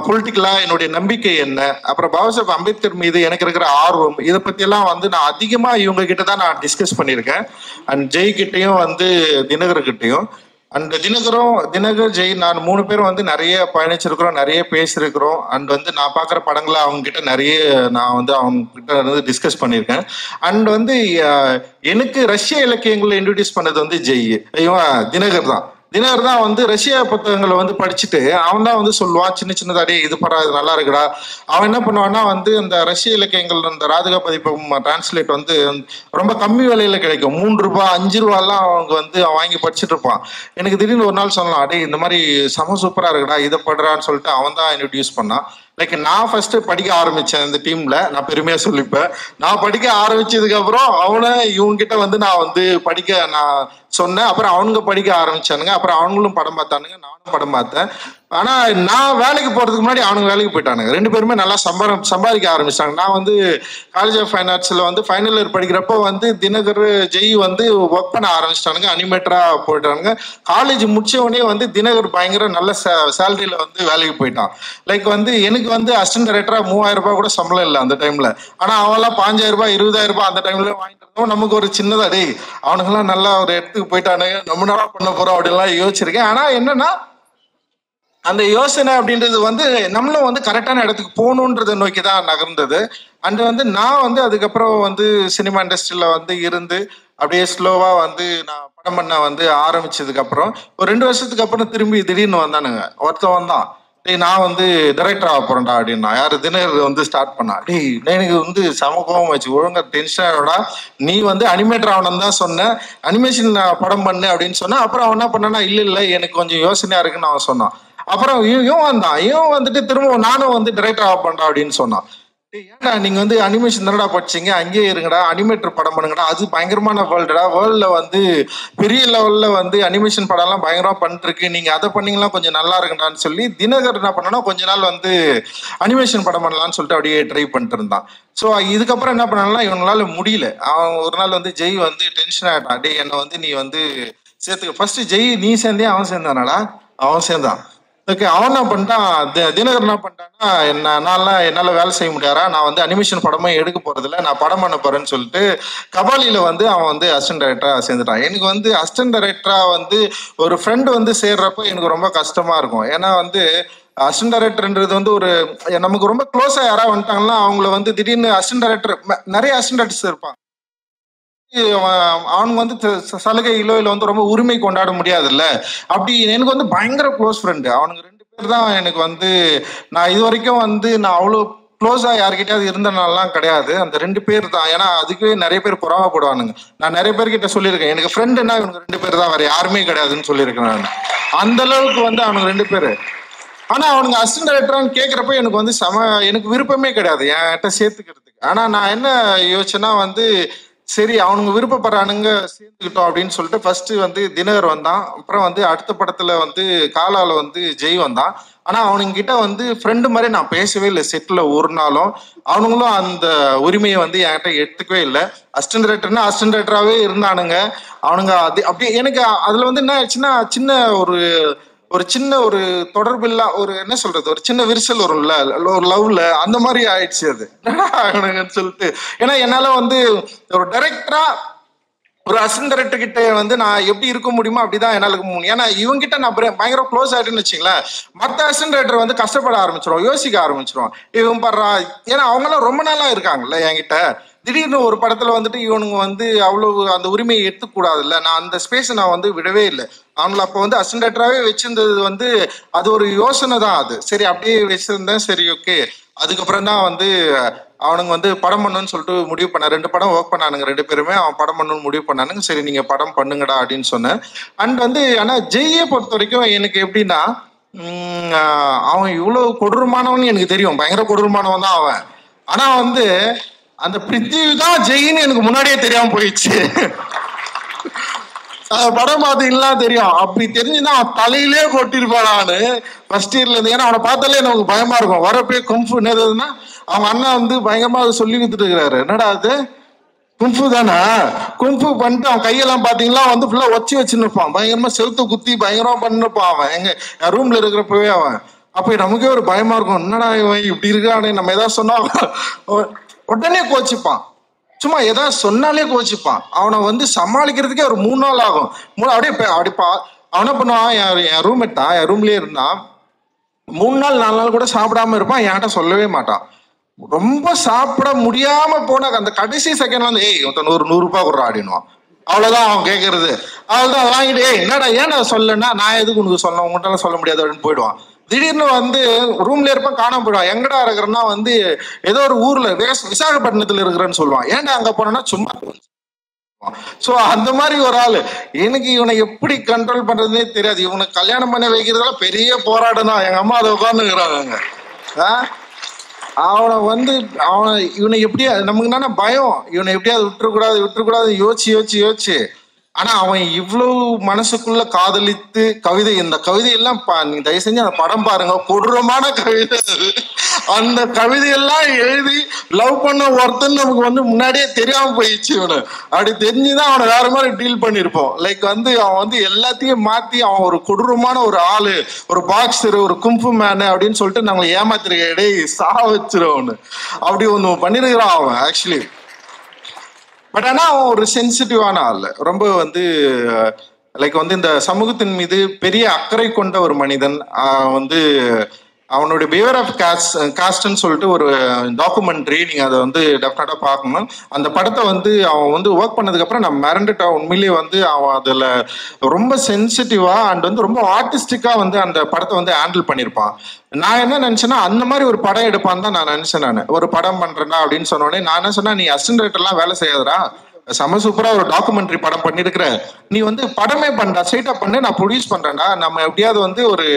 பொலிட்டிக்கலாக என்னுடைய நம்பிக்கை என்ன, அப்புறம் பாபாசாஹேப் அம்பேத்கர் மீது எனக்கு இருக்கிற ஆர்வம், இதை பற்றியெல்லாம் வந்து நான் அதிகமாக இவங்க கிட்ட தான் நான் டிஸ்கஸ் பண்ணியிருக்கேன். அண்ட் ஜெய் கிட்டையும் வந்து தினகர்கிட்டையும். அண்ட் தினகர் ஜெய் நான் 3 பேரும் வந்து நிறைய பயணிச்சிருக்கிறோம், நிறைய பேசியிருக்கிறோம். அண்ட் வந்து நான் பார்க்குற படங்களை அவங்க கிட்ட நிறைய நான் வந்து அவங்க கிட்ட வந்து டிஸ்கஸ் பண்ணியிருக்கேன். அண்ட் வந்து எனக்கு ரஷ்ய இலக்கியங்களை இன்ட்ரடியூஸ் பண்ணது வந்து ஜெய், தினகர் தான். தினகர் தான் வந்து ரஷ்யா புத்தகங்களை வந்து படிச்சுட்டு அவன் தான் வந்து சொல்லுவான், சின்ன சின்னதாடே இது படம் இது நல்லா இருக்குடா. அவன் என்ன பண்ணுவான்னா வந்து அந்த ரஷ்ய இலக்கியங்கள் அந்த ராதிகா பதிப்பகம் டிரான்ஸ்லேட் வந்து ரொம்ப கம்மி விலையில கிடைக்கும், 3 ரூபாய் 5 ரூபாய்லாம் அவங்க வந்து அவன் வாங்கி படிச்சுட்டு இருப்பான். எனக்கு திடீர்னு ஒரு நாள் சொல்லலாம், அடே இந்த மாதிரி செம சூப்பரா இருக்குடா, இதை படுறான்னு சொல்லிட்டு அவன் தான் இன்ட்ரடியூஸ் பண்ணான். லைக் நான் ஃபர்ஸ்ட் படிக்க ஆரம்பிச்சேன் இந்த டீம்ல, நான் பெருமையா சொல்லிப்பேன். நான் படிக்க ஆரம்பிச்சதுக்கு அப்புறம் அவனை இவங்க கிட்ட வந்து நான் வந்து படிக்க நான் சொன்னேன். அப்புறம் அவனுங்க படிக்க ஆரம்பிச்சானுங்க. அப்புறம் அவங்களும் படம் பார்த்தானுங்க, நானும் படம் பார்த்தேன். ஆனா நான் வேலைக்கு போறதுக்கு முன்னாடி அவனுங்க வேலைக்கு போயிட்டானுங்க. 2 பேருமே நல்லா சம்பாதிக்க ஆரம்பிச்சிட்டாங்க. நான் வந்து காலேஜ் ஆஃப் ஃபைன் ஆர்ட்ஸ்ல வந்து ஃபைனல் இயர் படிக்கிறப்போ வந்து தினகர் ஜெய் வந்து ஒர்க் பண்ண ஆரம்பிச்சிட்டானுங்க, அனிமேட்டரா போயிட்டானுங்க. காலேஜ் முடிச்சவனே வந்து தினகர் பயங்கர நல்ல சேலரியில வந்து வேலைக்கு போயிட்டான். லைக் வந்து எனக்கு வந்து அசிஸ்டன்ட் டைரக்டரா 3000 ரூபாய் கூட சம்பளம் இல்லை அந்த டைம்ல. ஆனா அவெல்லாம் 5000 ரூபாய் 20000 ரூபாய் அந்த டைம்ல வாங்கிட்டு இருந்தோம். நமக்கு ஒரு சின்னதா டே அவனுங்கெல்லாம் நல்லா ஒரு இடத்துக்கு போயிட்டானுங்க, நம்ம நல்லா பண்ண போறோம் அப்படின்லாம் யோசிச்சிருக்கேன். ஆனா என்னன்னா அந்த யோசனை அப்படின்றது வந்து நம்மளும் வந்து கரெக்டான இடத்துக்கு போகணுன்றதை நோக்கி தான் நகர்ந்தது. அண்ட் வந்து நான் வந்து அதுக்கப்புறம் வந்து சினிமா இண்டஸ்ட்ரியில வந்து இருந்து அப்படியே ஸ்லோவா வந்து நான் படம் பண்ண வந்து ஆரம்பிச்சதுக்கு அப்புறம் ஒரு 2 வருஷத்துக்கு அப்புறம் திரும்பி திடீர்னு வந்தானுங்க. ஒருத்தவன் தான், டேய் நான் வந்து டைரக்டர் ஆக போறேன்டா அப்படின்னா. யாரு தினகர் வந்து ஸ்டார்ட் பண்ணா. டேய் எனக்கு வந்து சமூகம் வச்சு ஒழுங்கா டென்ஷனோட நீ வந்து அனிமேட்டர் ஆகணும்னு தான் சொன்ன, அனிமேஷன் படம் பண்ணு அப்படின்னு சொன்னேன். அப்புறம் அவன் என்ன பண்ணனா, இல்லை எனக்கு கொஞ்சம் யோசனையா இருக்குன்னு அவன் சொன்னான். அப்புறம் இவன் வந்துட்டு திரும்ப நானும் வந்து டைரக்டர் ஆக பண்றான் அப்படின்னு சொன்னான். ஏன்டா நீங்க வந்து அனிமேஷன் தானடா படிச்சீங்க, அங்கேயே இருங்கடா, அனிமேட்டர் படம் பண்ணுங்கடா, அது பயங்கரமான வேர்ல்டுடா, வேர்ல்ட்ல வந்து பெரிய லெவல்ல வந்து அனிமேஷன் படம்லாம் பயங்கரமா பண்ணிட்டு இருக்கு, நீங்க அதை பண்ணீங்களா கொஞ்சம் நல்லா இருக்குடான்னு சொல்லி தினகர் என்ன பண்ணனா கொஞ்ச நாள் வந்து அனிமேஷன் படம் பண்ணலாம்னு சொல்லிட்டு அப்படியே ட்ரை பண்ணிட்டு இருந்தான். ஸோ இதுக்கப்புறம் என்ன பண்ணாலும் இவங்களால முடியல. அவன் ஒரு நாள் வந்து ஜெய் வந்து டென்ஷன் ஆகிட்டான், டே என்னை வந்து நீ வந்து சேர்த்துக்க. ஃபர்ஸ்ட் ஜெய் நீ சேர்ந்தே அவன் சேர்ந்தானாடா, அவன் சேர்ந்தான். ஓகே, அவன் என்ன பண்ணிட்டான், தினகர் என்ன பண்ணிட்டான்னா என்னால் வேலை செய்ய முடியாரா, நான் வந்து அனிமேஷன் படமே எடுக்க போறதில்ல, நான் படம் பண்ண போறேன்னு சொல்லிட்டு கபாலியில வந்து அவன் வந்து அசிஸ்டன்ட் டைரக்டரா சேர்ந்துட்டான். எனக்கு வந்து அசிஸ்டன்ட் டைரக்டரா வந்து ஒரு ஃப்ரெண்டு வந்து சேர்றப்போ எனக்கு ரொம்ப கஷ்டமா இருக்கும். ஏன்னா வந்து அசிஸ்டன்ட் டைரக்டர்ன்றது வந்து ஒரு நமக்கு ரொம்ப க்ளோஸா யாராவது வந்துட்டாங்கன்னா அவங்கள வந்து திடீர்னு அசிஸ்டன்ட் டைரக்டர், நிறைய அசிஸ்டன்ட் டைரக்டர்ஸ் இருப்பாங்க, அவனுக்கு வந்து சலுகையிலோ இல்லை வந்து ரொம்ப உரிமை கொண்டாட முடியாதுல்ல. அப்படி எனக்கு வந்து பயங்கர க்ளோஸ் ஃப்ரெண்டு அவனுக்கு 2 பேர் தான். எனக்கு வந்து நான் இது வரைக்கும் வந்து நான் அவ்வளோ க்ளோஸா யார்கிட்டயாவது இருந்தனாலாம் கிடையாது, அந்த 2 பேர் தான். ஏன்னா அதுக்கே நிறைய பேர் பொறாமப்படுவானுங்க. நான் நிறைய பேர்கிட்ட சொல்லியிருக்கேன், எனக்கு ஃப்ரெண்டுன்னா இவனுக்கு 2 பேர் தான், வேற யாருமே கிடையாதுன்னு சொல்லியிருக்கேன் நான். அந்த அளவுக்கு வந்து அவனுக்கு 2 பேர். ஆனா அவனுக்கு அசிஸ்டன்ட் டைரக்டரான்னு கேட்குறப்ப எனக்கு வந்து எனக்கு விருப்பமே கிடையாது என்கிட்ட சேர்த்துக்கிறதுக்கு. ஆனா நான் என்ன யோசிச்சேன்னா வந்து சரி அவனுங்க விருப்பப்படுறானுங்க சேர்த்துக்கிட்டோம் அப்படின்னு சொல்லிட்டு ஃபர்ஸ்ட் வந்து தினகர் வந்தான். அப்புறம் வந்து அடுத்த படத்துல வந்து காலால வந்து ஜெய் வந்தான். ஆனா அவனுங்க கிட்ட வந்து ஃப்ரெண்டு மாதிரி நான் பேசவே இல்லை செட்டில் ஒரு நாளும். அவனுங்களும் அந்த உரிமையை வந்து என்கிட்ட எடுத்துக்கவே இல்லை. அசிஸ்டன்ட் டைரக்டர்னா அசிஸ்டன்ட் டைரக்டராகவே இருந்தானுங்க அவனுங்க. அது அப்படியே எனக்கு அதுல வந்து என்ன ஆயிடுச்சுன்னா சின்ன ஒரு தொடர்பில்லா ஒரு என்ன சொல்றது ஒரு சின்ன விரிசல் வரும்ல ஒரு லவ்ல, அந்த மாதிரி ஆயிடுச்சு அது சொல்லிட்டு. ஏன்னா என்னால வந்து ஒரு டைரக்டரா ஒரு அசிஸ்டன்ட் டைரக்டர் கிட்ட வந்து நான் எப்படி இருக்க முடியுமோ அப்படிதான் என்னால இருக்க முடியும். ஏன்னா இவங்க கிட்ட நான் பயங்கர க்ளோஸ் ஆயிட்டுன்னு வச்சுங்களேன், மற்ற அசிஸ்டன்ட் டைரக்டர் வந்து கஷ்டப்பட ஆரம்பிச்சிரும், யோசிக்க ஆரம்பிச்சிரும். இவன் படுறா, ஏன்னா அவங்களாம் ரொம்ப நாளா இருக்காங்கல்ல என்கிட்ட. திடீர்னு ஒரு படத்துல வந்துட்டு இவனுங்க வந்து அவ்வளவு அந்த உரிமையை எடுத்துக்கூடாதுல்ல. நான் அந்த ஸ்பேஸை நான் வந்து விடவே இல்லை. அவங்கள அப்போ வந்து அசிஸ்டன்ட் டைரக்டராகவே வச்சிருந்தது வந்து அது ஒரு யோசனை தான். அது சரி அப்படியே வச்சிருந்தேன், சரி ஓகே. அதுக்கப்புறம் தான் வந்து அவனுங்க வந்து படம் பண்ணணும்னு சொல்லிட்டு முடிவு பண்ண 2 படம் ஒர்க் பண்ணானுங்க 2 பேருமே. அவன் படம் பண்ணணும்னு முடிவு பண்ணானுங்க. சரி நீங்க படம் பண்ணுங்கடா அப்படின்னு சொன்னேன். அண்ட் வந்து ஆனா ஜெய்யை பொறுத்த வரைக்கும் எனக்கு எப்படின்னா அவன் இவ்வளவு கொடூரமானவன் எனக்கு தெரியும், பயங்கர கொடூரமானவன் தான் அவன். ஆனா வந்து அந்த பிரித்திவி தான் ஜெயின்னு எனக்கு முன்னாடியே தெரியாம போயிடுச்சு. படம் பார்த்தீங்கன்னா தெரியும். அப்படி தெரிஞ்சுன்னா அவன் தலையிலே கொட்டிருப்பான் நானு ஃபர்ஸ்ட் இயர்ல இருந்து. ஏன்னா அவனை பார்த்தாலே நமக்கு பயமா இருக்கும். வரப்பே கும்ஃபு என்னதுன்னா அவங்க அண்ணா வந்து பயங்கரமா அதை சொல்லி கொடுத்துட்டு இருக்கிறாரு. என்னடா அது கும்ஃபு தானே, கும்ஃபு பண்ணிட்டு அவன் கையெல்லாம் பாத்தீங்களா வந்து ஃபுல்லா ஒச்சி வச்சுருப்பான், பயங்கரமா செலுத்த குத்தி பயங்கரமா பண்ணிருப்பான் அவன். என் ரூம்ல இருக்கிறப்பவே அவன். அப்ப நமக்கே ஒரு பயமா இருக்கும், என்னடா இவன் இப்படி இருக்கானே, நம்ம ஏதாவது சொன்னா உடனே கோச்சிப்பான். சும்மா ஏதாவது சொன்னாலே கோச்சிப்பான். அவனை வந்து சமாளிக்கிறதுக்கே ஒரு 3 நாள் ஆகும். அப்படியே அவன் என்ன பண்ணுவான், என் ரூம்மேட் தான், என் ரூம்லயே இருந்தான். 3 நாள் 4 நாள் கூட சாப்பிடாம இருப்பான், என்கிட்ட சொல்லவே மாட்டான். ரொம்ப சாப்பிட முடியாம போன அந்த கடைசி செகண்ட்ல வந்து ஒரு 100 ரூபாய் கொடுறா அப்படின்வான். அவ்வளவுதான் அவன் கேட்கறது. அவ்வளவுதான் வாங்கிட்டு என்னடா ஏன்டா சொல்லனா, நான் எதுக்கு உனக்கு சொல்ல, உங்கள்கிட்ட சொல்ல முடியாது அப்படின்னு போயிடுவான். திடீர்னு வந்து ரூம்ல இருப்பான், காணாம போயிடுவான். எங்கடா இருக்கிறன்னா வந்து ஏதோ ஒரு ஊர்ல விசாகப்பட்டினத்துல இருக்கிறேன்னு சொல்லுவான். ஏன்டா அங்க போனா சும்மா. சோ அந்த மாதிரி ஒரு ஆளு. எனக்கு இவனை எப்படி கண்ட்ரோல் பண்றதுன்னே தெரியாது. இவனுக்கு கல்யாணம் பண்ணி வைக்கிறதால பெரிய போராட்டம் தான். எங்க அம்மா அதை உட்காந்துக்கிறாங்க. இவனை எப்படியா நமக்கு என்னன்னா பயம், இவனை எப்படியாவது விட்டுறக்கூடாது யோசிச்சு. ஆனா அவன் இவ்வளவு மனசுக்குள்ள காதலித்து கவிதை, இந்த கவிதையெல்லாம் நீங்க தயவு செஞ்சு அந்த படம் பாருங்க, கொடூரமான கவிதை. அந்த கவிதையெல்லாம் எழுதி லவ் பண்ண ஒருத்தன் நமக்கு வந்து முன்னாடியே தெரியாம போயிடுச்சு. இவனு அப்படி தெரிஞ்சுதான் அவனை வேற மாதிரி டீல் பண்ணிருப்போம். லைக் வந்து அவன் வந்து எல்லாத்தையும் மாத்தி அவன் ஒரு கொடூரமான ஒரு ஆளு, ஒரு பாக்ஸர், ஒரு கும்ஃபு மேனு அப்படின்னு சொல்லிட்டு நம்மளை ஏமாத்திருக்க இடையே சா வச்சிருவனு அப்படி ஒண்ணு பண்ணிருக்கிறான் அவன் ஆக்சுவலி. பட் ஆனா அவன் ஒரு சென்சிட்டிவான ஆள், ரொம்ப வந்து லைக் வந்து இந்த சமூகத்தின் மீது பெரிய அக்கறை கொண்ட ஒரு மனிதன். வந்து அவனுடைய பிஹேவியர் ஆஃப் காஸ்ட்ன்னு சொல்லிட்டு ஒரு டாக்குமெண்ட்ரி, நீங்க அதை வந்து டெஃபினட்டா பார்க்கணும். அந்த படத்தை வந்து அவன் வந்து ஒர்க் பண்ணதுக்கு அப்புறம் நான் மிரண்டுட்டான். உண்மையிலேயே வந்து அவன் அதுல ரொம்ப சென்சிட்டிவா அண்ட் வந்து ரொம்ப ஆர்டிஸ்டிக்கா வந்து அந்த படத்தை வந்து ஹேண்டில் பண்ணியிருப்பான். நான் என்ன நினைச்சேன்னா அந்த மாதிரி ஒரு படம் எடுப்பான்னு தான் நான் நினைச்சேன். நான் ஒரு படம் பண்றேன்னா அப்படின்னு சொன்னோடனே நான் என்ன சொன்னா, நீ அசிஸ்டன்ட் டைரக்டர்லாம் வேலை செய்யாதரா, செம சூப்பரா ஒரு டாக்குமெண்ட்ரி படம் பண்ணிருக்கிற, நீ வந்து படமே பண்ணா ஸ்ட்ரைட்டா பண்ணு, நான் ப்ரொடியூஸ் பண்றேன்டா, நம்ம எப்படியாவது வந்து ஒரு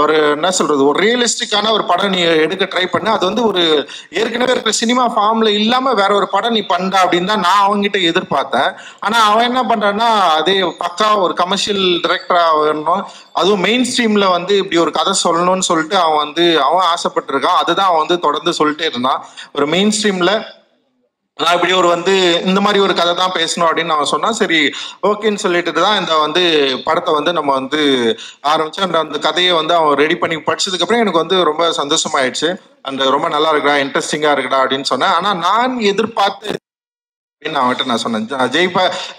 ஒரு என்ன சொல்றது ஒரு ரியலிஸ்டிக்கான ஒரு படம் நீ எடுக்க ட்ரை பண்ணு, அது வந்து ஒரு ஏற்கனவே இருக்கிற சினிமா ஃபார்ம்ல இல்லாம வேற ஒரு படம் நீ பண்ணா அப்படின்னு தான் நான் அவங்ககிட்ட எதிர்பார்த்தேன். ஆனா அவன் என்ன பண்றான்னா அதே பக்கா ஒரு கமர்ஷியல் டைரக்டரா வரணும், அதுவும் மெயின் ஸ்ட்ரீம்ல வந்து இப்படி ஒரு கதை சொல்லணும்னு சொல்லிட்டு அவன் ஆசைப்பட்டிருக்கான். அதுதான் அவன் வந்து தொடர்ந்து சொல்லிட்டே இருந்தான். ஒரு மெயின் ஸ்ட்ரீம்ல நான் இப்படி ஒரு வந்து இந்த மாதிரி ஒரு கதை தான் பேசணும் அப்படின்னு அவன் சொன்னா, சரி ஓகேன்னு சொல்லிட்டு தான் இந்த வந்து படத்தை வந்து நம்ம வந்து ஆரம்பிச்சு அந்த கதையை வந்து அவன் ரெடி பண்ணி படிச்சதுக்கு அப்புறம் எனக்கு வந்து ரொம்ப சந்தோஷமாயிடுச்சு. அந்த ரொம்ப நல்லா இருக்குடா, இன்ட்ரெஸ்டிங்கா இருக்குடா அப்படின்னு சொன்னேன். ஆனா நான் எதிர்பார்த்து அப்படின்னு அவன்கிட்ட நான் சொன்னேன்,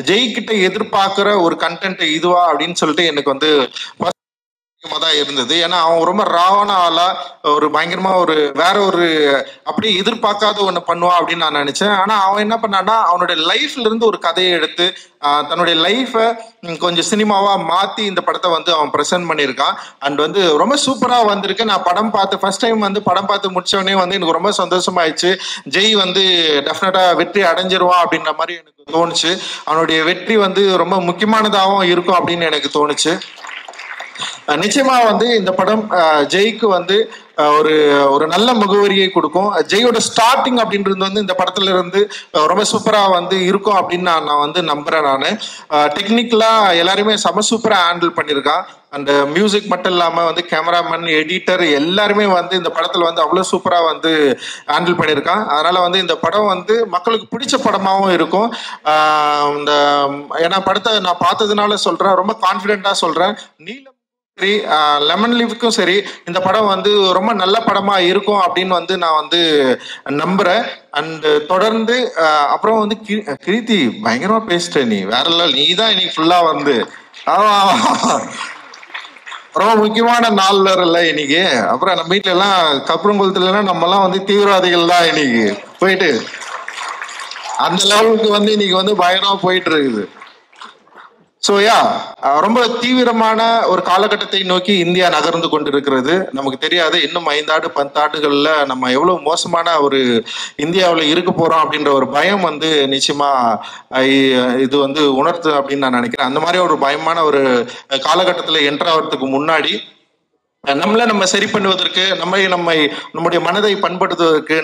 ஜெய் கிட்ட எதிர்பார்க்கிற ஒரு கண்டென்ட் இதுவா அப்படின்னு சொல்லிட்டு எனக்கு வந்து தான் இருந்தது. ஏன்னா அவன் ரொம்ப ராவான ஆளா ஒரு பயங்கரமா ஒரு வேற ஒரு அப்படியே எதிர்பார்க்காத ஒண்ணு பண்ணுவான் அப்படின்னு நான் நினைச்சேன். ஆனா அவன் என்ன பண்ணான்னா அவனுடைய லைஃப்ல இருந்து ஒரு கதையை எடுத்து தன்னுடைய லைஃபை கொஞ்சம் சினிமாவா மாத்தி இந்த படத்தை வந்து அவன் ப்ரெசென்ட் பண்ணியிருக்கான். அண்ட் வந்து ரொம்ப சூப்பரா வந்திருக்கு. நான் படம் பார்த்து ஃபர்ஸ்ட் டைம் வந்து படம் பார்த்து முடிச்சோடனே வந்து எனக்கு ரொம்ப சந்தோஷமாயிடுச்சு. ஜெய் வந்து டெஃபினட்டா வெற்றி அடைஞ்சிருவான் அப்படின்ற மாதிரி எனக்கு தோணுச்சு. அவனுடைய வெற்றி வந்து ரொம்ப முக்கியமானதாகவும் இருக்கும் அப்படின்னு எனக்கு தோணுச்சு. நிச்சயமா வந்து இந்த படம் ஜெய்க்கு வந்து ஒரு ஒரு நல்ல முகவரியை கொடுக்கும். ஜெயோட ஸ்டார்டிங் அப்படின்றது வந்து இந்த படத்துல இருந்து ரொம்ப சூப்பரா வந்து இருக்கும் அப்படின்னு நான் வந்து நம்புறேன். நான் டெக்னிக்கலா எல்லாருமே செம சூப்பரா ஹேண்டில் பண்ணியிருக்கான். அந்த மியூசிக் மட்டும் இல்லாம வந்து கேமராமேன், எடிட்டர் எல்லாருமே வந்து இந்த படத்துல வந்து அவ்வளவு சூப்பரா வந்து ஹேண்டில் பண்ணியிருக்கான். அதனால வந்து இந்த படம் வந்து மக்களுக்கு பிடிச்ச படமாவும் இருக்கும். இந்த ஏன்னா படத்தை நான் பார்த்ததுனால சொல்றேன், ரொம்ப கான்பிடென்டா சொல்றேன். நீலம் சரி லெமன் லீஃப்க்கும் சரி இந்த படம் வந்து ரொம்ப நல்ல படமா இருக்கும் அப்படின்னு வந்து நான் வந்து நம்புறேன். அண்ட் தொடர்ந்து அப்புறம் வந்து கிருத்தி பயங்கரமா பேசிட்ட, நீ வேற லெவல், நீ தான் இன்னைக்கு ஃபுல்லா வந்து ரொம்ப முக்கியமான நாள்ல இல்ல இன்னைக்கு. அப்புறம் நம்ம வீட்டுல எல்லாம் கப்புறங்குளத்துல எல்லாம் நம்ம எல்லாம் வந்து தீவிரவாதிகள் தான் இன்னைக்கு போயிட்டு அந்த லெவலுக்கு வந்து இன்னைக்கு வந்து பயங்கரமா போயிட்டு இருக்குது. ஸோ ரொம்ப தீவிரமான ஒரு காலகட்டத்தை நோக்கி இந்தியா நகர்ந்து கொண்டிருக்கிறது. நமக்கு தெரியாது இன்னும் 5 ஆண்டு 10 ஆண்டுகள்ல நம்ம எவ்வளவு மோசமான ஒரு இந்தியாவில் இருக்க போறோம் அப்படின்ற ஒரு பயம் வந்து நிச்சயமா இது வந்து உணர்த்து அப்படின்னு நான் நினைக்கிறேன். அந்த மாதிரி ஒரு பயமான ஒரு காலகட்டத்தில் என்டர் ஆகிறதுக்கு முன்னாடி நம்ம சரி பண்ணுவதற்கு, நம்முடைய மனதை பண்படுத்துவதற்கு,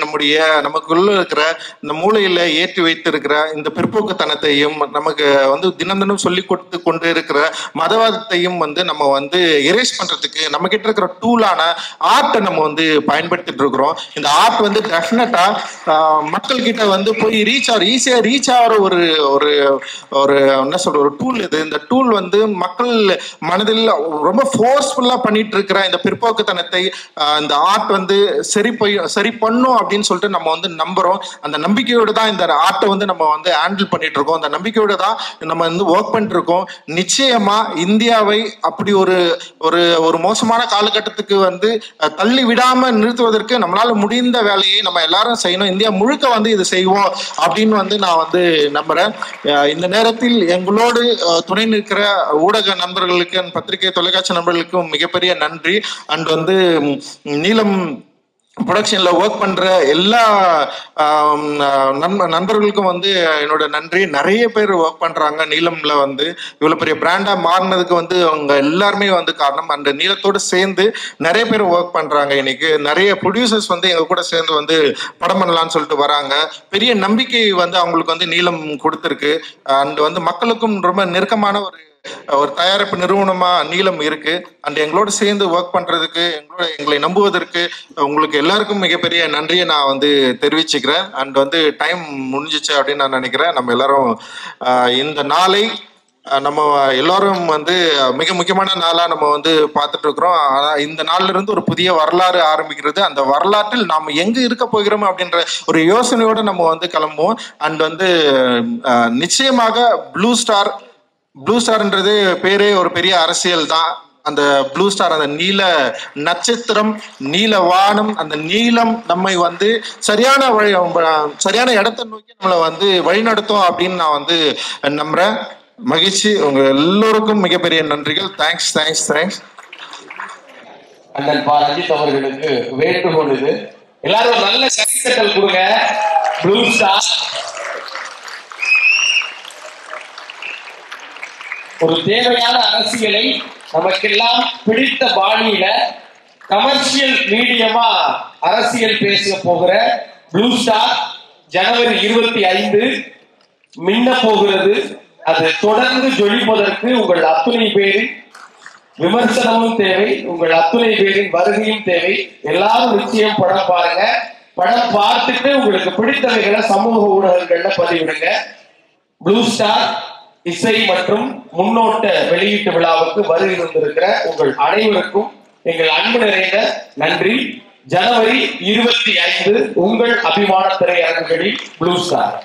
நமக்குள்ள இருக்கிற இந்த மூளையில ஏற்றி வைத்திருக்கிற இந்த பிற்போக்குத்தனத்தையும் நமக்கு வந்து தினம் தினம் சொல்லி கொடுத்து கொண்டு இருக்கிற மதவாதத்தையும் வந்து நம்ம வந்து எரேஸ் பண்றதுக்கு நம்ம கிட்ட இருக்கிற டூலான ஆர்ட்டை நம்ம வந்து பயன்படுத்திட்டு இருக்கிறோம். இந்த ஆர்ட் வந்து டெஃபினட்டா மக்கள் கிட்ட வந்து போய் ஈஸியா ரீச் ஆகிற ஒரு ஒரு ஒரு என்ன சொல்ற ஒரு டூல் இது. இந்த டூல் வந்து மக்கள் மனதில் ரொம்ப ஃபோர்ஸ்ஃபுல்லா பண்ணிட்டு இருக்கிற இந்த பிற்போக்குத்தனத்தை இந்த ஆர்ட் வந்து சரி பண்ணும் அப்படின்னு சொல்லிட்டு நம்ம வந்து நம்புறோம். அந்த நம்பிக்கையோடு தான் இந்த ஆர்ட்டை வந்து நம்ம வந்து ஹேண்டில் பண்ணிட்டு இருக்கோம். அந்த நம்பிக்கையோடு தான் நம்ம வந்து ஒர்க் பண்ணிட்டு இருக்கோம். நிச்சயமா இந்தியாவை அப்படி ஒரு ஒரு ஒரு மோசமான காலகட்டத்துக்கு வந்து தள்ளி விடாம நிறுத்துவதற்கு நம்மளால முடிந்த வேலையை நம்ம எல்லாரும் செய்யணும். இந்தியா முழுக்க வந்து இது செய்வோம் அப்படின்னு வந்து நான் வந்து நம்புறேன். இந்த நேரத்தில் எங்களோடு துணை நிற்கிற ஊடக நண்பர்களுக்கு, பத்திரிகை தொலைக்காட்சி நண்பர்களுக்கும் மிகப்பெரிய நன்றி. அண்ட் வந்து நீலம் ப்ரொடக்ஷன்ல ஒர்க் பண்ற எல்லா நண்பர்களுக்கும் வந்து என்னோட நன்றி. நிறைய பேர் ஒர்க் பண்றாங்க நீலம்ல வந்து இவ்வளவு பெரிய பிராண்டா மாறினதுக்கு வந்து அவங்க எல்லாருமே வந்து காரணம். அந்த நீலத்தோடு சேர்ந்து நிறைய பேர் ஒர்க் பண்றாங்க. இன்னைக்கு நிறைய ப்ரொடியூசர்ஸ் வந்து எங்க கூட சேர்ந்து வந்து படம் பண்ணலாம்னு சொல்லிட்டு வராங்க. பெரிய நம்பிக்கை வந்து அவங்களுக்கு வந்து நீலம் கொடுத்துருக்கு. அண்ட் வந்து மக்களுக்கும் ரொம்ப நெருக்கமான ஒரு தயாரிப்பு நிறுவனமா நீலம் இருக்கு. அண்ட் எங்களோட சேர்ந்து ஒர்க் பண்றதுக்கு, எங்களை நம்புவதற்கு உங்களுக்கு எல்லாருக்கும் மிகப்பெரிய நன்றியை நான் வந்து தெரிவிச்சுக்கிறேன். அண்ட் வந்து டைம் முடிஞ்சிச்சு அப்படின்னு நான் நினைக்கிறேன். நம்ம எல்லாரும் இந்த நாளை நம்ம எல்லாரும் வந்து மிக முக்கியமான நாளா நம்ம வந்து பார்த்துட்டு இருக்கிறோம். இந்த நாள்ல இருந்து ஒரு புதிய வரலாறு ஆரம்பிக்கிறது. அந்த வரலாற்றில் நாம் எங்க இருக்க போகிறோம் அப்படின்ற ஒரு யோசனையோட நம்ம வந்து கிளம்புவோம். அண்ட் வந்து நிச்சயமாக ப்ளூ ஸ்டார்ன்றது பேரே ஒரு பெரிய அரசியல் தான். அந்த ப்ளூ ஸ்டார், அந்த நீல நட்சத்திரம், நீல வானம், அந்த நீலம் நம்மை வந்து சரியான இடத்தை நோக்கி நம்மளை வந்து வழிநடத்தும் அப்படின்னு நான் வந்து நம்புறேன். மகிழ்ச்சி. உங்க எல்லோருக்கும் மிகப்பெரிய நன்றிகள். தேங்க்ஸ். அண்ணன் பா ரஞ்சித் அவர்களுக்கு வேண்டுகோள் இது. எல்லாரும் நல்ல கைத்தட்டல் கொடுங்க. ப்ளூ ஸ்டார் ஒரு தேவையான அரசியலை நமக்கெல்லாம் பிடித்த பாணியில கமர்ஷியல் மீடியமா அரசியல் பேச போகிற ப்ளூ ஸ்டார் ஜனவரி 25 மின்ன போகிறது. அது தொடர்ந்து ஜொலிப்பதற்கு உங்கள் அத்துணை பேரின் விமர்சனமும் தேவை, உங்கள் அத்துணை பேரின் வருகையும் தேவை. எல்லாரும் நிச்சயம் படம் பாருங்க. படம் பார்த்துட்டு உங்களுக்கு பிடித்தவைகளை சமூக ஊடகங்கள்ல பதிவிடுங்க. ப்ளூ ஸ்டார் இசை மற்றும் முன்னோட்ட வெளியீட்டு விழாவுக்கு வருகை தந்திருக்கிற உங்கள் அனைவருக்கும் எங்கள் அன்பு நிறைந்த நன்றி. ஜனவரி 25 உங்கள் அபிமான திரையரங்குகளில் ப்ளூ ஸ்டார்.